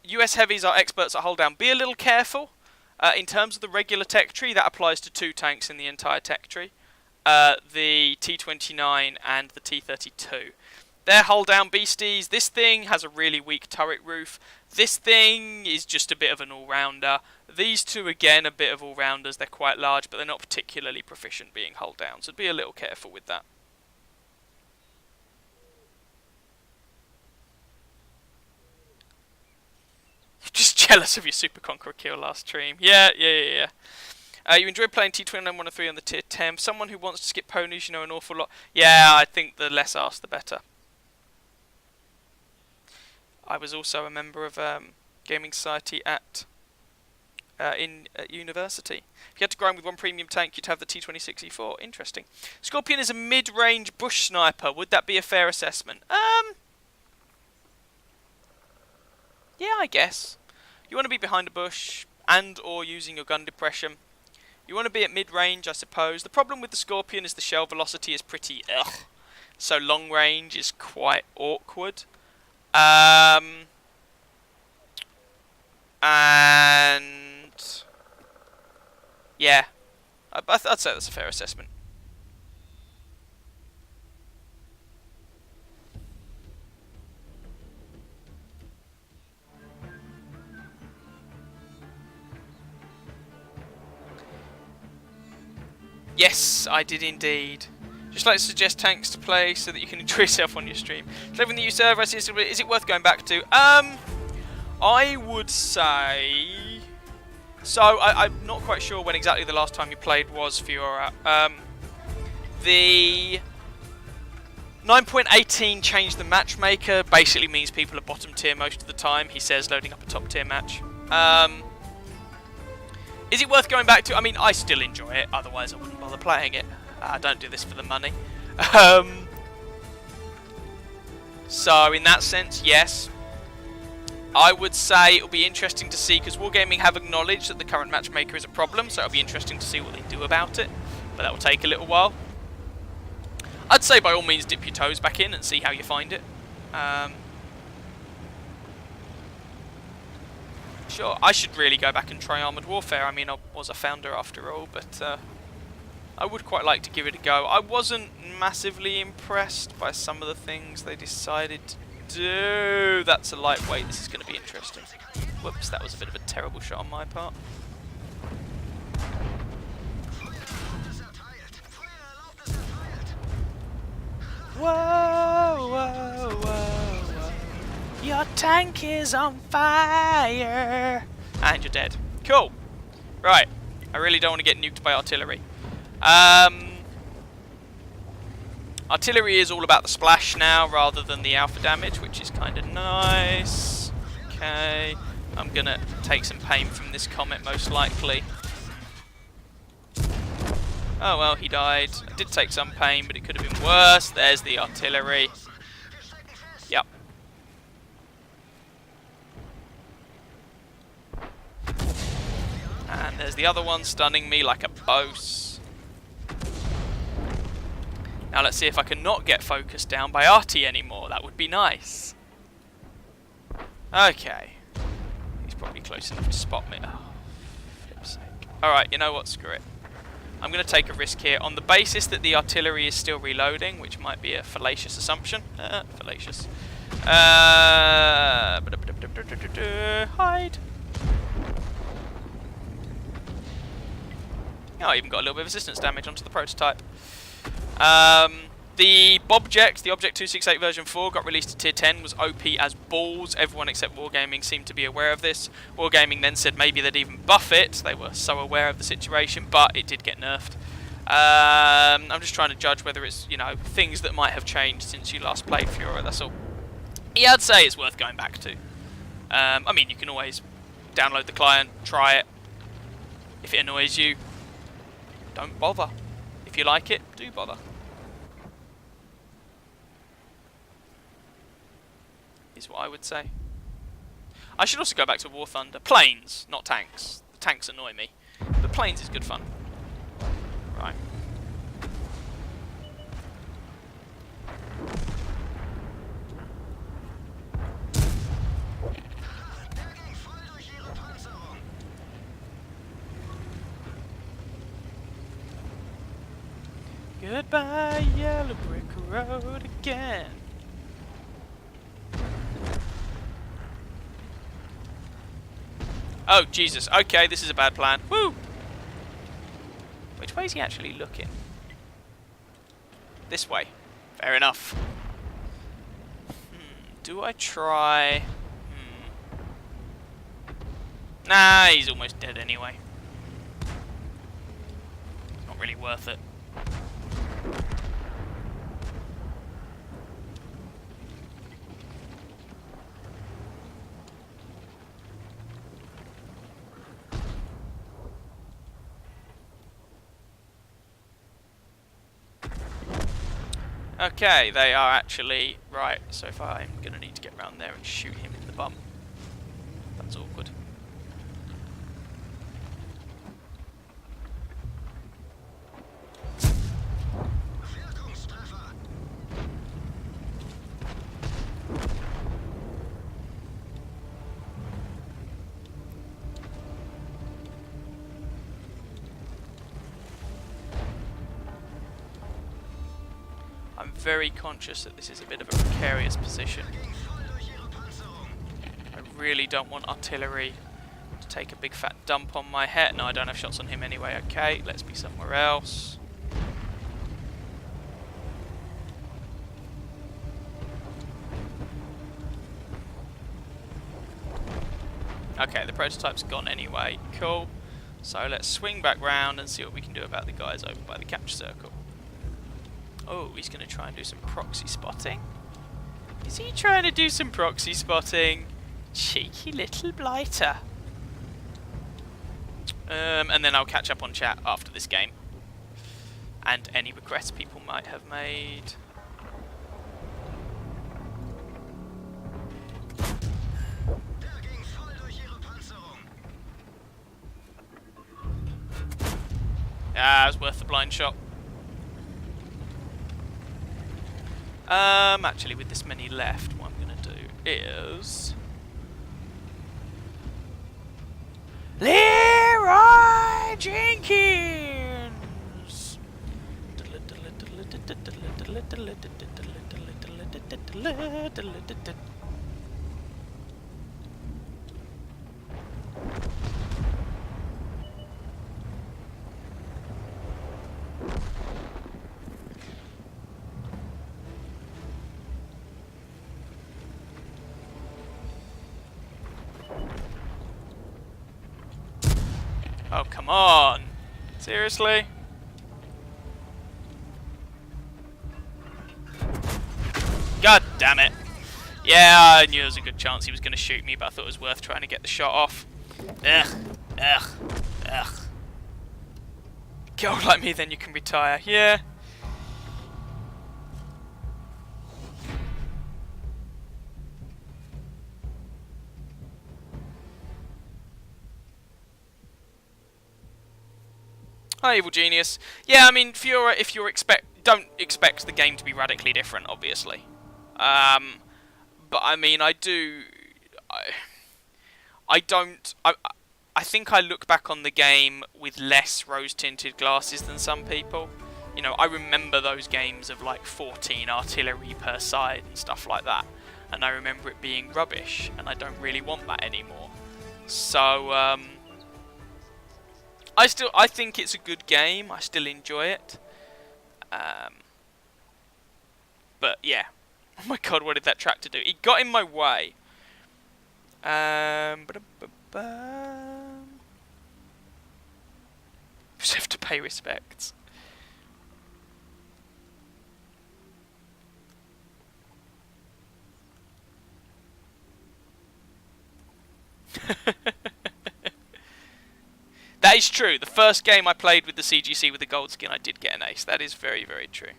US heavies are experts at hold down. Be a little careful. In terms of the regular tech tree, that applies to 2 tanks in the entire tech tree. The T-29 and the T-32. They're hold down beasties. This thing has a really weak turret roof. This thing is just a bit of an all-rounder. These two, again, a bit of all-rounders. They're quite large, but they're not particularly proficient being hold down. So be a little careful with that. Just jealous of your Super Conqueror kill last stream. Yeah. You enjoy playing T29 103 on the tier 10. Someone who wants to skip ponies, you know, an awful lot. Yeah, I think the less asked, the better. I was also a member of Gaming Society at university. If you had to grind with 1 premium tank, you'd have the T26E4. Interesting. Scorpion is a mid-range bush sniper. Would that be a fair assessment? Yeah, I guess. You want to be behind a bush and or using your gun depression. You want to be at mid-range, I suppose. The problem with the Scorpion is the shell velocity is pretty so long range is quite awkward. And yeah, I'd say that's a fair assessment. Yes, I did indeed. Just like to suggest tanks to play so that you can enjoy yourself on your stream. Living the new server, is it worth going back to? I would say... So, I'm not quite sure when exactly the last time you played was, Fiora. The 9.18 changed the matchmaker. Basically means people are bottom tier most of the time, he says, loading up a top tier match. Is it worth going back to? I mean, I still enjoy it, otherwise I wouldn't bother playing it. I don't do this for the money. So, in that sense, yes. I would say it'll be interesting to see, because Wargaming have acknowledged that the current matchmaker is a problem, so it'll be interesting to see what they do about it. But that will take a little while. I'd say by all means dip your toes back in and see how you find it. Sure, I should really go back and try Armoured Warfare. I mean, I was a founder after all, but I would quite like to give it a go. I wasn't massively impressed by some of the things they decided to do. That's a lightweight. This is going to be interesting. Whoops, that was a bit of a terrible shot on my part. Whoa, whoa, whoa, whoa. Your tank is on fire. And you're dead. Cool. Right. I really don't want to get nuked by artillery. Artillery is all about the splash now rather than the alpha damage, which is kind of nice. Okay. I'm going to take some pain from this comet most likely. Oh well, he died. I did take some pain, but it could have been worse. There's the artillery. Yep. And there's the other one stunning me like a boss. Now let's see if I can not get focused down by Artie anymore. That would be nice. Okay. He's probably close enough to spot me. Oh, flip's sake. Alright, you know what? Screw it. I'm going to take a risk here on the basis that the artillery is still reloading, which might be a fallacious assumption. Fallacious. Hide. Oh, I even got a little bit of resistance damage onto the prototype. The Bobject, the Object 268 version 4, got released to tier 10, was OP as balls. Everyone except Wargaming seemed to be aware of this. Wargaming then said maybe they'd even buff it. They were so aware of the situation, but it did get nerfed. I'm just trying to judge whether it's, you know, things that might have changed since you last played Fiora, that's all. Yeah, I'd say it's worth going back to. I mean, you can always download the client, try it. If it annoys you, don't bother. If you like it, do bother. Is what I would say. I should also go back to War Thunder. Planes, not tanks. The tanks annoy me. But planes is good fun. Right. Goodbye, yellow brick road again. Oh, Jesus. Okay, this is a bad plan. Woo! Which way is he actually looking? This way. Fair enough. Do I try... Nah, he's almost dead anyway. It's not really worth it. Okay, they are actually... Right, so if I'm going to need to get around there and shoot him in the bum. That's awkward. I'm very conscious that this is a bit of a precarious position. I really don't want artillery to take a big fat dump on my head. No, I don't have shots on him anyway. Okay, let's be somewhere else. Okay, the prototype's gone anyway. Cool. So let's swing back round and see what we can do about the guys over by the capture circle. Oh, he's going to try and do some proxy spotting. Is he trying to do some proxy spotting? Cheeky little blighter. And then I'll catch up on chat after this game. And any requests people might have made. Ah, it was worth the blind shot. Actually, with this many left, what I'm going to do is... Leroy Jenkins! Oh, come on! Seriously? God damn it! Yeah, I knew there was a good chance he was going to shoot me, but I thought it was worth trying to get the shot off. Ugh. Ugh. Ugh. Get old like me, then you can retire. Yeah. Hi, Evil Genius. Yeah, I mean, if you're don't expect the game to be radically different, obviously. But I mean, I think I look back on the game with less rose-tinted glasses than some people. You know, I remember those games of like 14 artillery per side and stuff like that, and I remember it being rubbish, and I don't really want that anymore. So, I think it's a good game. I still enjoy it. But yeah. Oh my god, what did that tractor do? It got in my way. Just have to pay respects. That is true. The first game I played with the CGC with the gold skin, I did get an ace. That is very, very true.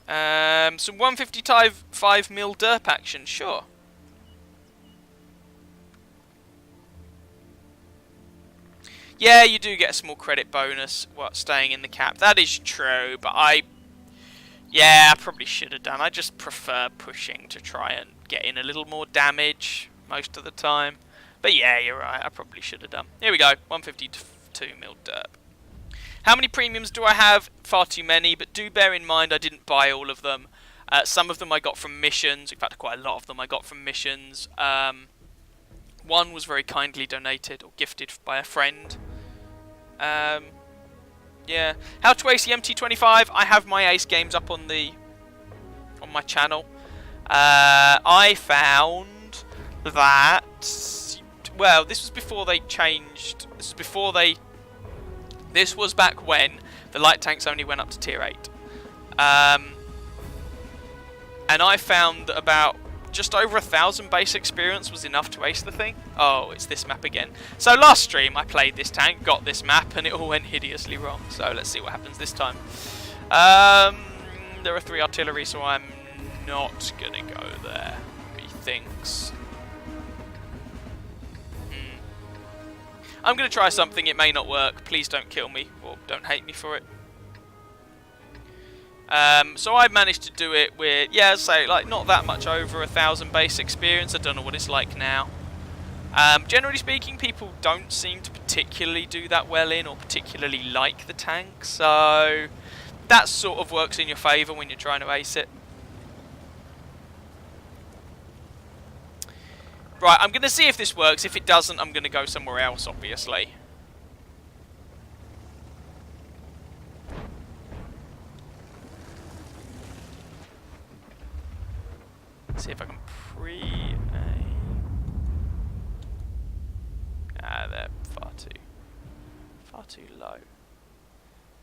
Some 155 mil derp action, sure. Yeah, you do get a small credit bonus while staying in the cap. That is true, but yeah, I probably should have done. I just prefer pushing to try and get in a little more damage most of the time. But yeah, you're right. I probably should have done. Here we go. 152 mil derp. How many premiums do I have? Far too many, but do bear in mind I didn't buy all of them. Some of them I got from missions. In fact, quite a lot of them I got from missions. One was very kindly donated or gifted by a friend. Yeah. How to ace the MT25? I have my ace games up on my channel. I found that... Well, this was before they changed. This was back when the light tanks only went up to tier 8. And I found that about just over 1,000 base experience was enough to ace the thing. Oh, it's this map again. So last stream I played this tank, got this map, and it all went hideously wrong. So let's see what happens this time. There are 3 artillery, so I'm not going to go there. Methinks. I'm going to try something, it may not work. Please don't kill me, or don't hate me for it. So I managed to do it with, yeah, say, like, not that much over 1,000 base experience. I don't know what it's like now. Generally speaking, people don't seem to particularly do that well in, or particularly like the tank. So that sort of works in your favour when you're trying to ace it. Right, I'm going to see if this works. If it doesn't, I'm going to go somewhere else, obviously. Let's see if I can pre-aim. Ah, they're far too low.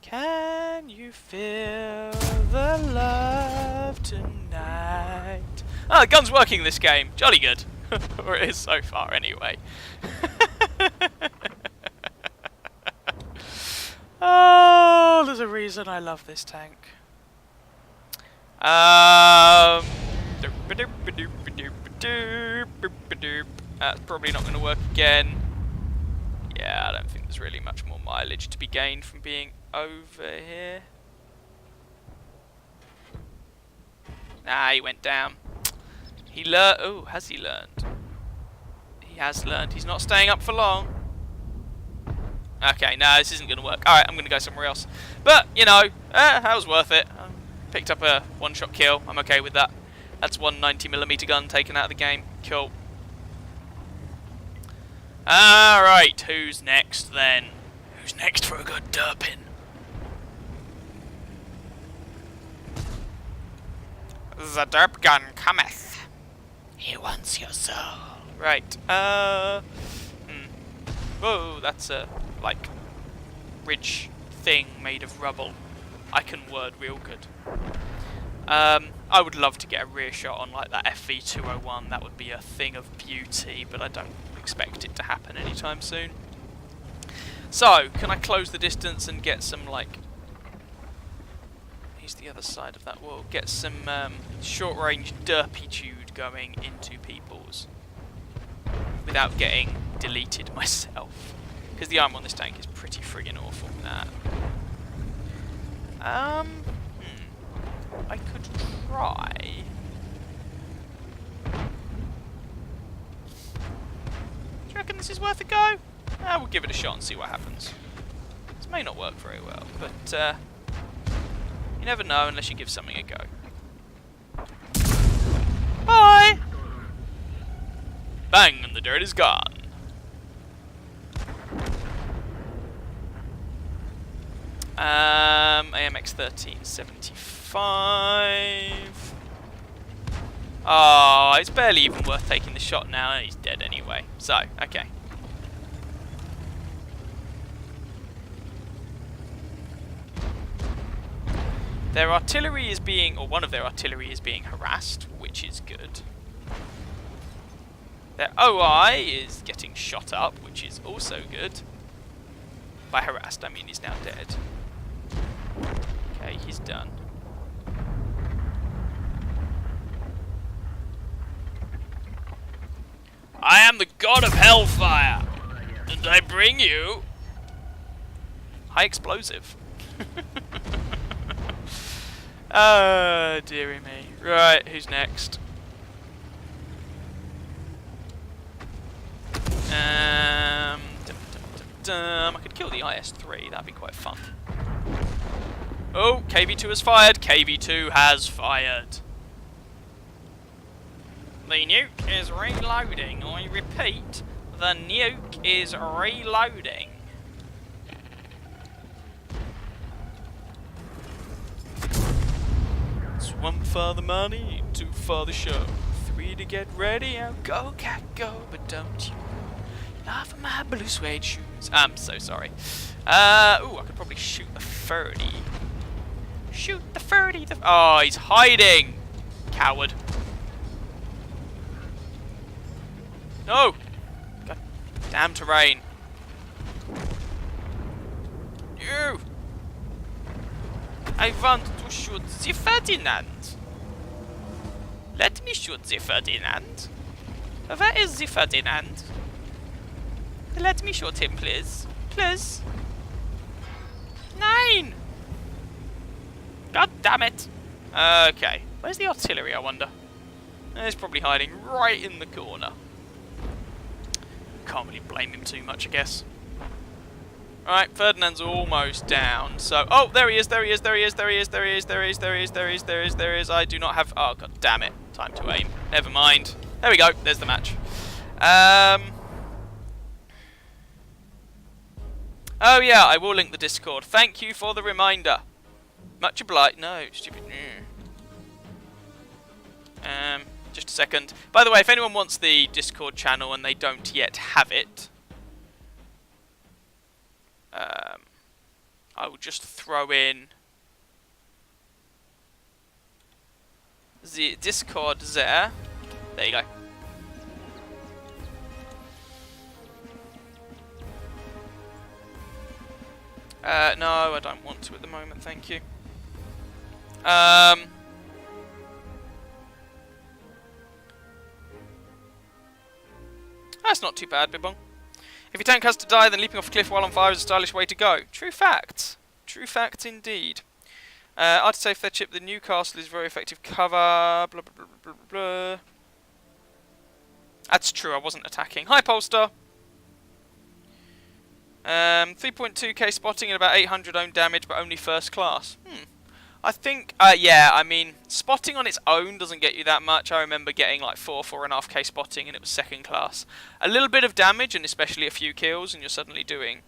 Can you feel the love tonight? Ah, the gun's working this game. Jolly good. Or it is so far, anyway. Oh, there's a reason I love this tank. That's probably not going to work again. Yeah, I don't think there's really much more mileage to be gained from being over here. Nah, he went down. He learned. Oh, has he learned? He has learned. He's not staying up for long. Okay, no, this isn't going to work. Alright, I'm going to go somewhere else. But, you know, that was worth it. Picked up a one-shot kill. I'm okay with that. That's one 90mm gun taken out of the game. Cool. Alright, who's next then? Who's next for a good derping? The derp gun cometh. He wants your soul. Right, Whoa, that's a, like, ridge thing made of rubble. I can word real good. I would love to get a rear shot on, like, that FV201. That would be a thing of beauty, but I don't expect it to happen anytime soon. So, can I close the distance and get some, like... Here's the other side of that wall. Get some short-range derpitude going into people's without getting deleted myself. Because the armor on this tank is pretty friggin' awful. Nah. I could try. Do you reckon this is worth a go? We'll give it a shot and see what happens. This may not work very well, but you never know unless you give something a go. Bye! Bang, and the dirt is gone. AMX 1375. Oh, it's barely even worth taking the shot now, and he's dead anyway. So, okay. Their artillery is being, or one of their artillery is being harassed, which is good. Their OI is getting shot up, which is also good. By harassed, I mean he's now dead. Okay, he's done. I am the god of hellfire, and I bring you high explosive. Oh, dearie me. Right, who's next? I could kill the IS-3, that'd be quite fun. Oh, KV-2 has fired. KV-2 has fired. The nuke is reloading. I repeat, the nuke is reloading. It's one for the money, two for the show, three to get ready. Now go, cat, go, but don't you laugh at my blue suede shoes. I'm so sorry. Ooh, I could probably shoot the 30. Shoot the 30. Oh, he's hiding. Coward. No! God damn terrain. You! I want to shoot the Ferdinand. Let me shoot the Ferdinand. Where is the Ferdinand? Let me shoot him, please. Please. 9! God damn it. Okay. Where's the artillery, I wonder? It's probably hiding right in the corner. Can't really blame him too much, I guess. Alright, Ferdinand's almost down. So, oh, there he is, there he is, there he is, there he is, there he is, there he is, there he is, there he is, there he is, there he is. I do not have, oh, god damn it. Time to aim. Never mind. There we go, there's the match. Oh yeah, I will link the Discord. Thank you for the reminder. Much obliged. No, stupid. Just a second. By the way, if anyone wants the Discord channel and they don't yet have it, I will just throw in the Discord there. There you go. No, I don't want to at the moment, thank you. That's not too bad, Bibong. If your tank has to die, then leaping off a cliff while on fire is a stylish way to go. True fact. True fact indeed. I'd say for their chip, the Newcastle is very effective cover. Blah, blah, blah, blah, blah, blah. That's true, I wasn't attacking. Hi, Polestar. 3.2k spotting and about 800 own damage, but only first class. I think, yeah, I mean, spotting on its own doesn't get you that much. I remember getting like 4.5k spotting and it was second class. A little bit of damage and especially a few kills and you're suddenly doing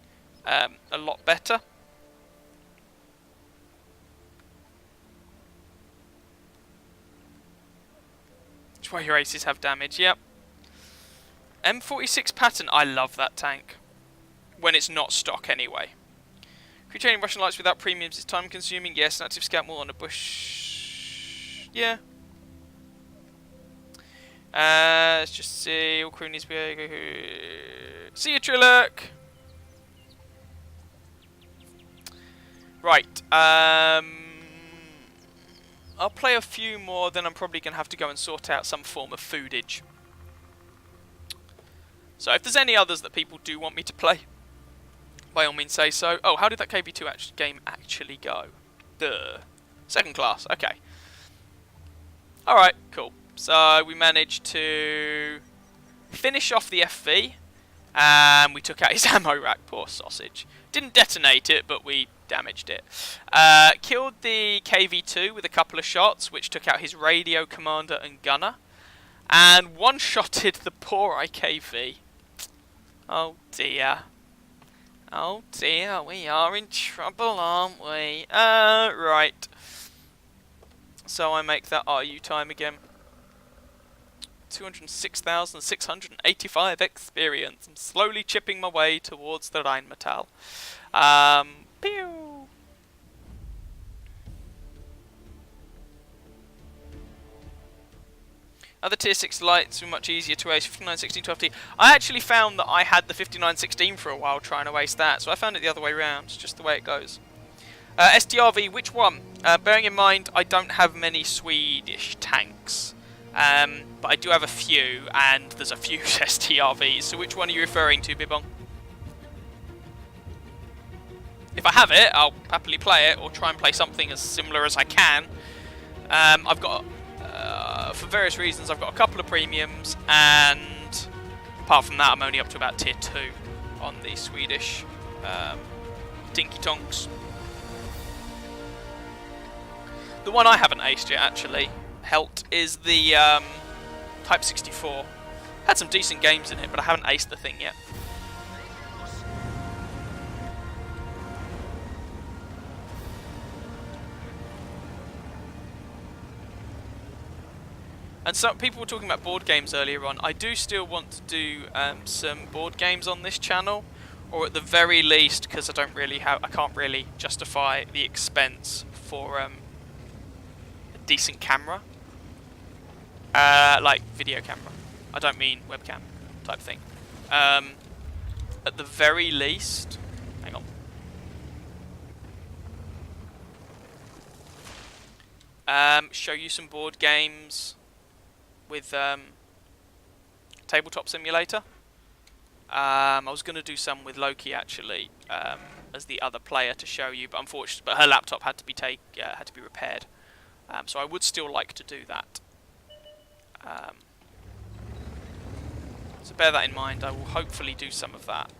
a lot better. That's why your aces have damage, yep. M46 Patton, I love that tank. When it's not stock anyway. Creating Russian lights without premiums is time consuming. Yes, an active scout more on a bush. Yeah. Let's just see. All crew needs to be. See you, Trillerk. Right. I'll play a few more, then I'm probably going to have to go and sort out some form of foodage. So if there's any others that people do want me to play, by all means say so. Oh, how did that KV2 game actually go? Duh. Second class, okay. Alright, cool. So we managed to finish off the FV, and we took out his ammo rack, poor sausage. Didn't detonate it, but we damaged it. Killed the KV2 with a couple of shots, which took out his radio commander and gunner. And one-shotted the poor IKV. Oh dear. Oh dear, we are in trouble, aren't we? Right. So I make that RU time again. 206,685 experience. I'm slowly chipping my way towards the Rheinmetall. Pew! Other tier 6 lights were much easier to ace. 5916, 12T. I actually found that I had the 5916 for a while trying to ace that, so I found it the other way around. It's just the way it goes. STRV, which one? Bearing in mind, I don't have many Swedish tanks. But I do have a few, and there's a few STRVs. So which one are you referring to, Bibong? If I have it, I'll happily play it, or try and play something as similar as I can. I've got, for various reasons, I've got a couple of premiums, and apart from that, I'm only up to about tier 2 on the Swedish Tinky Tonks. The one I haven't aced yet, actually, Helt, is the Type 64. Had some decent games in it, but I haven't aced the thing yet. And so people were talking about board games earlier on. I do still want to do some board games on this channel, or at the very least, because I can't really justify the expense for a decent camera, like video camera. I don't mean webcam type thing. At the very least, hang on. Show you some board games with Tabletop Simulator. I was going to do some with Loki actually, as the other player to show you, but unfortunately, her laptop had to be repaired. So I would still like to do that. So bear that in mind. I will hopefully do some of that.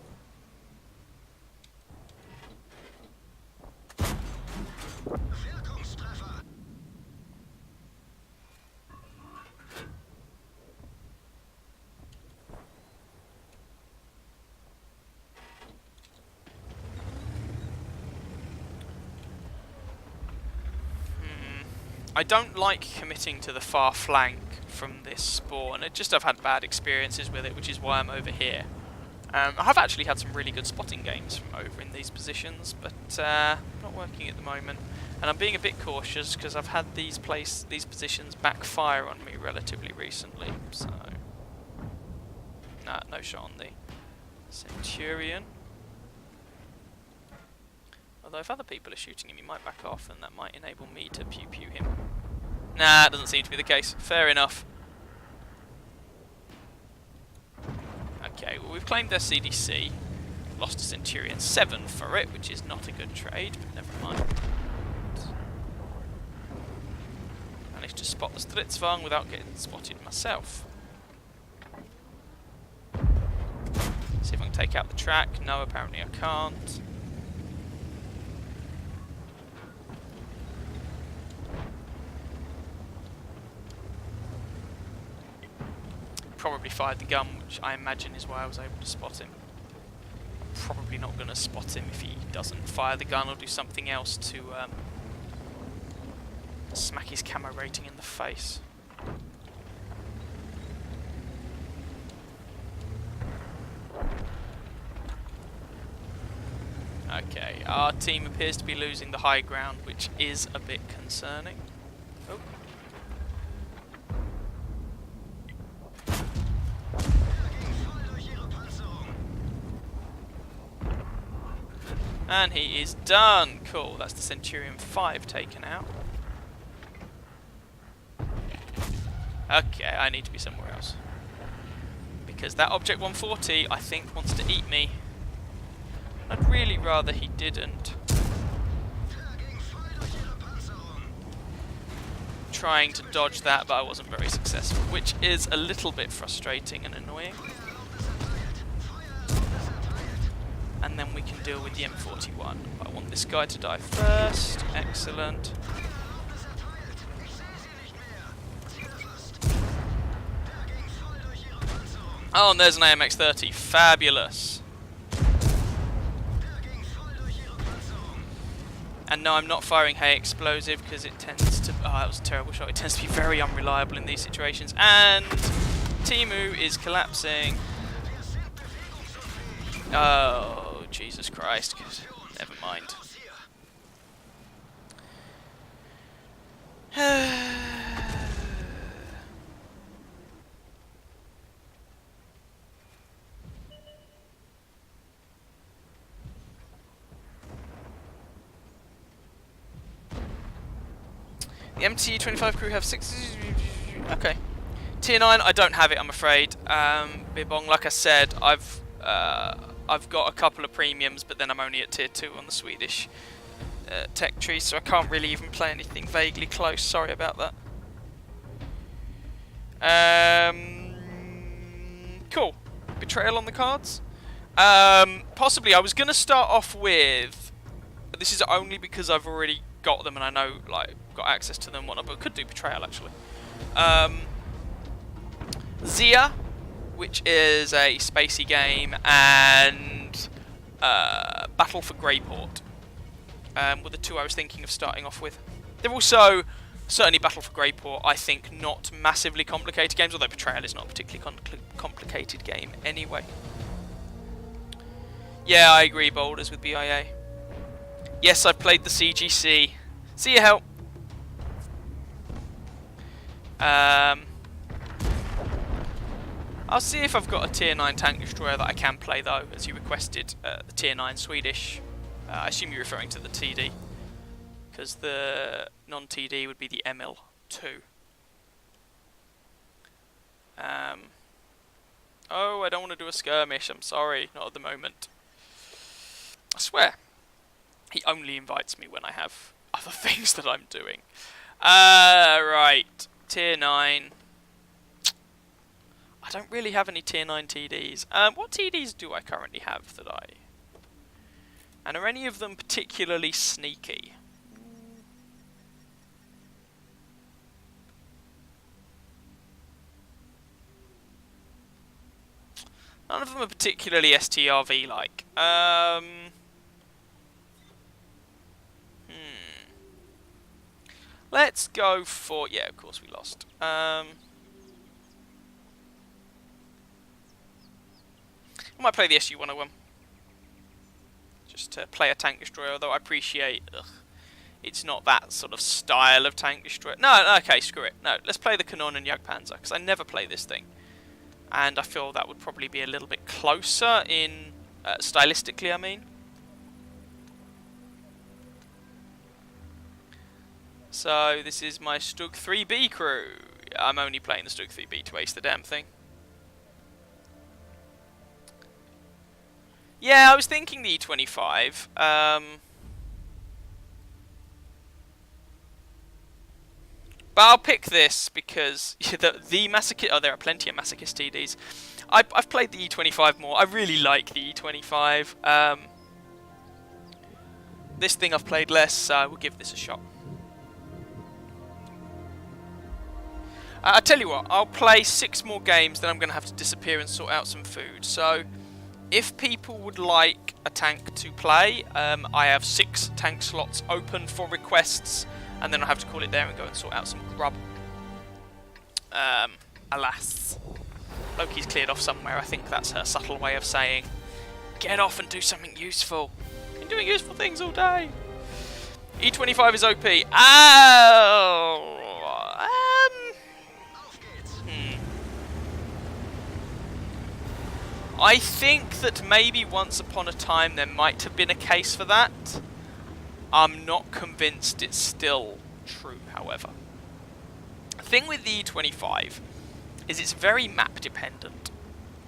I don't like committing to the far flank from this spawn. I've had bad experiences with it, which is why I'm over here. I have actually had some really good spotting games from over in these positions, but not working at the moment. And I'm being a bit cautious because I've had these positions backfire on me relatively recently. So, no shot on the Centurion. Although if other people are shooting him, he might back off, and that might enable me to pew-pew him. Nah, it doesn't seem to be the case. Fair enough. Okay, well, we've claimed their CDC. Lost a Centurion 7 for it, which is not a good trade, but never mind. Managed to spot the Stridsvagn without getting spotted myself. See if I can take out the track. No, apparently I can't. Probably fired the gun, which I imagine is why I was able to spot him. I'm probably not going to spot him if he doesn't fire the gun or do something else to smack his camo rating in the face. Okay, our team appears to be losing the high ground, which is a bit concerning. Oh. And he is done. Cool, that's the Centurion 5 taken out. Okay, I need to be somewhere else. Because that Object 140, I think, wants to eat me. I'd really rather he didn't. Trying to dodge that, but I wasn't very successful, which is a little bit frustrating and annoying. And then we can deal with the M41. I want this guy to die first. Excellent. Oh, and there's an AMX-30. Fabulous. And no, I'm not firing hay explosive because it tends to... Oh, that was a terrible shot. It tends to be very unreliable in these situations. And Timu is collapsing. Oh, Jesus Christ. Never mind. The MT25 crew have 6... Okay. Tier 9, I don't have it, I'm afraid. Bibong, like I said, I've got a couple of premiums, but then I'm only at tier 2 on the Swedish tech tree, so I can't really even play anything vaguely close. Sorry about that. Cool. Betrayal on the cards. Possibly, I was going to start off with... This is only because I've already got them and I know, like, got access to them and whatnot, but I could do Betrayal, actually. Zia, which is a spacey game, and Battle for Greyport were the two I was thinking of starting off with. They're also, certainly Battle for Greyport, I think, not massively complicated games, although Betrayal is not a particularly complicated game anyway. Yeah, I agree, Boulders, with BIA. Yes, I've played the CGC. See you, help. I'll see if I've got a tier 9 tank destroyer that I can play, though, as you requested, the tier 9 Swedish. I assume you're referring to the TD, because the non-TD would be the ML2. Oh, I don't want to do a skirmish, I'm sorry, not at the moment. I swear, he only invites me when I have other things that I'm doing. Right, tier 9. I don't really have any tier 9 TDs. What TDs do I currently have that I... And are any of them particularly sneaky? None of them are particularly STRV-like. Let's go for... Yeah, of course we lost. I might play the SU-101. Just to play a tank destroyer, although I appreciate... it's not that sort of style of tank destroyer. No, okay, screw it. No, let's play the Kanon and Jagdpanzer, because I never play this thing. And I feel that would probably be a little bit closer in... stylistically, I mean. So, this is my Stug 3B crew. I'm only playing the Stug 3B to ace the damn thing. Yeah, I was thinking the E25. But I'll pick this because the Masochist... Oh, there are plenty of Masochist TDs. I've played the E25 more. I really like the E25. This thing I've played less, so we'll give this a shot. I tell you what, I'll play 6 more games, then I'm going to have to disappear and sort out some food. So, if people would like a tank to play, I have 6 tank slots open for requests, and then I'll have to call it there and go and sort out some grub. Alas. Loki's cleared off somewhere. I think that's her subtle way of saying, get off and do something useful. I've been doing useful things all day. E25 is OP. Oh! I think that maybe once upon a time there might have been a case for that. I'm not convinced it's still true, however. The thing with the E25 is it's very map dependent.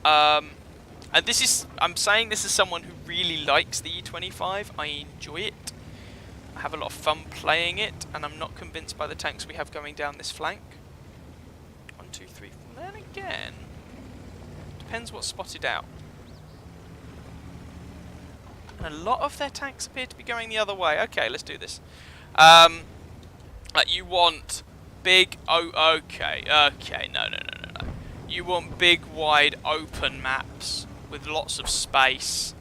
And this is, I'm saying this as someone who really likes the E25. I enjoy it. I have a lot of fun playing it, and I'm not convinced by the tanks we have going down this flank. 1, 2, 3, 4. Then again, depends what's spotted out. And a lot of their tanks appear to be going the other way. Okay, let's do this. You want big... Oh, okay. Okay, no. You want big, wide, open maps with lots of space.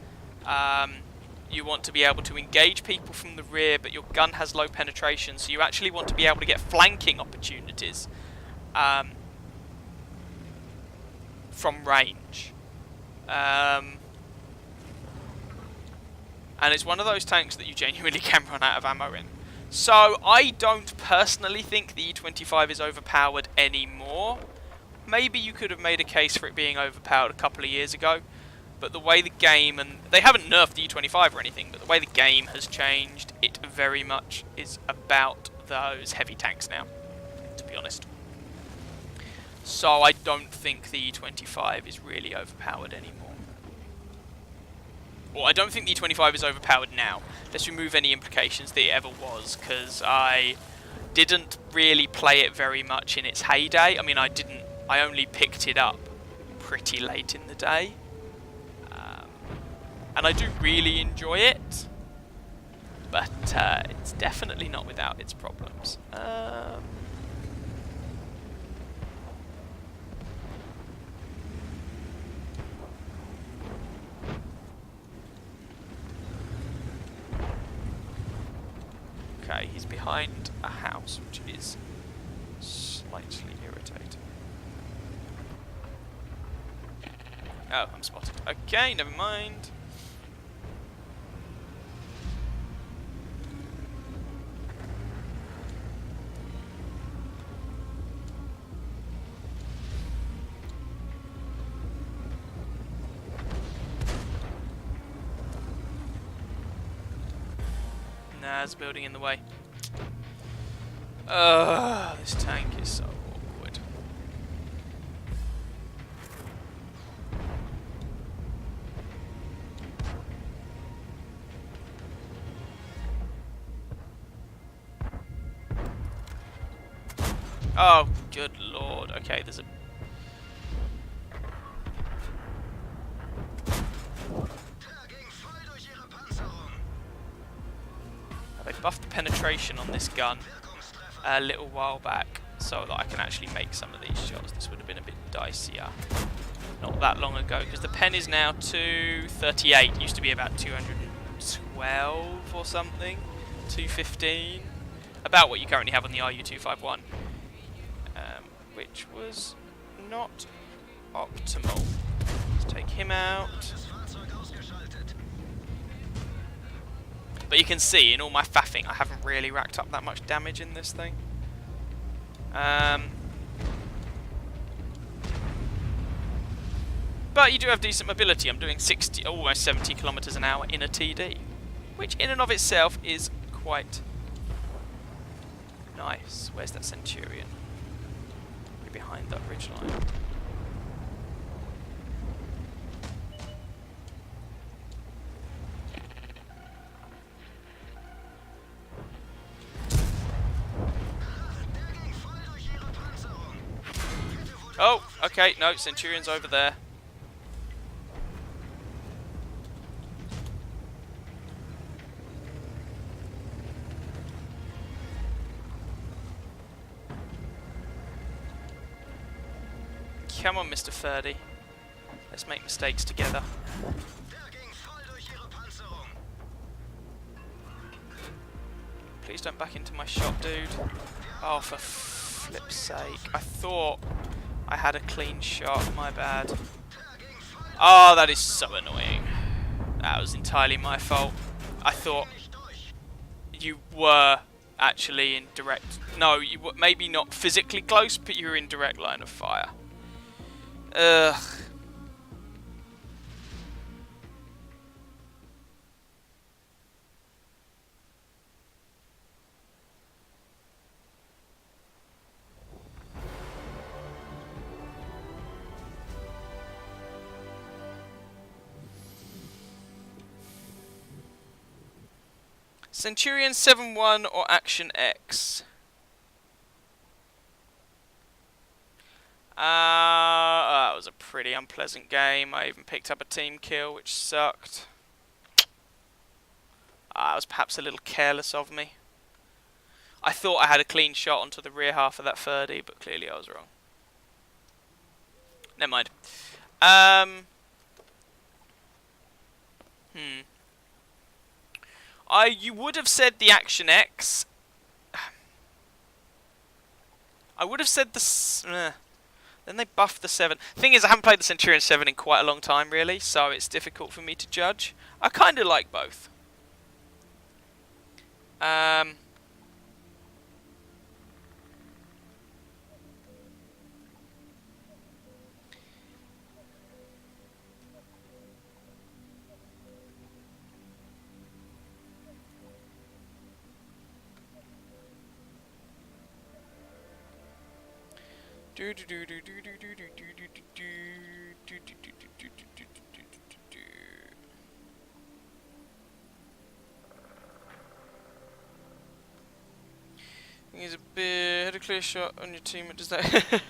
You want to be able to engage people from the rear, but your gun has low penetration, so you actually want to be able to get flanking opportunities from range. And it's one of those tanks that you genuinely can run out of ammo in. So I don't personally think the E25 is overpowered anymore. Maybe you could have made a case for it being overpowered a couple of years ago, but the way the game, and they haven't nerfed the E25 or anything, but the way the game has changed, it very much is about those heavy tanks now, to be honest. So I don't think the E25 is really overpowered anymore. Well, I don't think the E25 is overpowered now. Let's remove any implications that it ever was, because I didn't really play it very much in its heyday. I mean, I only picked it up pretty late in the day. And I do really enjoy it, but it's definitely not without its problems. Okay, he's behind a house, which is slightly irritating. Oh, I'm spotted. Okay, never mind. Nah, there's a building in the way. This tank is so awkward. Oh, good lord. Okay, there's a... They buffed the penetration on this gun a little while back so that I can actually make some of these shots. This would have been a bit dicier not that long ago, because the pen is now 238. It used to be about 212 or something, 215. About what you currently have on the RU251, which was not optimal. Let's take him out. But you can see in all my faffing, I haven't really racked up that much damage in this thing. But you do have decent mobility. I'm doing 60, almost 70 kilometers an hour in a TD, which in and of itself is quite nice. Where's that Centurion? We're behind that ridge line. Oh, okay, no, Centurion's over there. Come on, Mr. Ferdy. Let's make mistakes together. Please don't back into my shot, dude. Oh, for flip's sake. I thought I had a clean shot, my bad. Oh, that is so annoying. That was entirely my fault. I thought you were actually in direct... No, you were maybe not physically close, but you were in direct line of fire. Ugh. Centurion 7-1 or Action X? That was a pretty unpleasant game. I even picked up a team kill, which sucked. That was perhaps a little careless of me. I thought I had a clean shot onto the rear half of that 30, but clearly I was wrong. Never mind. You would have said the Action X. I would have said the... Then they buffed the 7. Thing is, I haven't played the Centurion 7 in quite a long time, really, so it's difficult for me to judge. I kind of like both. He's a bit. Had a clear shot on your team. Does that?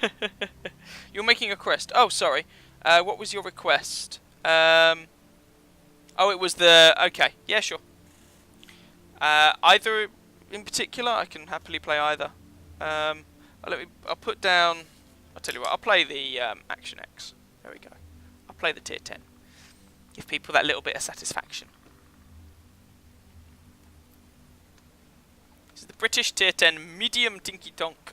You're making a quest. Oh, sorry. What was your request? Oh, it was the. Okay. Yeah, sure. Either in particular, I can happily play either. I'll put down. I'll tell you what. I'll play the Action X. There we go. I'll play the tier 10. Give people that little bit of satisfaction. This is the British tier 10 medium Tinky Tonk.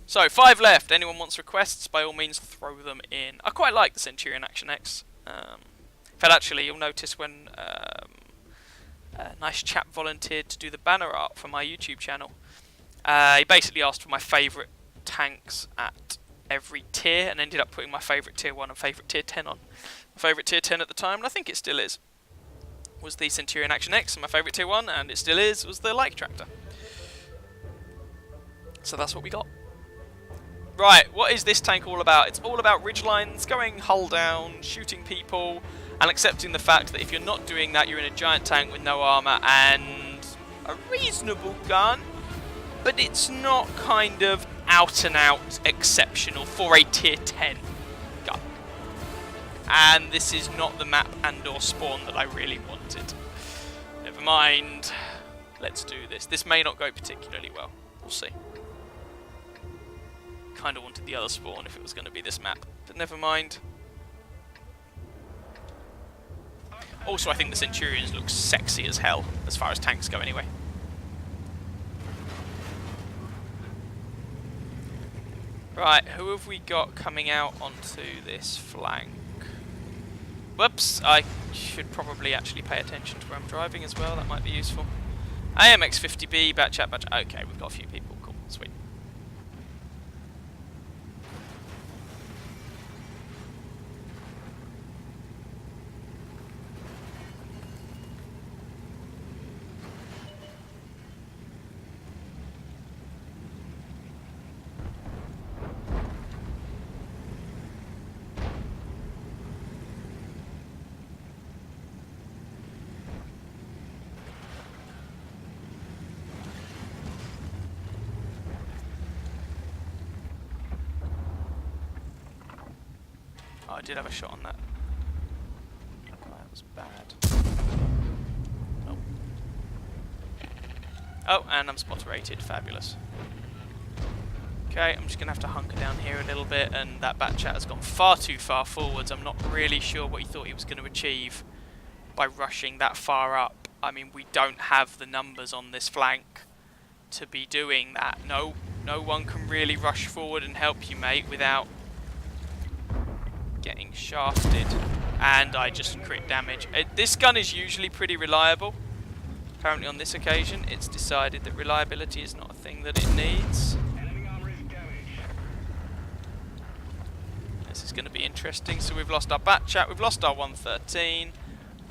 So 5 left. Anyone wants requests? By all means, throw them in. I quite like the Centurion Action X. In fact, actually, you'll notice when a nice chap volunteered to do the banner art for my YouTube channel. He basically asked for my favourite tanks at every tier and ended up putting my favourite tier 1 and favourite tier 10 on. My favourite tier 10 at the time, and I think it still is, was the Centurion Action X, and my favourite tier 1, and it still is, was the Like Tractor. So that's what we got. Right, what is this tank all about? It's all about ridgelines, going hull down, shooting people, and accepting the fact that if you're not doing that, you're in a giant tank with no armour and a reasonable gun, but it's not kind of out and out exceptional for a tier 10 gun. And this is not the map and or spawn that I really wanted. Never mind. Let's do this. This may not go particularly well. We'll see. Kind of wanted the other spawn if it was going to be this map, but never mind. Also, I think the Centurions look sexy as hell, as far as tanks go anyway. Right, who have we got coming out onto this flank? Whoops, I should probably actually pay attention to where I'm driving as well, that might be useful. AMX50B, Batchat. Okay, we've got a few people, cool, sweet. Oh, I did have a shot on that. Oh, that was bad. Oh. Oh, and I'm spot rated. Fabulous. Okay, I'm just going to have to hunker down here a little bit, and that Batchat has gone far too far forwards. I'm not really sure what he thought he was going to achieve by rushing that far up. I mean, we don't have the numbers on this flank to be doing that. No one can really rush forward and help you, mate, without getting shafted, and I just crit damage. This gun is usually pretty reliable. Apparently on this occasion it's decided that reliability is not a thing that it needs. This is going to be interesting. So we've lost our Batchat, we've lost our 113.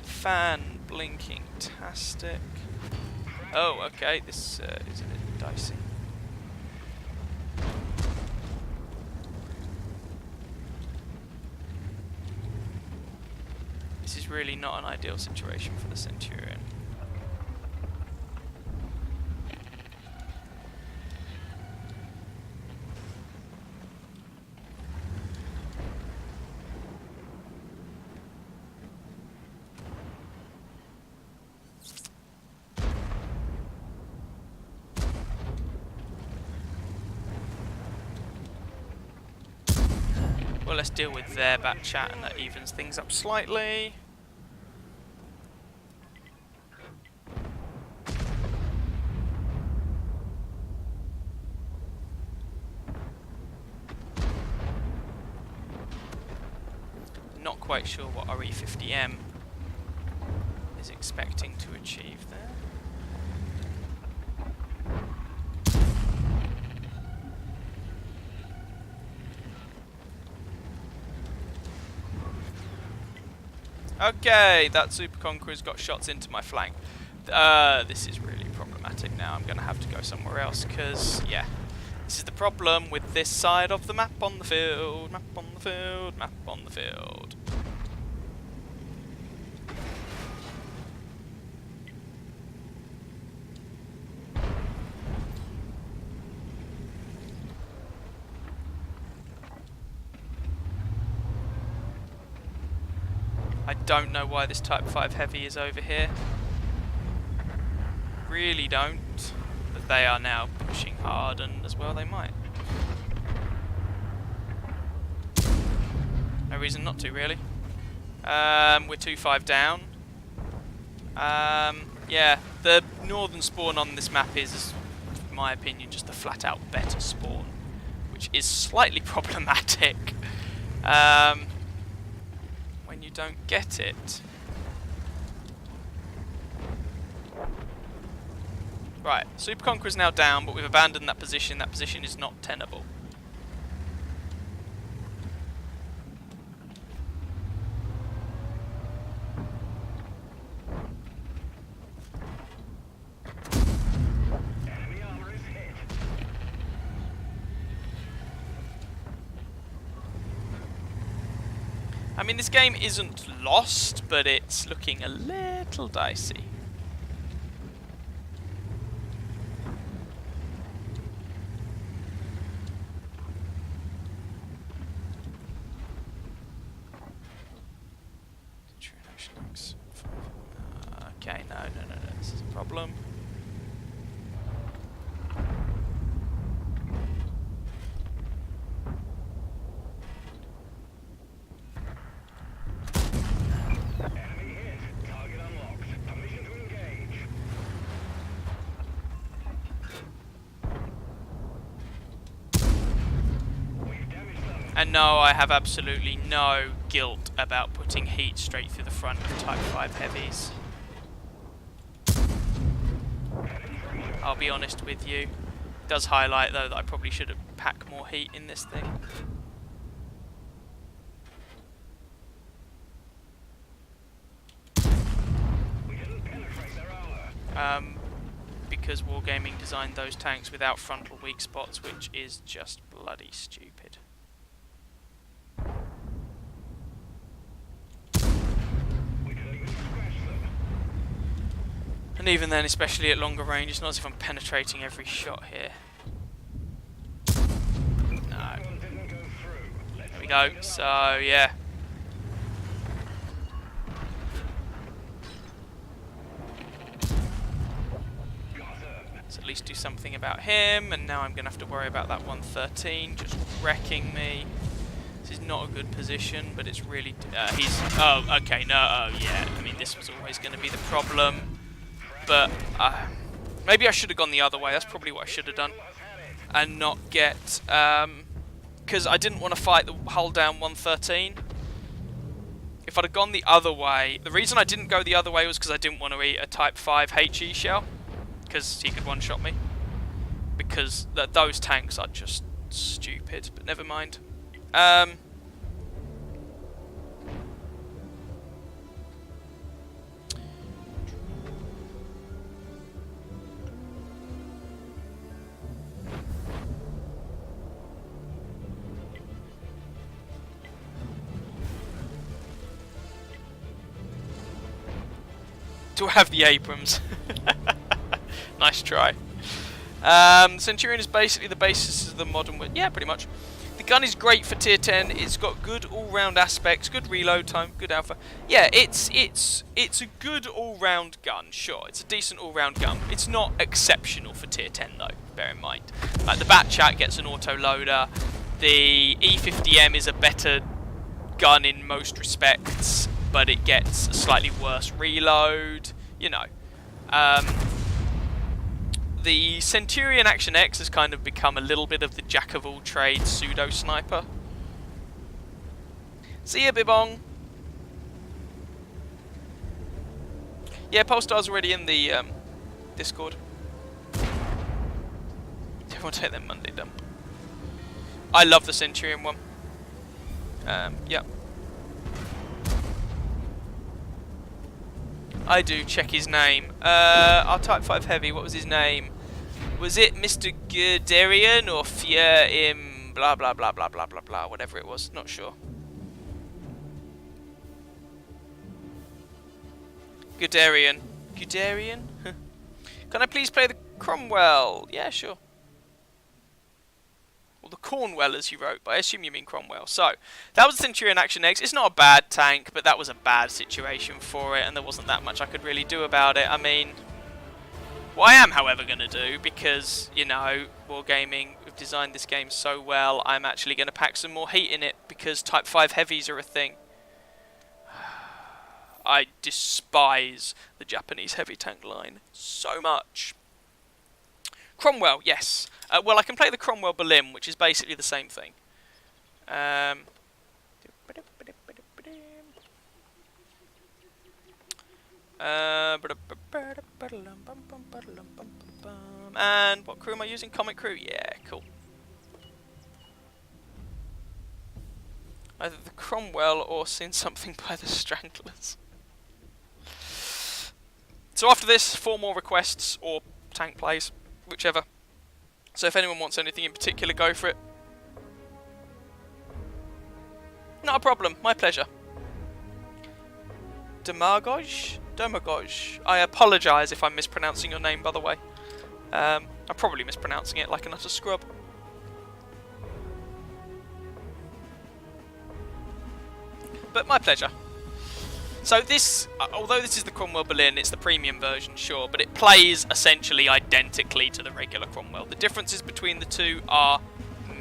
Fan blinking tastic. Oh, okay, this is a bit dicey. This is really not an ideal situation for the Centurion. Well, let's deal with their Batchat, and that evens things up slightly. Not quite sure what our E50M is expecting to achieve there. Okay, that Super Conqueror's got shots into my flank. This is really problematic. problematic now. I'm going to have to go somewhere else because, yeah, this is the problem with this side of the map on the field. Map on the field, map on the field. I don't know why this Type 5 Heavy is over here. Really don't. But they are now pushing hard, and as well they might. No reason not to, really. We're 2-5 down. Yeah, the northern spawn on this map is, in my opinion, just a flat-out better spawn, which is slightly problematic. When you don't get it. Right, Super Conqueror's now down, but we've abandoned that position. That position is not tenable. Enemy armor is hit. I mean, this game isn't lost, but it's looking a little dicey. Okay, no, this is a problem. Enemy hit. Target unlocked. Permission to engage. We've damaged them. And no, I have absolutely no guilt about putting heat straight through the front of Type 5 Heavies. I'll be honest with you. It does highlight, though, that I probably should have packed more heat in this thing. We didn't penetrate their armor. Because Wargaming designed those tanks without frontal weak spots, which is just bloody stupid. We couldn't even scratch them. And even then, especially at longer range, it's not as if I'm penetrating every shot here. No. That one didn't go through. Let's There we try go. it So, out. yeah. Got her. Let's at least do something about him, and now I'm going to have to worry about that 113 just wrecking me. This is not a good position, but it's really... he's... Oh, okay, no, oh, yeah. I mean, this was always going to be the problem. But maybe I should have gone the other way. That's probably what I should have done. And not get... because I didn't want to fight the hull down 113. If I'd have gone the other way... The reason I didn't go the other way was because I didn't want to eat a Type 5 HE shell. Because he could one-shot me. Because those tanks are just stupid. But never mind. Do I have the Abrams? Nice try. Centurion is basically the basis of the modern... Yeah, pretty much. The gun is great for tier 10. It's got good all-round aspects, good reload time, good alpha. Yeah, it's a good all-round gun. Sure, it's a decent all-round gun. It's not exceptional for tier 10 though. Bear in mind, like the Batchat gets an auto loader. The E50M is a better gun in most respects, but it gets a slightly worse reload. You know. The Centurion Action X has kind of become a little bit of the jack-of-all-trades pseudo-sniper. See ya, Bibong! Yeah, Polestar's already in the Discord. Everyone take their Monday dump. I love the Centurion one. Yeah. I do check his name. Our Type 5 Heavy, what was his name? Was it Mr. Guderian or Fier im blah blah blah blah blah blah blah, whatever it was, not sure. Guderian. Guderian? Can I please play the Cromwell? Yeah, sure. Or the Cornwell, as you wrote, but I assume you mean Cromwell. So, that was the Centurion Action X. It's not a bad tank, but that was a bad situation for it, and there wasn't that much I could really do about it. I mean, what I am, however, going to do, because, you know, Wargaming have designed this game so well, I'm actually going to pack some more heat in it, because Type 5 Heavies are a thing. I despise the Japanese heavy tank line so much. Cromwell, yes. Well, I can play the Cromwell Berlin, which is basically the same thing. And what crew am I using? Comic Crew? Yeah, cool. Either the Cromwell or Seen Something by the Stranglers. So after this, 4 more requests or tank plays, whichever. So if anyone wants anything in particular, go for it. Not a problem, my pleasure. Domagoj? Domagoj. I apologise if I'm mispronouncing your name, by the way. I'm probably mispronouncing it like an utter scrub. But my pleasure. So this, although this is the Cromwell Berlin, it's the premium version, sure, but it plays essentially identically to the regular Cromwell. The differences between the two are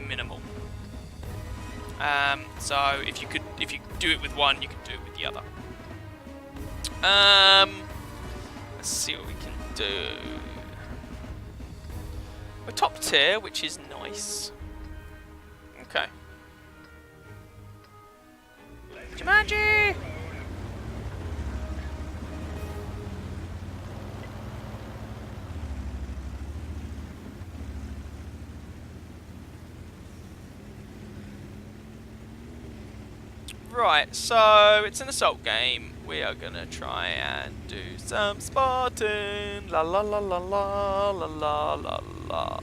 minimal. So if you do it with one, you can do it with the other. Let's see what we can do. We're top tier, which is nice. Okay. Jumanji! Right, so it's an assault game. We are gonna try and do some Spartan. La la la la la la la la la.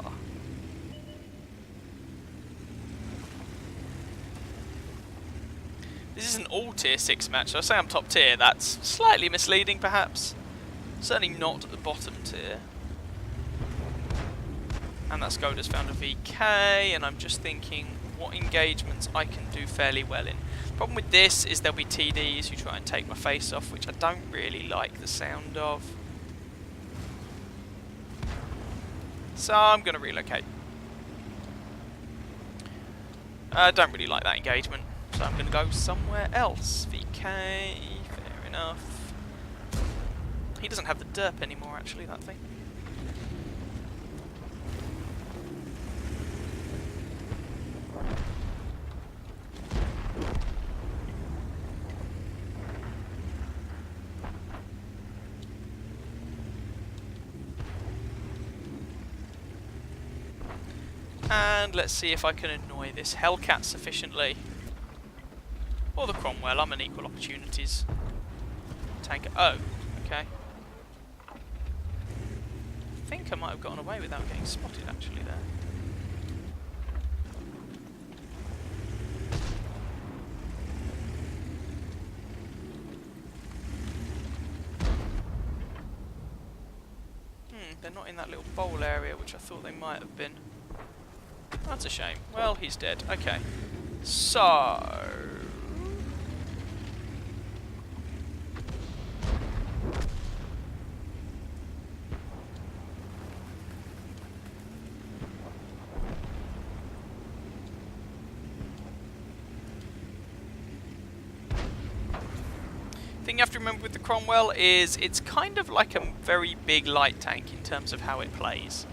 This is an all tier 6 match. So I say I'm top tier. That's slightly misleading, perhaps. Certainly not at the bottom tier. And that Skoda's found a VK, and I'm just thinking what engagements I can do fairly well in. The problem with this is there'll be TDs who try and take my face off, which I don't really like the sound of. So I'm going to relocate. I don't really like that engagement, so I'm going to go somewhere else. VK, fair enough. He doesn't have the derp anymore, actually, that thing. And let's see if I can annoy this Hellcat sufficiently. Or the Cromwell, I'm an equal opportunities tanker. Oh, okay. I think I might have gotten away without getting spotted actually there. They're not in that little bowl area, which I thought they might have been. That's a shame. Well, he's dead. Okay. So... thing you have to remember with the Cromwell is it's kind of like a very big light tank in terms of how it plays.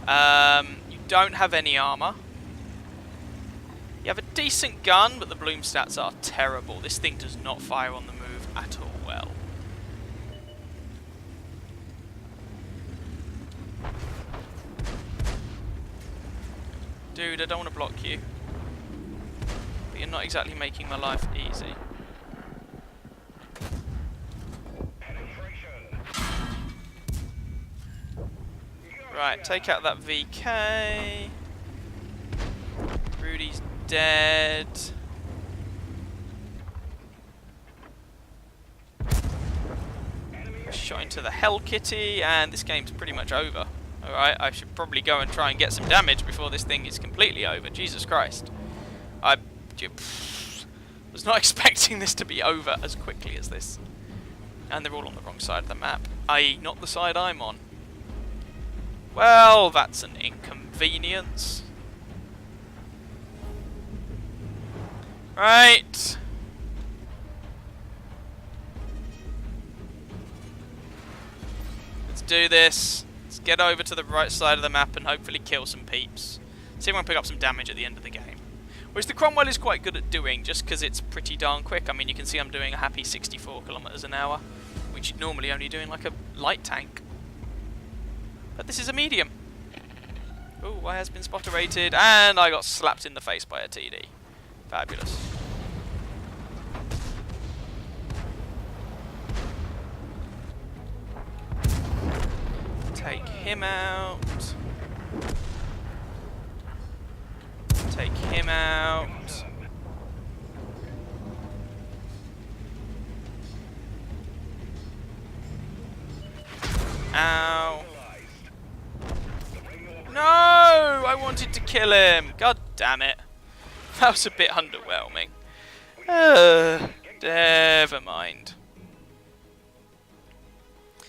You don't have any armour. You have a decent gun, but the bloom stats are terrible. This thing does not fire on the move at all well. Dude, I don't want to block you. But you're not exactly making my life easy. Penetration. Right, take out that VK. Rudy's dead. Shot into the Hell Kitty, and this game's pretty much over. Alright, I should probably go and try and get some damage before this thing is completely over. Jesus Christ. I was not expecting this to be over as quickly as this. And they're all on the wrong side of the map, i.e. not the side I'm on. Well, that's an inconvenience. Right. Let's do this. Let's get over to the right side of the map and hopefully kill some peeps. See if I can pick up some damage at the end of the game. Which the Cromwell is quite good at doing, just because it's pretty darn quick. I mean, you can see I'm doing a happy 64 kilometers an hour, which you'd normally only do in like a light tank. But this is a medium. Ooh, I has been spotter-rated, and I got slapped in the face by a TD. Fabulous. Take him out. Take him out. Ow. No! I wanted to kill him. God damn it. That was a bit underwhelming. Never mind.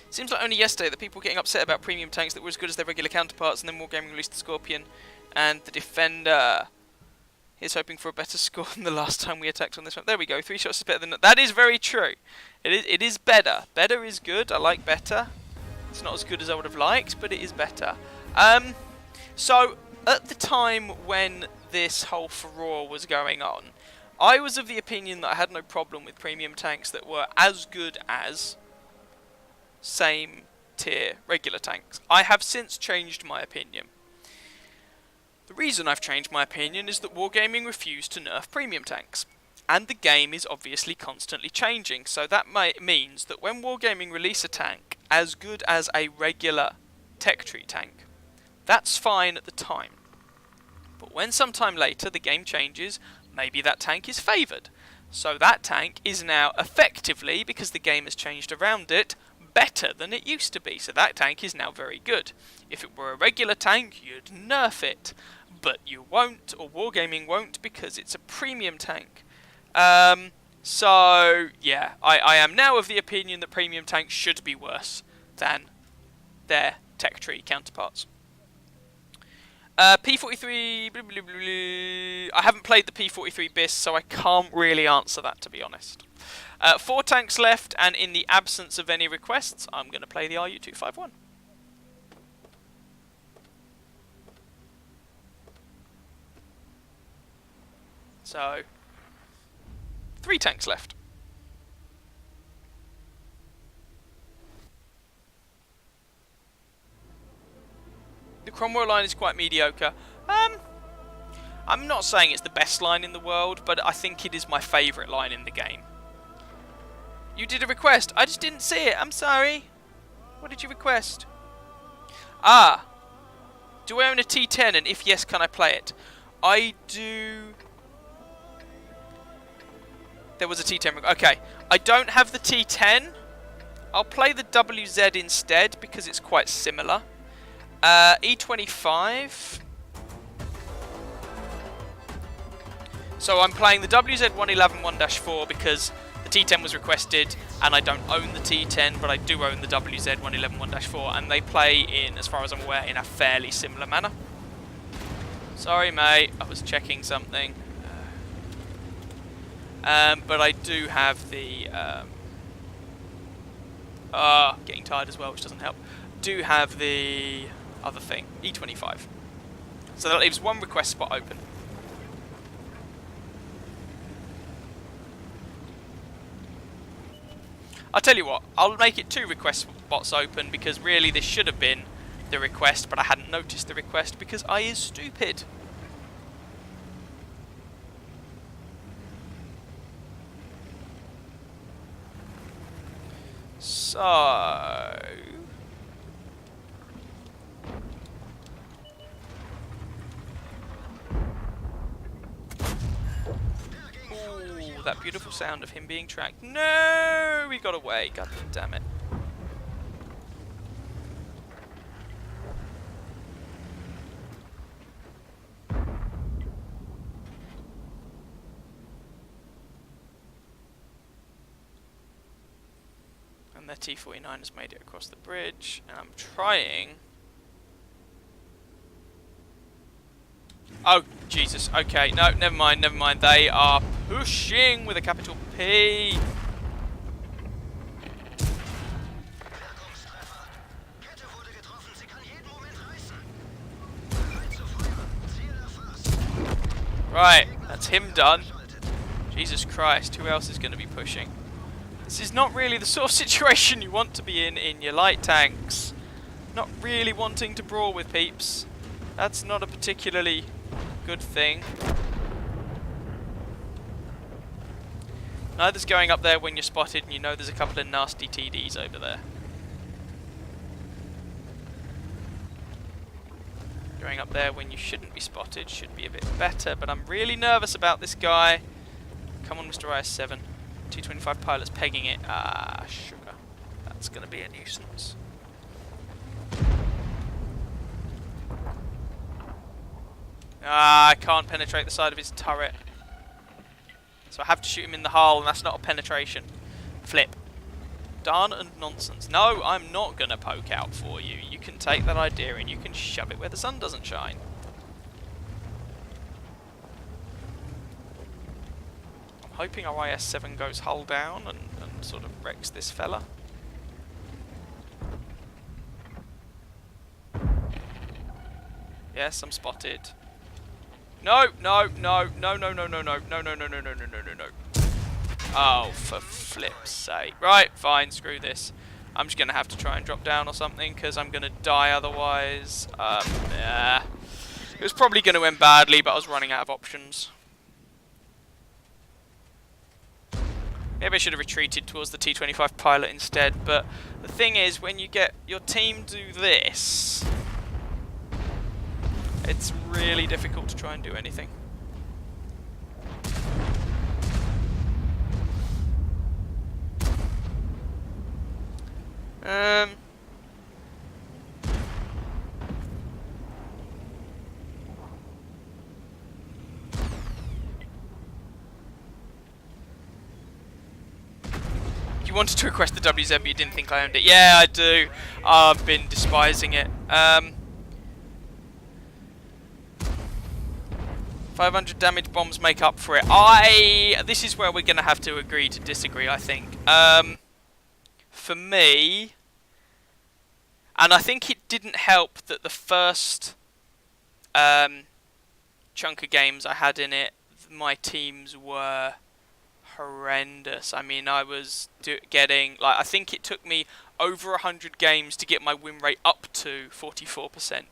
Seems like only yesterday that people were getting upset about premium tanks that were as good as their regular counterparts, and then Wargaming released the Scorpion and the Defender. He's hoping for a better score than the last time we attacked on this one. There we go. 3 shots is better than that. That is very true. It is better. Better is good. I like better. It's not as good as I would have liked, but it is better. So, at the time when this whole furore was going on, I was of the opinion that I had no problem with premium tanks that were as good as same tier regular tanks. I have since changed my opinion. The reason I've changed my opinion is that Wargaming refused to nerf premium tanks. And the game is obviously constantly changing, so that means that when Wargaming release a tank as good as a regular tech tree tank, that's fine at the time. But when sometime later the game changes, maybe that tank is favoured. So that tank is now effectively, because the game has changed around it, better than it used to be. So that tank is now very good. If it were a regular tank, you'd nerf it. But you won't, or Wargaming won't, because it's a premium tank. So, yeah, I am now of the opinion that premium tanks should be worse than their tech tree counterparts. P43... Blah, blah, blah, I haven't played the P43 BIS, so I can't really answer that, to be honest. 4 tanks left, and in the absence of any requests, I'm going to play the RU-251. So, 3 tanks left. The Cromwell line is quite mediocre. I'm not saying it's the best line in the world, but I think it is my favourite line in the game. You did a request. I just didn't see it. I'm sorry. What did you request? Ah. Do I own a T10, and if yes, can I play it? I do. There was a T10. Okay. I don't have the T10. I'll play the WZ instead because it's quite similar. E25. So I'm playing the WZ111 1-4 because the T10 was requested, and I don't own the T10, but I do own the WZ111 1-4, and they play in, as far as I'm aware, in a fairly similar manner. Sorry, mate, I was checking something. But I do have the... getting tired as well, which doesn't help. Do have the other thing, E25. So that leaves 1 request spot open. I'll tell you what, I'll make it 2 request spots open, because really this should have been the request, but I hadn't noticed the request because I is stupid. So... that beautiful sound of him being tracked. No, we got away. God damn it. And their T-49 has made it across the bridge, and I'm trying. Oh, Jesus. Okay, no, never mind, never mind. They are pushing with a capital P. Right, that's him done. Jesus Christ, who else is going to be pushing? This is not really the sort of situation you want to be in your light tanks. Not really wanting to brawl with peeps. That's not a particularly good thing. Neither's going up there when you're spotted and you know there's a couple of nasty TDs over there. Going up there when you shouldn't be spotted should be a bit better, but I'm really nervous about this guy. Come on, Mr. IS-7. T-25 pilot's pegging it. Ah, sugar. That's going to be a nuisance. Ah, I can't penetrate the side of his turret. So I have to shoot him in the hull, and that's not a penetration. Flip. Darn and nonsense. No, I'm not going to poke out for you. You can take that idea and you can shove it where the sun doesn't shine. I'm hoping our IS-7 goes hull down and sort of wrecks this fella. Yes, I'm spotted. No, no, no, no, no, no, no, no, no, no, no, no, no, no, no, no, no. Oh, for flip's sake. Right, fine, screw this. I'm just going to have to try and drop down or something, because I'm going to die otherwise. Yeah. It was probably going to end badly, but I was running out of options. Maybe I should have retreated towards the T-25 pilot instead, but the thing is, when you get your team do this, it's really difficult to try and do anything. You wanted to request the WZ, but you didn't think I owned it. Yeah, I do. I've been despising it. 500 damage bombs make up for it. This is where we're going to have to agree to disagree, I think. For me, and I think it didn't help that the first chunk of games I had in it, my teams were horrendous. I mean, I was getting, like, I think it took me over 100 games to get my win rate up to 44%.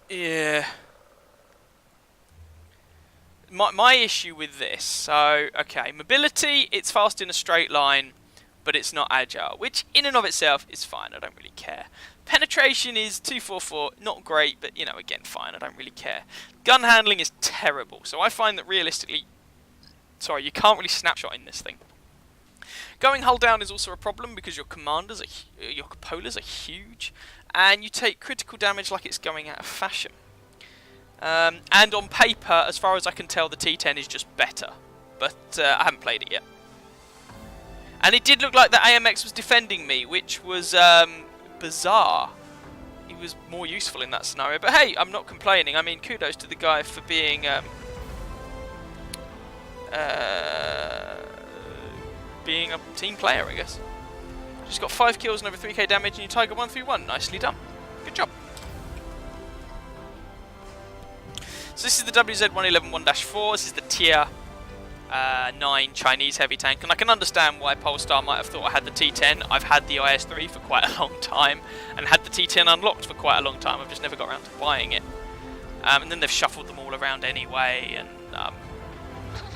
Yeah. My issue with this, so, okay, mobility, it's fast in a straight line, but it's not agile, which in and of itself is fine, I don't really care. Penetration is 244, not great, but, you know, again, fine, I don't really care. Gun handling is terrible, so I find that realistically, sorry, you can't really snapshot in this thing. Going hull down is also a problem because your commanders, your cupolas are huge, and you take critical damage like it's going out of fashion. And on paper, as far as I can tell, the T-10 is just better. But I haven't played it yet. And it did look like the AMX was defending me, which was bizarre. He was more useful in that scenario. But hey, I'm not complaining. I mean, kudos to the guy for being a team player, I guess. Just got 5 kills and over 3k damage, and you Tiger 131. Nicely done. Good job. So this is the WZ-111-1-4. This is the Tier 9 Chinese heavy tank, and I can understand why Polestar might have thought I had the T10. I've had the IS-3 for quite a long time, and had the T10 unlocked for quite a long time. I've just never got around to buying it. And then they've shuffled them all around anyway, and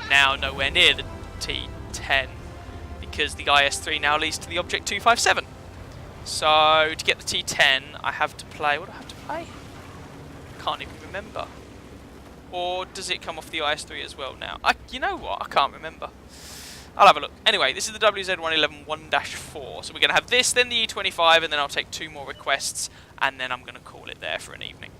now nowhere near the T10, because the IS-3 now leads to the Object 257. So to get the T10, I have to play. What do I have to play? can't even remember. Or does it come off the IS-3 as well now? You know what? I can't remember. I'll have a look. Anyway, this is the WZ111 1-4. So we're going to have this, then the E25, and then I'll take 2 more requests, and then I'm going to call it there for an evening.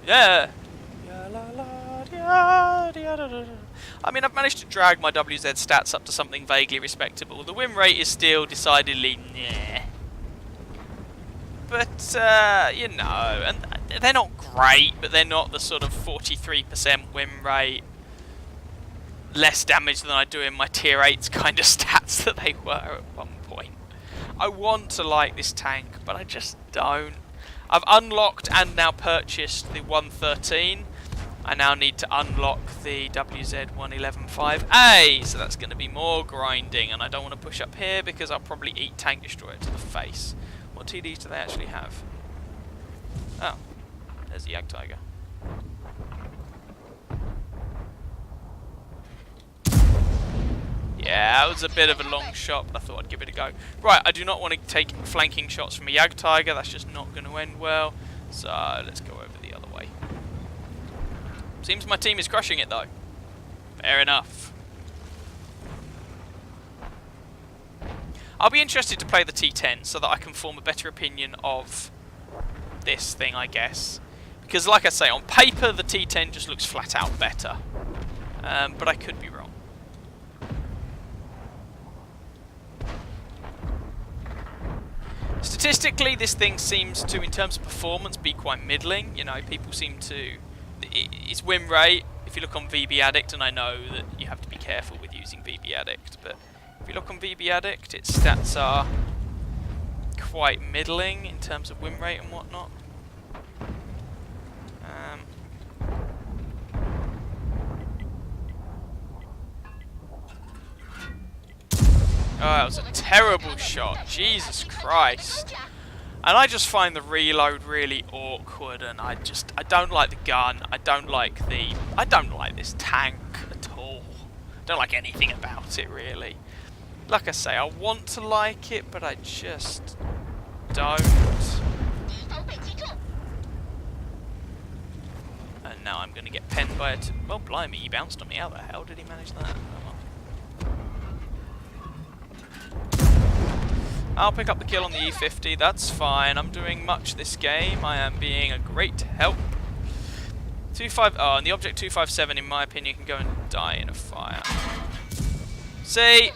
Yeah. I mean, I've managed to drag my WZ stats up to something vaguely respectable. The win rate is still decidedly nah. But, you know, and they're not great, but they're not the sort of 43% win rate, less damage than I do in my tier 8s kind of stats that they were at one point. I want to like this tank, but I just don't. I've unlocked and now purchased the 113. I now need to unlock the WZ111-5A, so that's going to be more grinding, and I don't want to push up here because I'll probably eat Tank Destroyer to the face. What TDs do they actually have? Oh, there's the Jagdtiger. Yeah, that was a bit of a long shot, but I thought I'd give it a go. Right, I do not want to take flanking shots from a Jagdtiger, that's just not going to end well. So, let's go over the other way. Seems my team is crushing it, though. Fair enough. I'll be interested to play the T10 so that I can form a better opinion of this thing, I guess. Because, like I say, on paper, the T10 just looks flat out better. But I could be wrong. Statistically, this thing seems to, in terms of performance, be quite middling. You know, people seem to... Its win rate, if you look on VB Addict, and I know that you have to be careful with using VB Addict, but if you look on VB Addict, its stats are quite middling in terms of win rate and whatnot. Oh, that was a terrible shot. Jesus Christ. And I just find the reload really awkward, and I don't like the gun. I don't like this tank at all. I don't like anything about it, really. Like I say, I want to like it, but I just don't. And now I'm going to get penned by it. Well, blimey, he bounced on me. How the hell did he manage that? I'll pick up the kill on the E50, that's fine. I'm doing much this game. I am being a great help. And the Object 257, in my opinion, can go and die in a fire. See?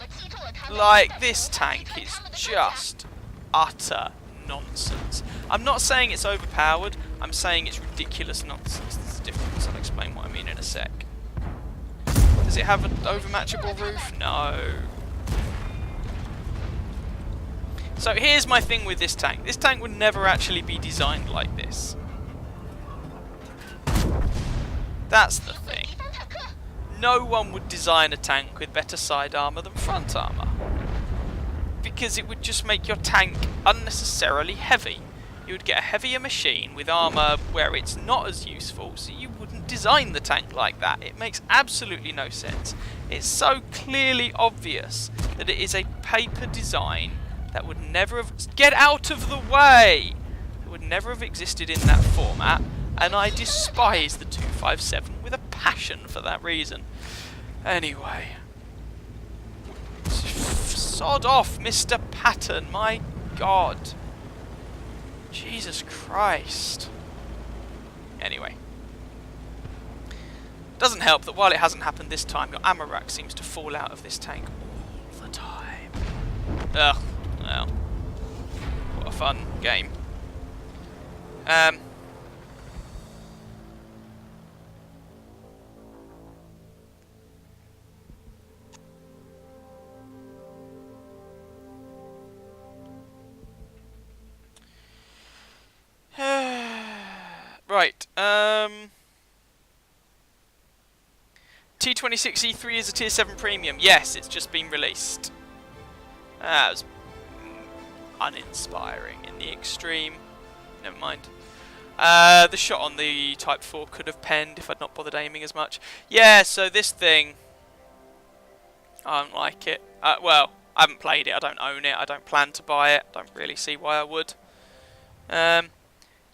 Like, this tank is just utter nonsense. I'm not saying it's overpowered, I'm saying it's ridiculous nonsense. There's a difference. I'll explain what I mean in a sec. Does it have an overmatchable roof? No. So here's my thing with this tank. This tank would never actually be designed like this. That's the thing. No one would design a tank with better side armour than front armour. Because it would just make your tank unnecessarily heavy. You would get a heavier machine with armour where it's not as useful, so you wouldn't design the tank like that. It makes absolutely no sense. It's so clearly obvious that it is a paper design that would never have... Get out of the way! It would never have existed in that format, and I despise the 257 with a passion for that reason. Anyway. Sod off, Mr. Pattern, my God. Jesus Christ. Anyway. Doesn't help that while it hasn't happened this time, your ammo rack seems to fall out of this tank all the time. Ugh. Well, what a fun game. Right, T26E3 is a tier 7 premium. Yes, it's just been released. It was uninspiring in the extreme. Never mind. The shot on the Type 4 could have penned if I'd not bothered aiming as much. Yeah, so this thing, I don't like it. Well, I haven't played it, I don't own it, I don't plan to buy it, don't really see why I would.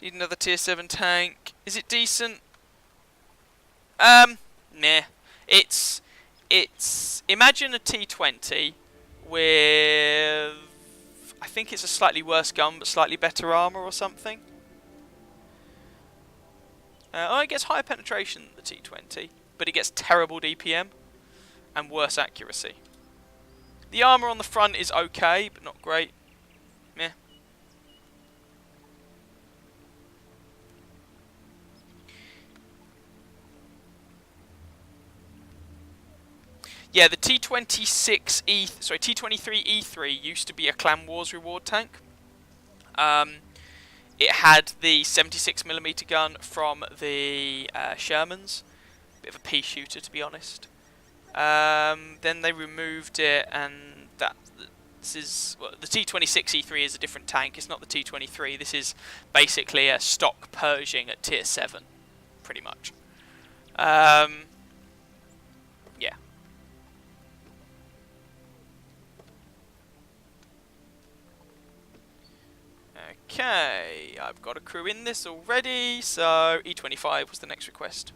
Need another tier 7 tank. Is it decent? Meh. It's imagine a T20 with, I think it's a slightly worse gun but slightly better armour or something. It gets higher penetration than the T20, but it gets terrible DPM and worse accuracy. The armour on the front is okay, but not great. Meh. Yeah, the T23E3 used to be a Clan Wars reward tank. It had the 76mm gun from the Shermans. Bit of a pea shooter, to be honest. Then they removed it, and this is, well, the T26E3 is a different tank. It's not the T23. This is basically a stock Pershing at tier 7, pretty much. Yeah. Okay, I've got a crew in this already, so E25 was the next request.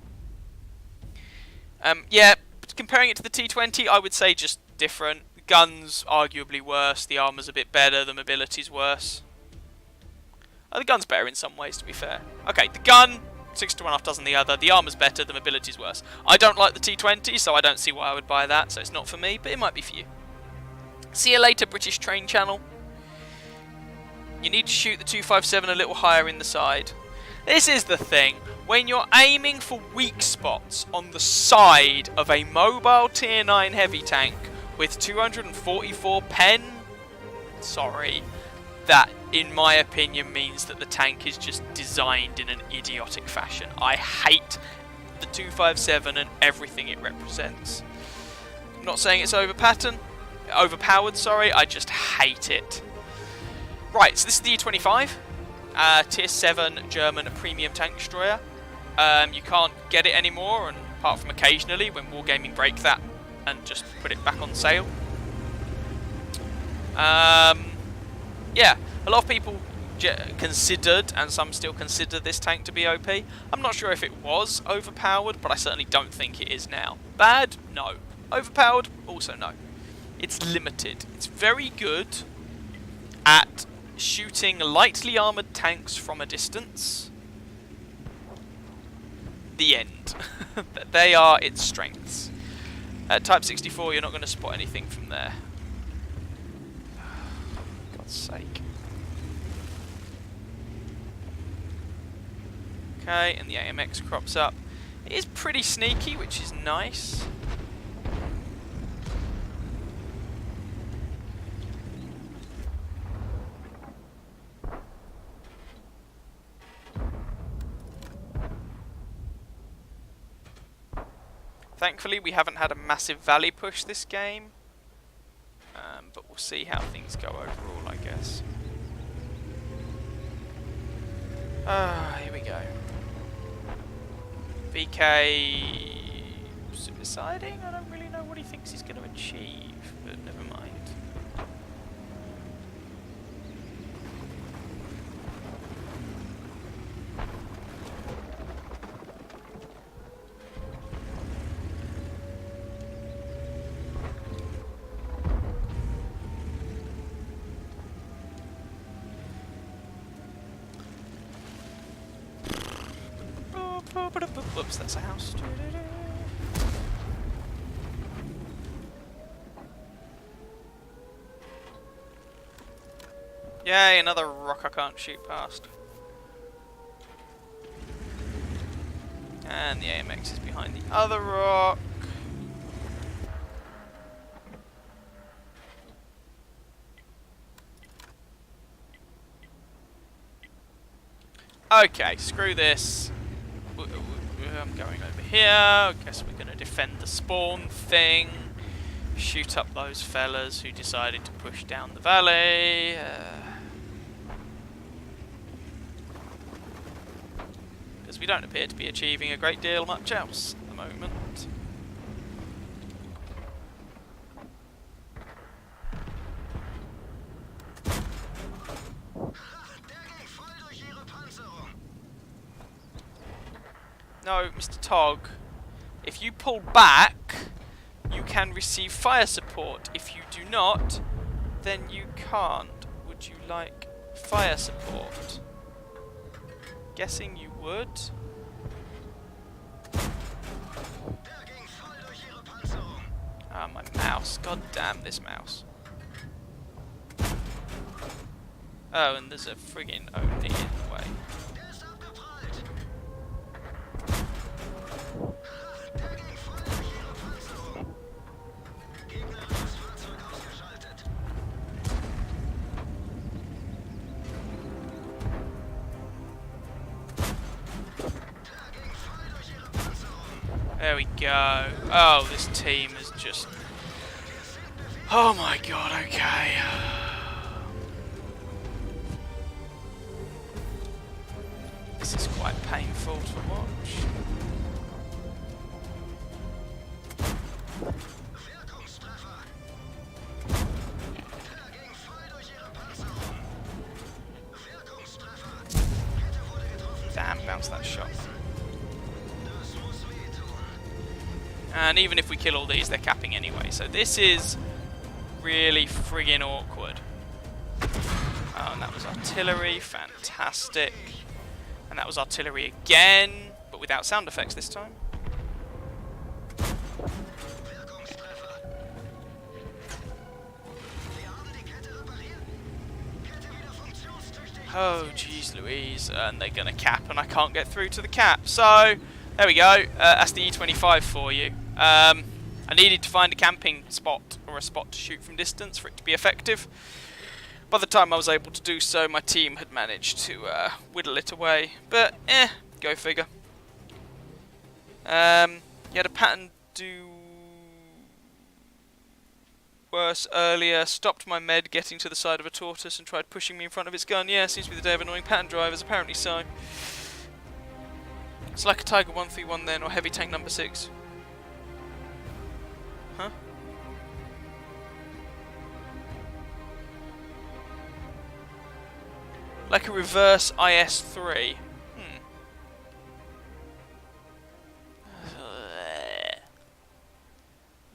Yeah, comparing it to the T20, I would say just different. The gun's arguably worse, the armour's a bit better, the mobility's worse. The gun's better in some ways, to be fair. Okay, the gun, 6 to 1 half dozen the other, the armour's better, the mobility's worse. I don't like the T20, so I don't see why I would buy that, so it's not for me, but it might be for you. See you later, British Train Channel. You need to shoot the 257 a little higher in the side. This is the thing. When you're aiming for weak spots on the side of a mobile tier 9 heavy tank with 244 pen, sorry, that in my opinion means that the tank is just designed in an idiotic fashion. I hate the 257 and everything it represents. I'm not saying it's overpowered, sorry, I just hate it. Right, so this is the E25, tier 7 German premium tank destroyer. You can't get it anymore, and apart from occasionally when Wargaming break that and just put it back on sale. Yeah, a lot of people considered, and some still consider this tank to be OP. I'm not sure if it was overpowered, but I certainly don't think it is now. Bad? No. Overpowered? Also no. It's limited. It's very good at shooting lightly armoured tanks from a distance. The end. They are its strengths. At Type 64 you're not going to spot anything from there. God's sake. Okay, and the AMX crops up. It is pretty sneaky, which is nice. Thankfully, we haven't had a massive valley push this game, but we'll see how things go overall, I guess. Here we go. VK suiciding? I don't really know what he thinks he's going to achieve, but never mind. Whoops, that's a house. Yay, another rock I can't shoot past. And the AMX is behind the other rock. Okay, screw this. I'm going over here. I guess we're going to defend the spawn thing. Shoot up those fellas who decided to push down the valley. because we don't appear to be achieving a great deal much else at the moment. No, Mr. Tog, if you pull back, you can receive fire support. If you do not, then you can't. Would you like fire support? Guessing you would. Ah, my mouse. God damn this mouse. Oh, and there's a friggin' Oni in the way. There we go. Oh, this team is just... Oh my god, okay. This is quite painful to watch. Damn, bounce that shot. And even if we kill all these, they're capping anyway. So this is really friggin' awkward. Oh, and that was artillery. Fantastic. And that was artillery again, but without sound effects this time. Oh, jeez Louise. And they're going to cap, and I can't get through to the cap. So, there we go. That's the E25 for you. I needed to find a camping spot, or a spot to shoot from distance for it to be effective. By the time I was able to do so, my team had managed to whittle it away. But, go figure. You had a pattern do worse earlier. Stopped my med getting to the side of a tortoise and tried pushing me in front of its gun. Yeah, seems to be the day of annoying pattern drivers, apparently so. It's like a Tiger 131 then, or Heavy Tank number 6. Huh? Like a reverse IS-3.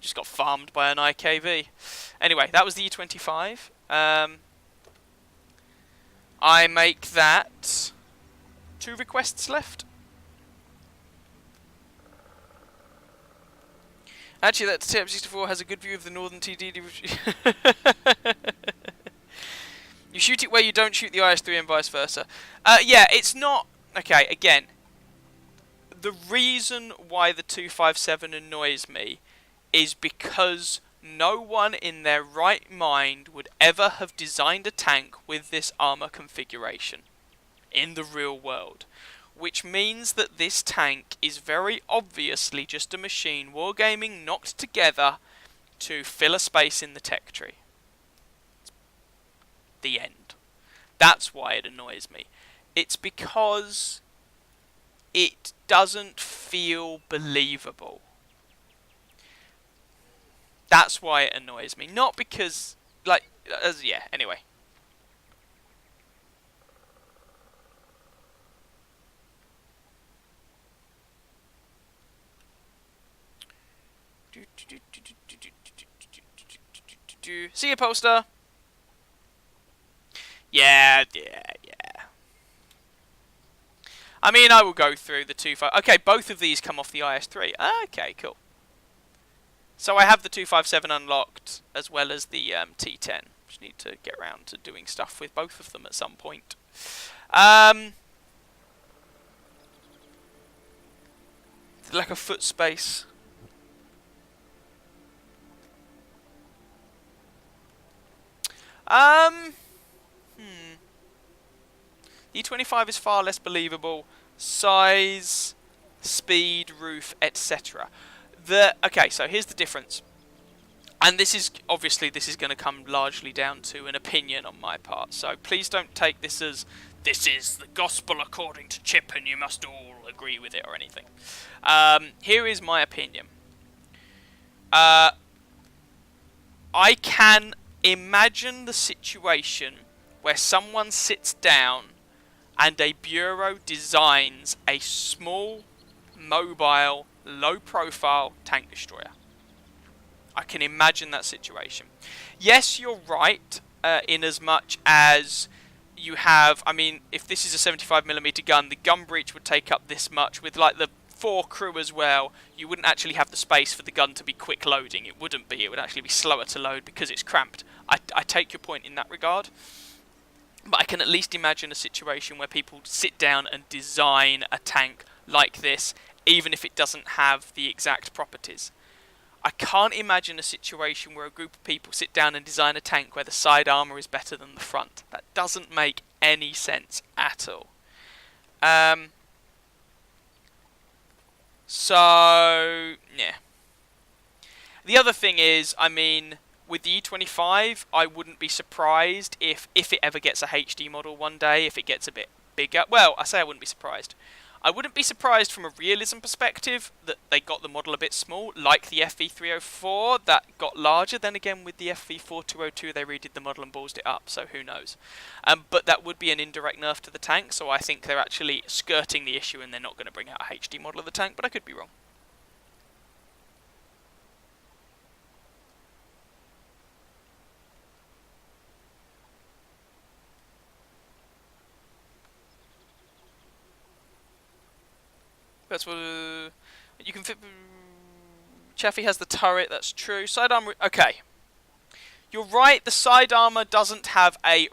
Just got farmed by an IKV. Anyway, that was the E25. I make that 2 requests left. Actually, that TM64 has a good view of the northern TD. You shoot it where you don't shoot the IS-3 and vice versa. Yeah, it's not... Okay, again. The reason why the 257 annoys me is because no one in their right mind would ever have designed a tank with this armor configuration in the real world. Which means that this tank is very obviously just a machine wargaming knocked together to fill a space in the tech tree. The end. That's why it annoys me. It's because it doesn't feel believable. That's why it annoys me. Not because, like, yeah, anyway. See you, poster. Yeah. I mean, I will go through the 2.5. Okay, both of these come off the IS-3. Okay, cool. So I have the 257 unlocked, as well as the T10. Just need to get around to doing stuff with both of them at some point. Like a foot space. The E25 is far less believable. Size, speed, roof, etc. Okay, so here's the difference. And this is, obviously, this is going to come largely down to an opinion on my part. So please don't take this as, this is the gospel according to Chip and you must all agree with it or anything. Here is my opinion. I can imagine the situation where someone sits down and a bureau designs a small, mobile, low-profile tank destroyer. I can imagine that situation. Yes, you're right, in as much as you have, I mean, if this is a 75mm gun, the gun breech would take up this much. With like the 4 crew as well, you wouldn't actually have the space for the gun to be quick loading. It wouldn't be. It would actually be slower to load because it's cramped. I take your point in that regard. But I can at least imagine a situation where people sit down and design a tank like this, even if it doesn't have the exact properties. I can't imagine a situation where a group of people sit down and design a tank where the side armour is better than the front. That doesn't make any sense at all. So, yeah. The other thing is, I mean, with the E25, I wouldn't be surprised if it ever gets a HD model one day, if it gets a bit bigger. Well, I say I wouldn't be surprised. I wouldn't be surprised from a realism perspective that they got the model a bit small, like the FV304 that got larger. Then again, with the FV4202, they redid the model and ballsed it up, so who knows. But that would be an indirect nerf to the tank, so I think they're actually skirting the issue and they're not going to bring out a HD model of the tank, but I could be wrong. That's what you can fit. Chaffee has the turret. That's true. Side armor. Okay, you're right. The side armor doesn't have a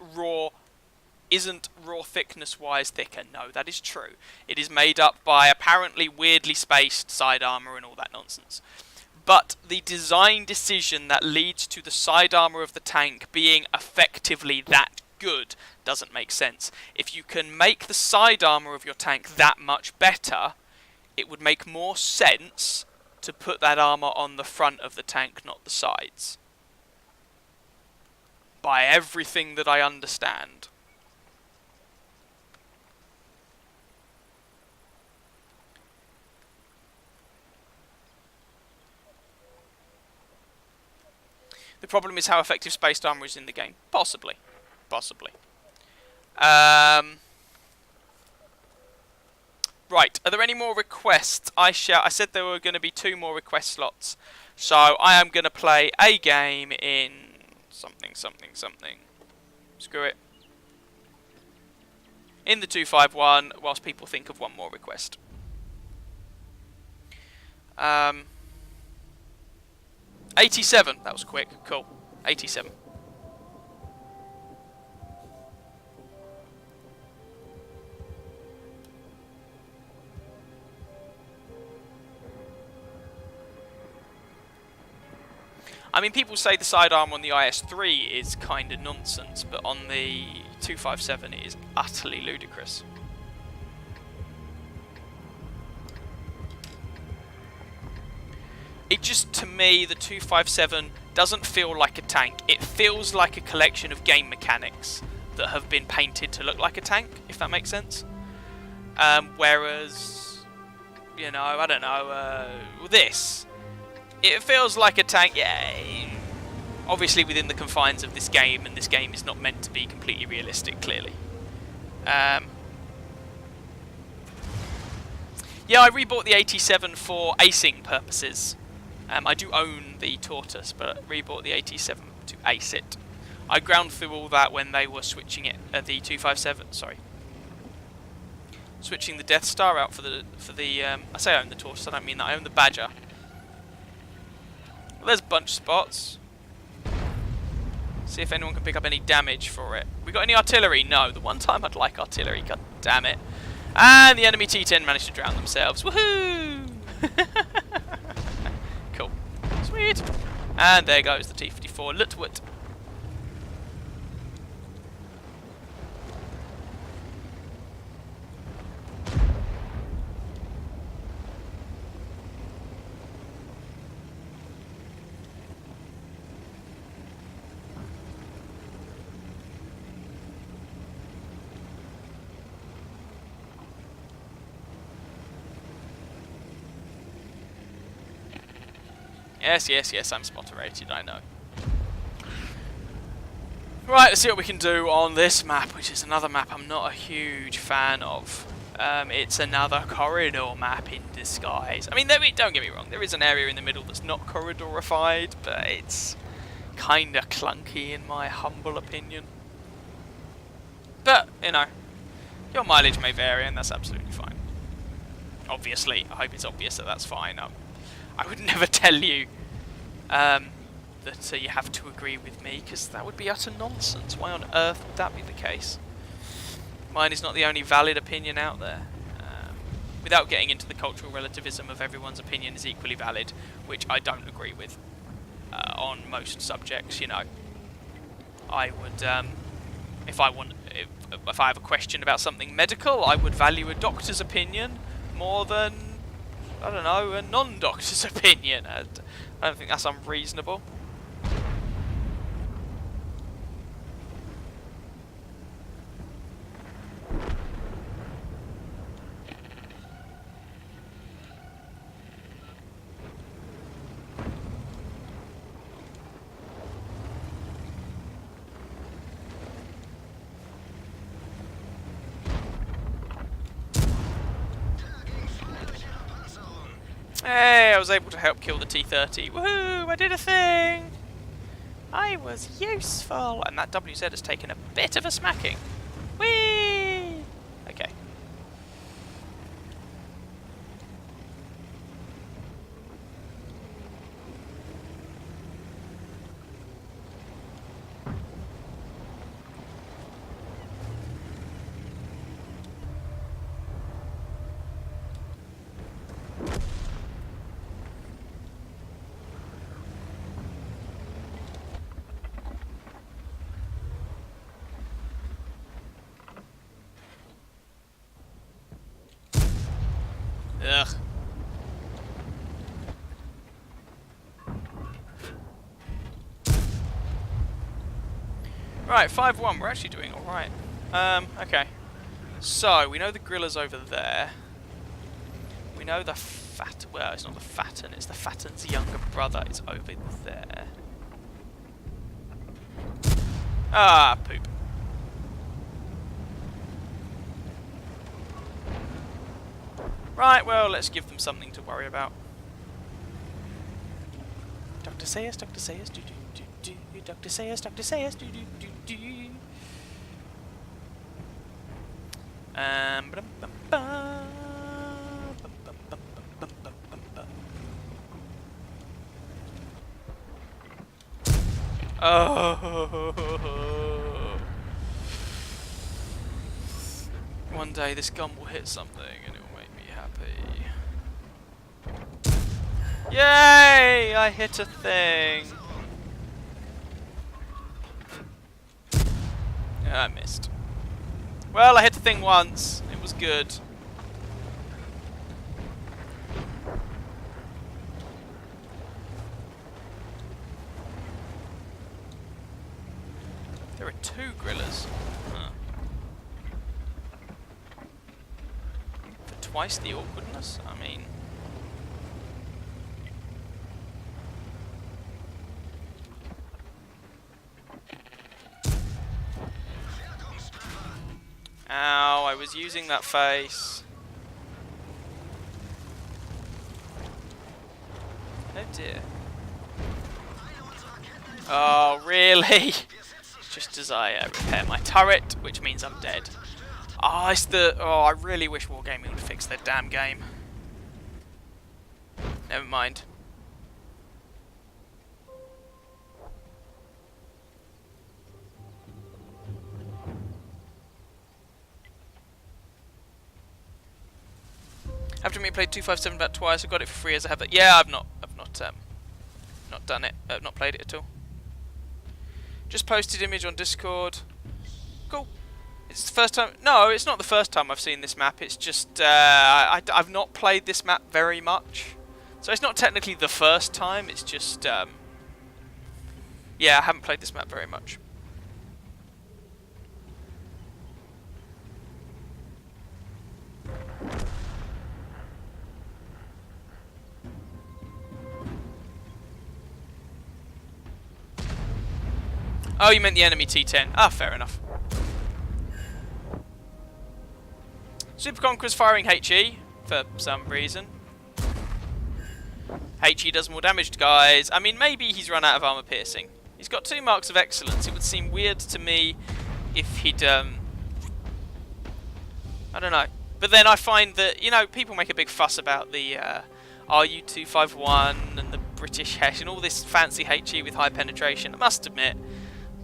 isn't raw thickness wise thicker. No, that is true. It is made up by apparently weirdly spaced side armor and all that nonsense. But the design decision that leads to the side armor of the tank being effectively that good doesn't make sense. If you can make the side armor of your tank that much better, it would make more sense to put that armor on the front of the tank, not the sides. By everything that I understand. The problem is how effective spaced armor is in the game. Possibly. Possibly. Right, are there any more requests? I said there were going to be 2 more request slots. So I am going to play a game in something. Screw it. In the 251, whilst people think of one more request. 87, that was quick, cool. 87. I mean, people say the side armor on the IS-3 is kind of nonsense, but on the 257 it is utterly ludicrous. It just, to me, the 257 doesn't feel like a tank. It feels like a collection of game mechanics that have been painted to look like a tank, if that makes sense. Whereas, you know, I don't know, this, it feels like a tank, yeah, obviously within the confines of this game, and this game is not meant to be completely realistic, clearly. Yeah, I rebought the 87 for acing purposes. I do own the Tortoise, but I rebought the 87 to ace it. I ground through all that when they were switching it, the 257, sorry. Switching the Death Star out for the I say I own the Tortoise, I don't mean that, I own the Badger. Well, there's bunch spots. See if anyone can pick up any damage for it. We got any artillery? No. The one time I'd like artillery, god damn it. And the enemy T-10 managed to drown themselves. Woohoo! Cool. Sweet. And there goes the T-54 Lutwit. Yes, yes, yes, I'm spotter-rated, I know. Right, let's see what we can do on this map, which is another map I'm not a huge fan of. It's another corridor map in disguise. I mean, don't get me wrong, there is an area in the middle that's not corridorified, but it's kinda clunky in my humble opinion. But, you know, your mileage may vary and that's absolutely fine. Obviously, I hope it's obvious that that's fine. I would never tell you that you have to agree with me, because that would be utter nonsense. Why on earth would that be the case? Mine is not the only valid opinion out there. Without getting into the cultural relativism of everyone's opinion is equally valid, which I don't agree with on most subjects, you know. I would, if I have a question about something medical, I would value a doctor's opinion more than, I don't know, a non-doctor's opinion. I don't think that's unreasonable. Hey, I was able to help kill the T-30. Woohoo! I did a thing! I was useful! And that WZ has taken a bit of a smacking. Whee! Okay. Ugh. Right, 5-1. We're actually doing alright. Okay. So, we know the Gorilla's over there. We know the well, it's not the Fatten, it's the Fatten's younger brother is over there. Ah, poop. Right, well, let's give them something to worry about. Dr. Sayers, Dr. Sayers, do do do do. Dr. Sayers, Dr. Sayers, do do do do. Bum, bum, bum, bum, bum, bum, bum, bum, bum, bum. Oh. One day this gun will hit something and it will make me happy. Yay! I hit a thing. I missed. Well, I hit the thing once. It was good. There are 2 Gorillas. Huh. For twice the awkwardness? I mean... Ow, I was using that face. Oh dear. Oh, really? Just as I repair my turret, which means I'm dead. Oh, I really wish Wargaming would fix their damn game. Never mind. After me played 257 about twice, I got it for free as I have it. Yeah, I've not done it. I've not played it at all. Just posted image on Discord. Cool. It's the first time. No, it's not the first time I've seen this map. It's just I've not played this map very much, so it's not technically the first time. It's just yeah, I haven't played this map very much. Oh, you meant the enemy T10. Ah, fair enough. Super Conqueror's firing HE for some reason. HE does more damage, guys. I mean, maybe he's run out of armor piercing. He's got 2 marks of excellence. It would seem weird to me if he'd... I don't know. But then I find that, you know, people make a big fuss about the RU-251 and the British Hesh and all this fancy HE with high penetration. I must admit,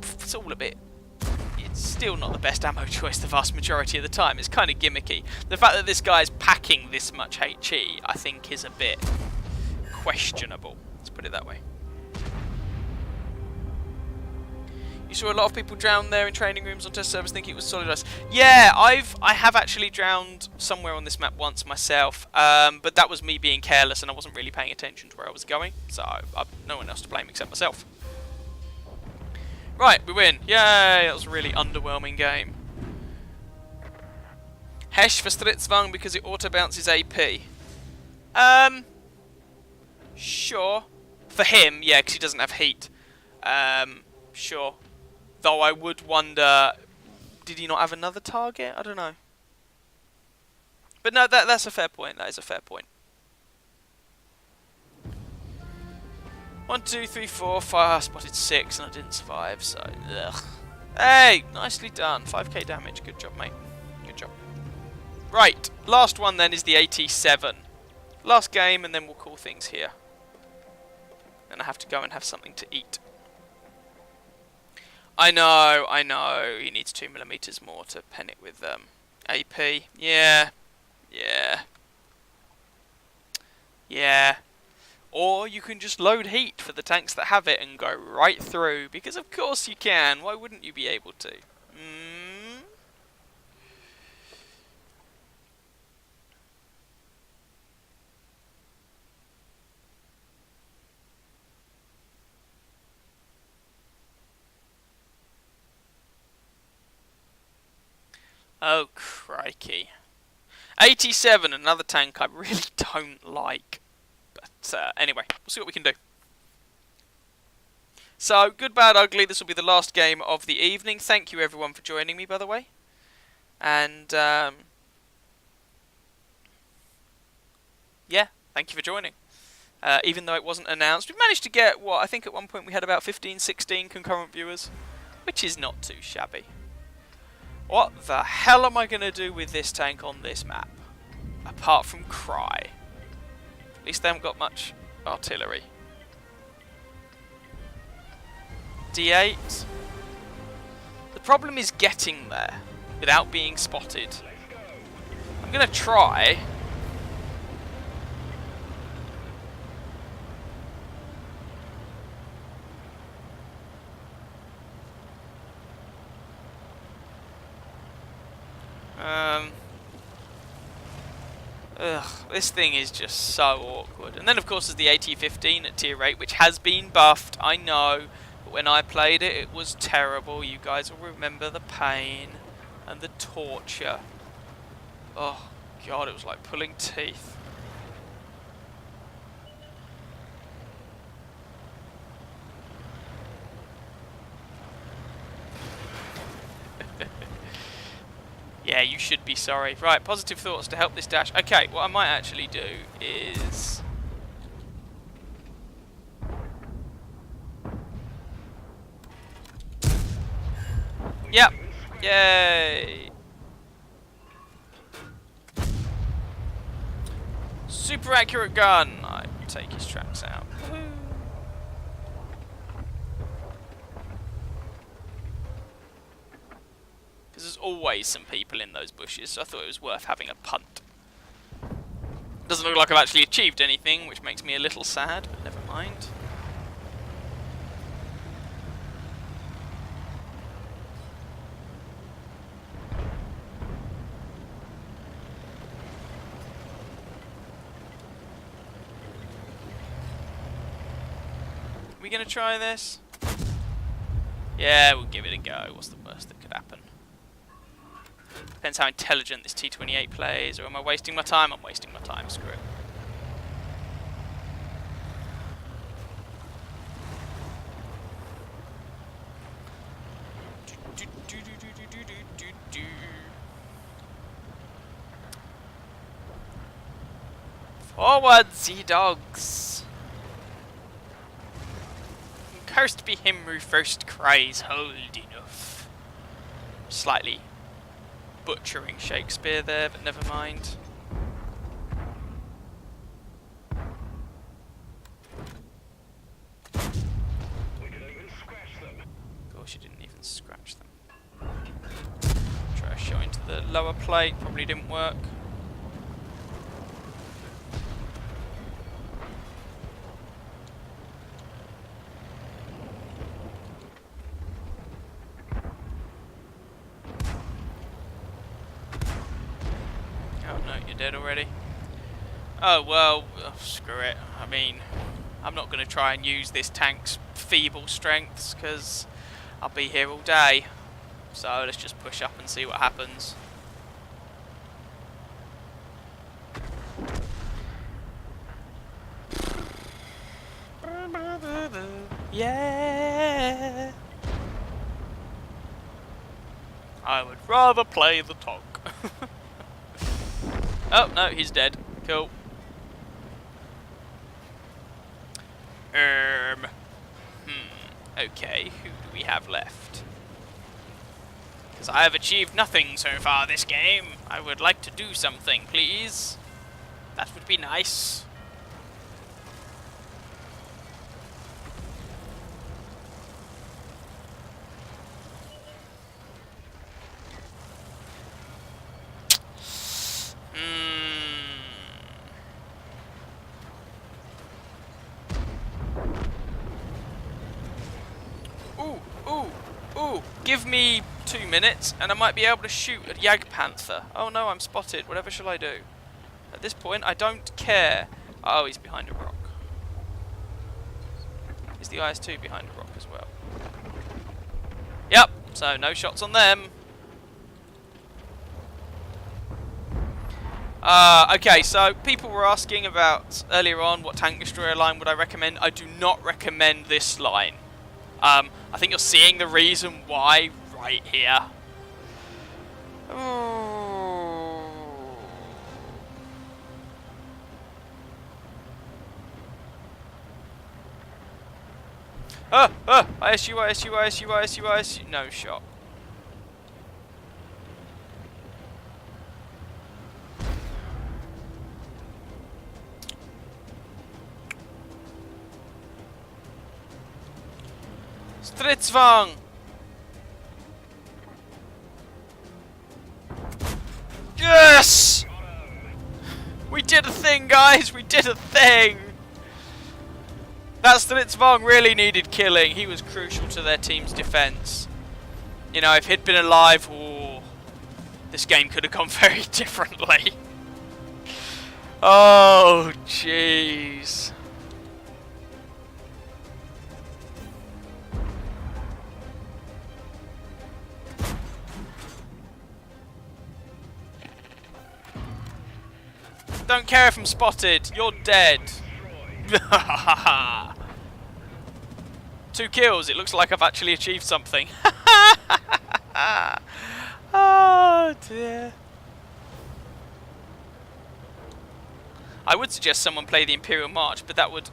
it's all a bit... It's still not the best ammo choice the vast majority of the time. It's kind of gimmicky. The fact that this guy's packing this much HE, I think, is a bit questionable. Let's put it that way. You saw a lot of people drown there in training rooms on test servers thinking it was solid ice. Yeah, I have actually drowned somewhere on this map once myself, but that was me being careless and I wasn't really paying attention to where I was going, so I've no one else to blame except myself. Right, we win. Yay, that was a really underwhelming game. Hesh for Stritzwang because it auto-bounces AP. Sure. For him, yeah, because he doesn't have heat. Sure. Though I would wonder, did he not have another target? I don't know. But no, that's a fair point. That is a fair point. 1, 2, 3, 4, 5. I spotted 6 and I didn't survive, so ugh. Hey, nicely done. 5k damage. Good job, mate. Good job. Right, last one then is the AT7. Last game, and then we'll call things here. And I have to go and have something to eat. I know. He needs 2mm more to pen it with AP. Yeah. Or you can just load heat for the tanks that have it and go right through, because of course you can. Why wouldn't you be able to? Oh, crikey. 87, another tank I really don't like. But anyway, we'll see what we can do. So, good, bad, ugly. This will be the last game of the evening. Thank you, everyone, for joining me, by the way. And, yeah, thank you for joining. Even though it wasn't announced, we managed to get, what, I think at one point we had about 15, 16 concurrent viewers, which is not too shabby. What the hell am I going to do with this tank on this map? Apart from cry. At least they haven't got much artillery. D8. The problem is getting there without being spotted. I'm going to try. This thing is just so awkward. And then of course there's the AT-15 at tier 8, which has been buffed, I know. But when I played it, it was terrible. You guys will remember the pain and the torture. Oh god, it was like pulling teeth. Yeah, you should be sorry. Right, positive thoughts to help this dash. Okay, what I might actually do is... Yep. Yay. Super accurate gun. I take his tracks out. Woohoo. There's always some people in those bushes, so I thought it was worth having a punt. Doesn't look like I've actually achieved anything, which makes me a little sad, but never mind. Are we going to try this? Yeah, we'll give it a go. What's the worst that could happen? Depends how intelligent this T-28 plays, or am I wasting my time? I'm wasting my time, screw it. Forward, sea dogs! Cursed be him who first cries, hold enough. Slightly butchering Shakespeare there, but never mind. We couldn't even scratch them. Of course, you didn't even scratch them. Try a shot into the lower plate, probably didn't work. Oh no, you're dead already. Oh well, screw it. I mean, I'm not going to try and use this tank's feeble strengths because I'll be here all day. So let's just push up and see what happens. Yeah. I would rather play the Tonk. Oh no, he's dead. Cool. Okay, who do we have left? Because I have achieved nothing so far this game. I would like to do something, please. That would be nice. Give me 2 minutes and I might be able to shoot a Jagdpanther. Oh no, I'm spotted. Whatever shall I do? At this point, I don't care. Oh, he's behind a rock. Is the IS-2 behind a rock as well? Yep, so no shots on them. Okay, so people were asking about earlier on what tank destroyer line would I recommend. I do not recommend this line. I think you're seeing the reason why right here. ISU, ISU, ISU, ISU, ISU. No shot. Stridsvagn! Yes! We did a thing, guys! We did a thing! That Stridsvagn really needed killing. He was crucial to their team's defense. You know, if he'd been alive, this game could have gone very differently. Oh, jeez. Don't care if I'm spotted. You're dead. 2 kills. It looks like I've actually achieved something. Oh dear. I would suggest someone play the Imperial March, but that would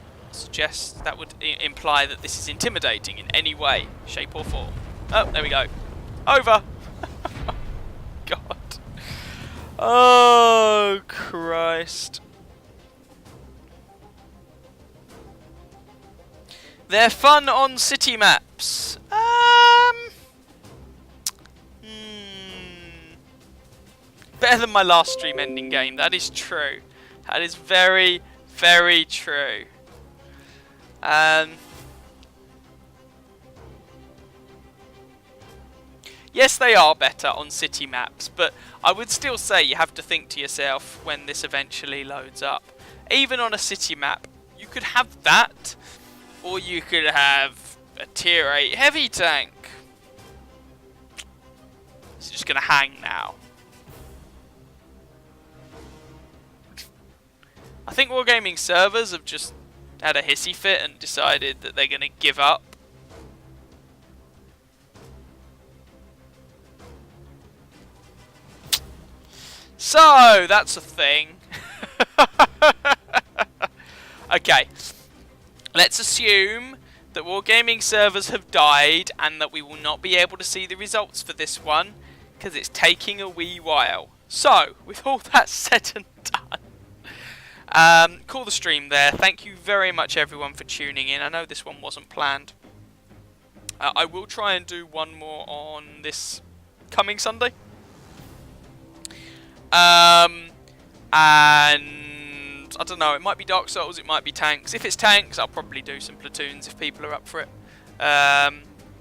imply that this is intimidating in any way, shape or form. Oh, there we go. Over. God. Oh, Christ. They're fun on city maps. Better than my last stream ending game, that is true. That is very, very true. Yes, they are better on city maps, but I would still say you have to think to yourself when this eventually loads up. Even on a city map, you could have that, or you could have a tier 8 heavy tank. It's just going to hang now. I think Wargaming servers have just had a hissy fit and decided that they're going to give up. So, that's a thing. Okay. Let's assume that Wargaming servers have died and that we will not be able to see the results for this one because it's taking a wee while. So, with all that said and done, call the stream there. Thank you very much everyone for tuning in. I know this one wasn't planned. I will try and do one more on this coming Sunday. And I don't know, it might be Dark Souls, it might be tanks. If it's tanks, I'll probably do some platoons if people are up for it.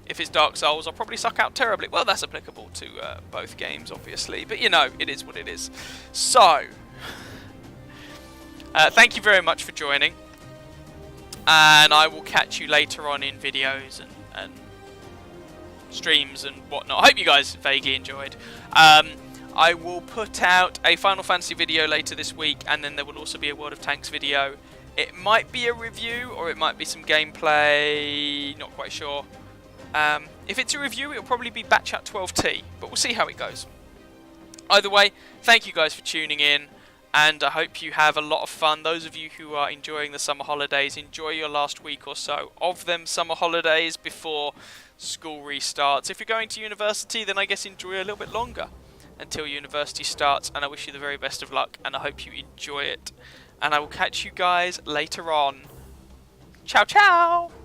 If it's Dark Souls, I'll probably suck out terribly. Well, that's applicable to both games, obviously. But, you know, it is what it is. So, thank you very much for joining. And I will catch you later on in videos and streams and whatnot. I hope you guys vaguely enjoyed. I will put out a Final Fantasy video later this week, and then there will also be a World of Tanks video. It might be a review, or it might be some gameplay, not quite sure. If it's a review, it'll probably be Batch at 12T, but we'll see how it goes. Either way, thank you guys for tuning in, and I hope you have a lot of fun. Those of you who are enjoying the summer holidays, enjoy your last week or so of them summer holidays before school restarts. If you're going to university, then I guess enjoy a little bit longer until university starts, and I wish you the very best of luck, and I hope you enjoy it. And I will catch you guys later on. Ciao, ciao!